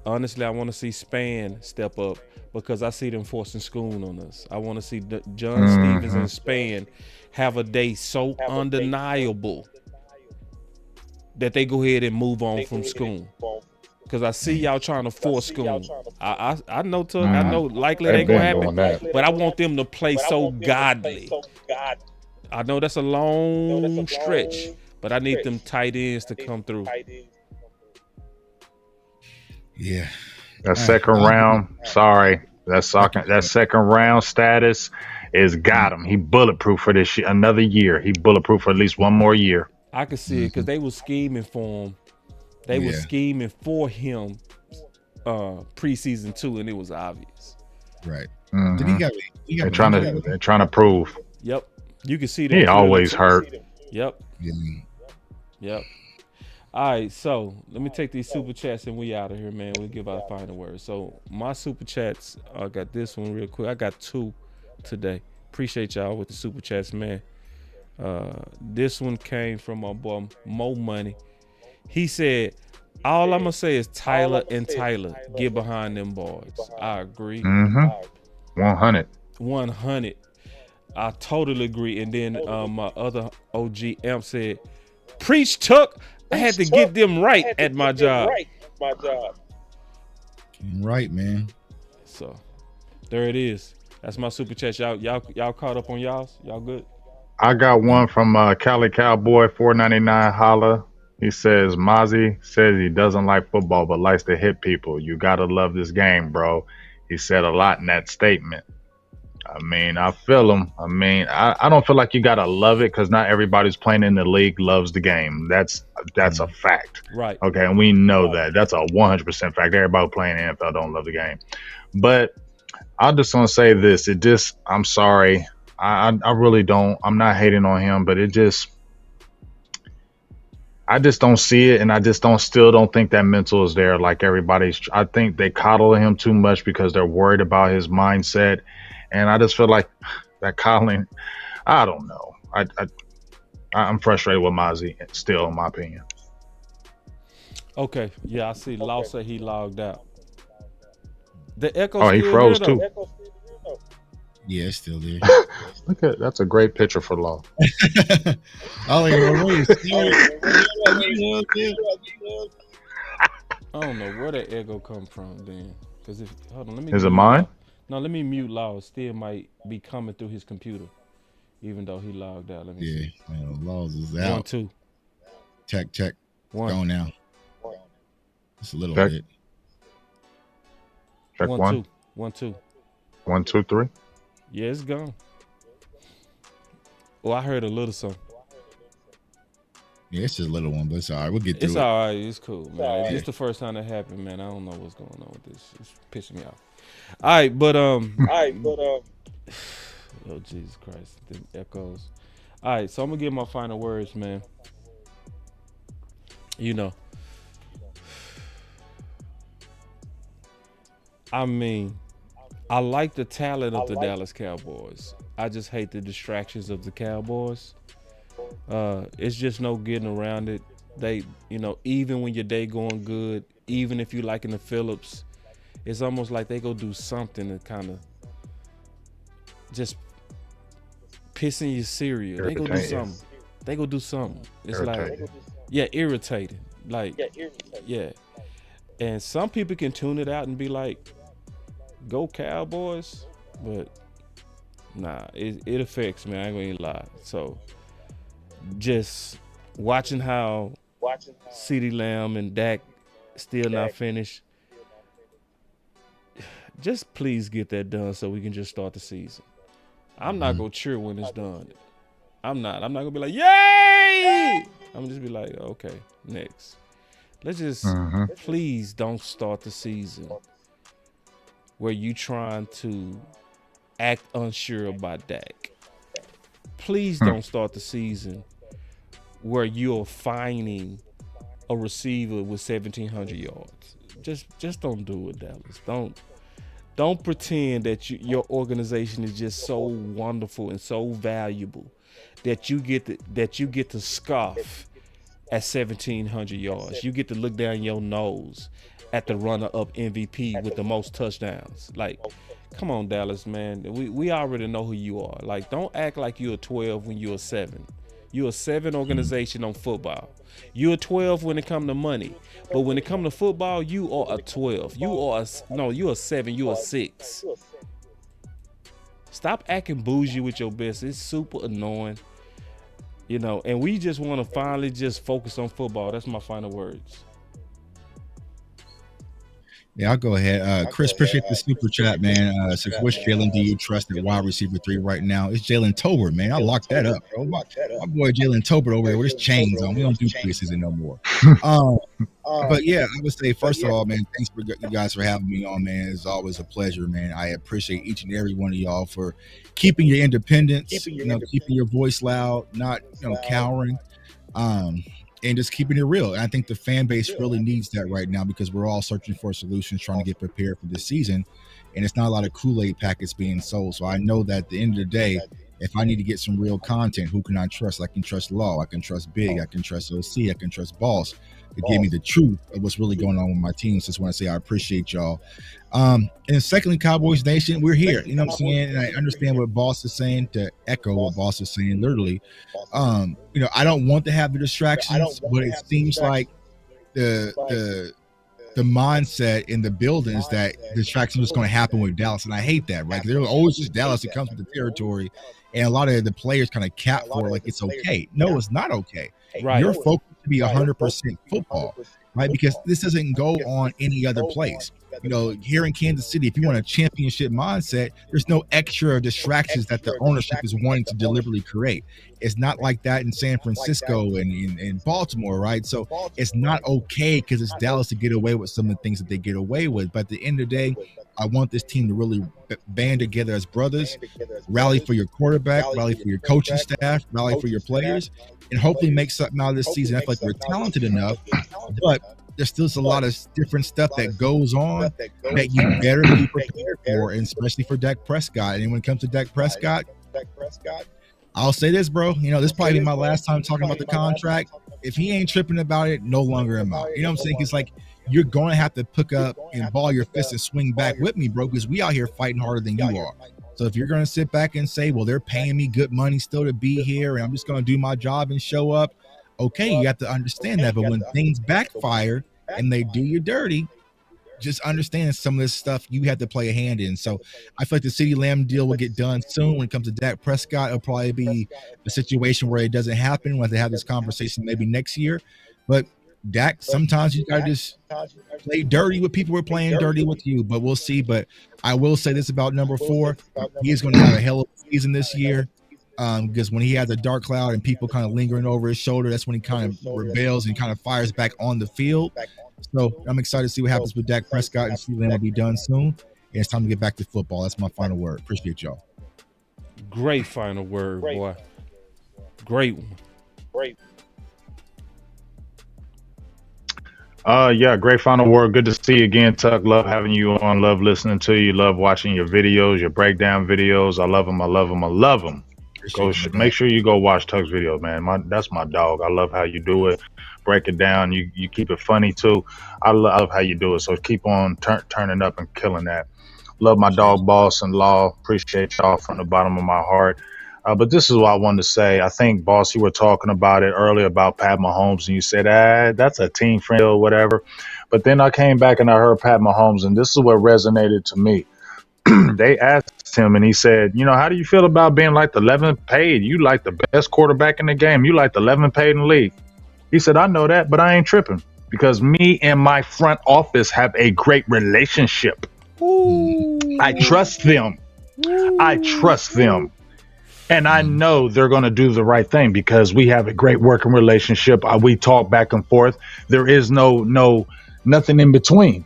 honestly, I want to see Span step up because I see them forcing Schoon on us. I want to see John Stevens and Span have a day so undeniable that they go ahead and move on from Schoon. Because I see y'all trying to force Schoon. I know Tuck, I know likely they gonna happen, but I want them to play so godly. I know that's a long stretch, but I need them tight ends to come through. Yeah. That second round, sorry. That second round status is got him. He bulletproof for this another year. He bulletproof for at least one more year. I could see it because they were scheming for him. They were scheming for him preseason 2, and it was obvious. Right. They're trying to prove. Yep. You can see that. He always hurt. Yep. Yep. All right, so let me take these super chats and we out of here, man. We'll give our final words. So my super chats, I got this one real quick. I got 2 today. Appreciate y'all with the super chats, man. This one came from my boy Mo Money. He said, all I'm gonna say is Tyler and Tyler get behind them boys. I agree. 100. I totally agree. And then my other OG Amp said, preach Tuck. I had to get them right at my job. Right, man. So there it is. That's my super chat. Y'all caught up on y'all's? Y'all good? I got one from Cali Cowboy 499 holla. He says Mazi says he doesn't like football but likes to hit people. You gotta love this game, bro. He said a lot in that statement. I mean, I feel him. I mean, I don't feel like you gotta love it because not everybody's playing in the league loves the game. That's a fact. Right. Okay, and we know that. That's a 100% fact. Everybody playing in the NFL don't love the game. But I just want to say this. I'm sorry. I really don't. I'm not hating on him, but I just don't see it, and I just still don't think that mental is there like everybody's. I think they coddle him too much because they're worried about his mindset. And I just feel like that coddling, I don't know. I'm frustrated with Mazi still, in my opinion. Okay. Yeah, I see. Law said he logged out. The echo. Oh, he froze too. Yeah, it's still there. Look at that's a great picture for Law. I don't know where that echo come from then. Because hold on, let me. Is it mine? No, let me mute Law. It still might be coming through his computer, even though he logged out. Let me see. Man, Laws is out. 1 2. Check. 1. Going now. Just a little Check. bit. Check 1 1. 2. 1 2. 1 2 3. Yeah, it's gone. Well, I heard a little something. Yeah, it's just a little one, but it's all right. We'll get through it. It's all right. It's cool, man. It's the first time that happened, man. I don't know what's going on with this. It's pissing me off. All right, but oh Jesus Christ, the echoes. All right, so I'm gonna give my final words, man. You know, I mean, I like the talent of the Dallas Cowboys. I just hate the distractions of the Cowboys. It's just no getting around it. They, even when your day going good, even if you liking the Phillips, it's almost like they go do something to kind of just piss in your cereal. They go do something. They go do something. It's irritating. Like, yeah, irritating. Like, yeah. And some people can tune it out and be like, go Cowboys, but nah, it affects me. I ain't gonna lie. So just watching how CeeDee Lamb and Dak still not finished. Just please get that done so we can just start the season. I'm not gonna cheer when it's done. I'm not gonna be like, yay! I'm just be like, okay, next. Let's just please don't start the season where you trying to act unsure about Dak. Please don't start the season where you're finding a receiver with 1,700 yards. Just don't do it, Dallas. Don't pretend that your organization is just so wonderful and so valuable that you get to scoff at 1,700 yards. You get to look down your nose at the runner-up MVP with the most touchdowns. Like, come on, Dallas, man. We already know who you are. Like, don't act like you're a 12 when you're a 7. You're a 7 organization on football. You're a 12 when it comes to money. But when it comes to football, you are a 12. You're a 7. You're a 6. Stop acting bougie with your best. It's super annoying. And we just want to finally just focus on football. That's my final words. Yeah, I'll go ahead. Chris, appreciate the super chat, man. Says, which Jalen do you trust at wide receiver 3 right now? It's Jalen Tolbert, man. I locked that up, bro. My boy Jalen Tolbert over there with his chains on. We don't do preseason no more. But yeah, I would say, first of all, man, thanks for you guys for having me on, man. It's always a pleasure, man. I appreciate each and every one of y'all for keeping your independence, keeping your voice loud, not cowering. And just keeping it real. And I think the fan base really needs that right now because we're all searching for solutions, trying to get prepared for this season. And it's not a lot of Kool-Aid packets being sold. So I know that at the end of the day, if I need to get some real content, who can I trust? I can trust Law. I can trust Big. I can trust OC. I can trust Boss to give me the truth of what's really going on with my team. So just want to say I appreciate y'all. And secondly, Cowboys Nation, we're here. You know what I'm saying? And I understand what Boss is saying, to echo what Boss is saying, literally. I don't want to have the distractions, but it seems like the mindset in the building is that distraction is going to happen with Dallas. And I hate that, right? There's always just Dallas that comes with the territory. And a lot of the players kind of cap for it like it's okay. No, it's not okay. Right. Your focus should be 100% football, right? Because this doesn't go on any other place. Here in Kansas City, if you want a championship mindset, there's no extra distractions that the ownership is wanting to deliberately create. It's not like that in San Francisco and in Baltimore, right? So it's not okay because it's Dallas to get away with some of the things that they get away with. But at the end of the day, I want this team to really band together as brothers, rally for your quarterback, rally for your coaching staff, rally for your players, and hopefully make something out of this season. I feel like we're talented enough, but there's still a lot of different stuff that goes on that you better be prepared for, and especially for Dak Prescott. And when it comes to Dak Prescott, I'll say this, bro. This probably be my last time talking about the contract. If he ain't tripping about it, no longer am I. You know what I'm saying? It's like you're going to have to pick up and ball your fist and swing back with me, bro, because we out here fighting harder than you are. So if you're going to sit back and say, well, they're paying me good money still to be here, and I'm just going to do my job and show up, okay, you have to understand that. But when things backfire and they do you dirty, just understand some of this stuff you have to play a hand in. So I feel like the CeeDee Lamb deal will get done soon. When it comes to Dak Prescott, it'll probably be a situation where it doesn't happen. We'll have to have this conversation maybe next year. But Dak, sometimes you got to just play dirty with people who are playing dirty with you. But we'll see. But I will say this about number 4. He is going to have a hell of a season this year. Because when he has a dark cloud and people kind of lingering over his shoulder, that's when he kind of rebels and kind of fires back on the field. So I'm excited to see what happens with Dak Prescott, and CeeDee Lamb will be done soon. And it's time to get back to football. That's my final word. Appreciate y'all. Great final word, boy. Great one. Great. Yeah, great final word. Good to see you again, Tuck. Love having you on. Love listening to you. Love watching your videos, your breakdown videos. I love them. I love them. I love them. Make sure you go watch Tuck's videos, man. That's my dog. I love how you do it. Break it down. You keep it funny too. I love how you do it. So keep on turning up and killing that. Love my dog, Boss and Law. Appreciate y'all from the bottom of my heart. But this is what I wanted to say. I think, Boss, you were talking about it earlier about Pat Mahomes, and you said, that's a team friend or whatever. But then I came back and I heard Pat Mahomes, and this is what resonated to me. They asked him, and he said, how do you feel about being like the 11th paid? You like the best quarterback in the game. You like the 11th paid in the league. He said, I know that, but I ain't tripping because me and my front office have a great relationship. Ooh. I trust them. Ooh. I trust them. And I know they're going to do the right thing because we have a great working relationship. We talk back and forth. There is nothing in between.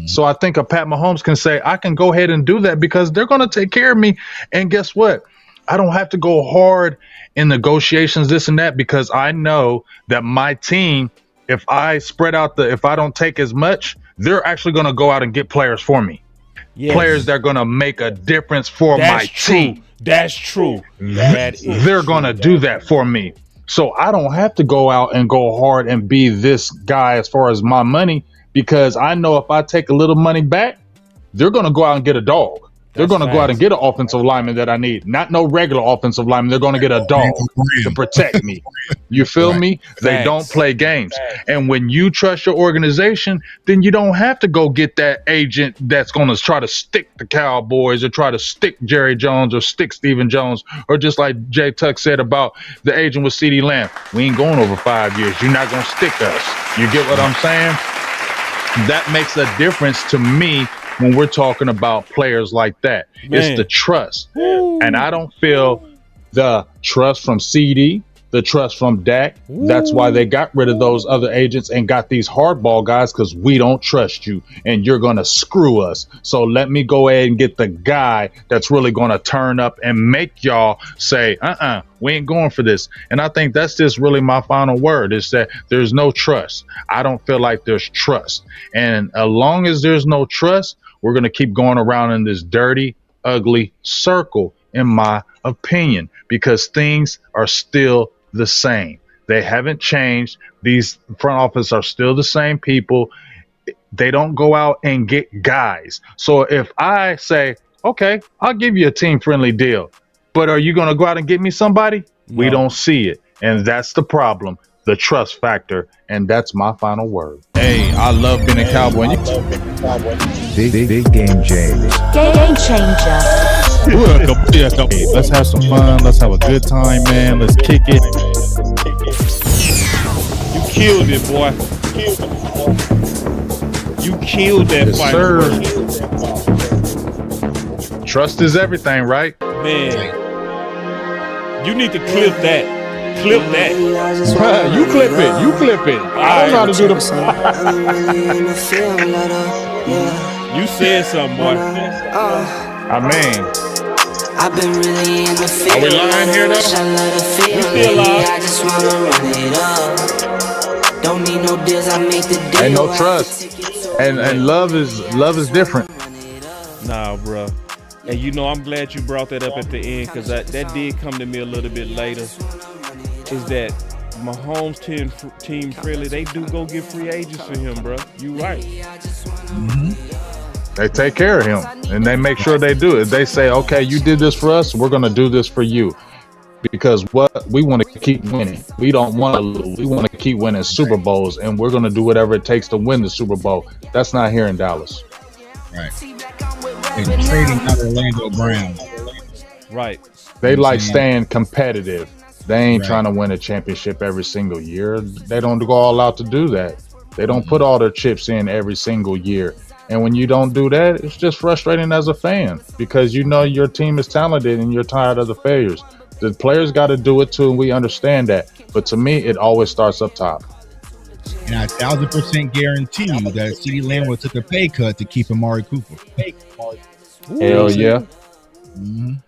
So I think a Pat Mahomes can say, I can go ahead and do that because they're going to take care of me. And guess what? I don't have to go hard in negotiations, this and that, because I know that my team, if I spread out if I don't take as much, they're actually going to go out and get players for me. Yes. Players that are going to make a difference for my team. That's true. They're going to do that for me. So I don't have to go out and go hard and be this guy as far as my money, because I know if I take a little money back, they're going to go out and get a dog. They're going to go out and get an offensive lineman that I need. Not no regular offensive lineman. They're going to get a dog to protect me. You feel me? They don't play games. And when you trust your organization, then you don't have to go get that agent that's going to try to stick the Cowboys or try to stick Jerry Jones or stick Stephen Jones, or just like Jtuck said about the agent with CeeDee Lamb. We ain't going over 5 years. You're not going to stick us. You get what I'm saying? That makes a difference to me when we're talking about players like that. Man. It's the trust. Woo. And I don't feel the trust from CeeDee, the trust from Dak. Woo. That's why they got rid of those other agents and got these hardball guys, because we don't trust you and you're going to screw us. So let me go ahead and get the guy that's really going to turn up and make y'all say, we ain't going for this. And I think that's just really my final word, is that there's no trust. I don't feel like there's trust. And as long as there's no trust, we're going to keep going around in this dirty, ugly circle, in my opinion, because things are still the same. They haven't changed. These front office are still the same people. They don't go out and get guys. So if I say, okay, I'll give you a team-friendly deal, but are you going to go out and get me somebody? No. We don't see it. And that's the problem, the trust factor. And that's my final word. Hey, I love being a Cowboy. Big game changer. Game changer. Let's have some fun. Let's have a good time, man. Let's kick it. You killed it, boy. You killed that fight. Sir. Trust is everything, right? Man, you need to clip that. Clip that. You clip it. You clip it. I don't know how to do the. You said something, boy. I mean, I've been really in the field. Are we lying here though? We still live. I just wanna run it up. Don't need no deals. I make the deal. Ain't no trust. And love is different. Nah, bro. And you know, I'm glad you brought that up at the end, because that did come to me a little bit later. Is that Mahomes team friendly? They do go get free agents for him, bro. You right. Mm-hmm. They take care of him, and they make sure they do it. They say, okay, you did this for us, we're going to do this for you. Because what we want to keep winning. We don't want to lose. We want to keep winning Super Bowls, and we're going to do whatever it takes to win the Super Bowl. That's not here in Dallas. Right. And trading out Orlando Brown. Right. They like staying competitive. They ain't trying to win a championship every single year. They don't go all out to do that. They don't put all their chips in every single year. And when you don't do that, it's just frustrating as a fan, because you know your team is talented and you're tired of the failures. The players got to do it too, and we understand that. But to me, it always starts up top. And I 1,000% guarantee you that CeeDee Lamb would took a pay cut to keep Amari Cooper. Hell yeah. Mm-hmm. Man.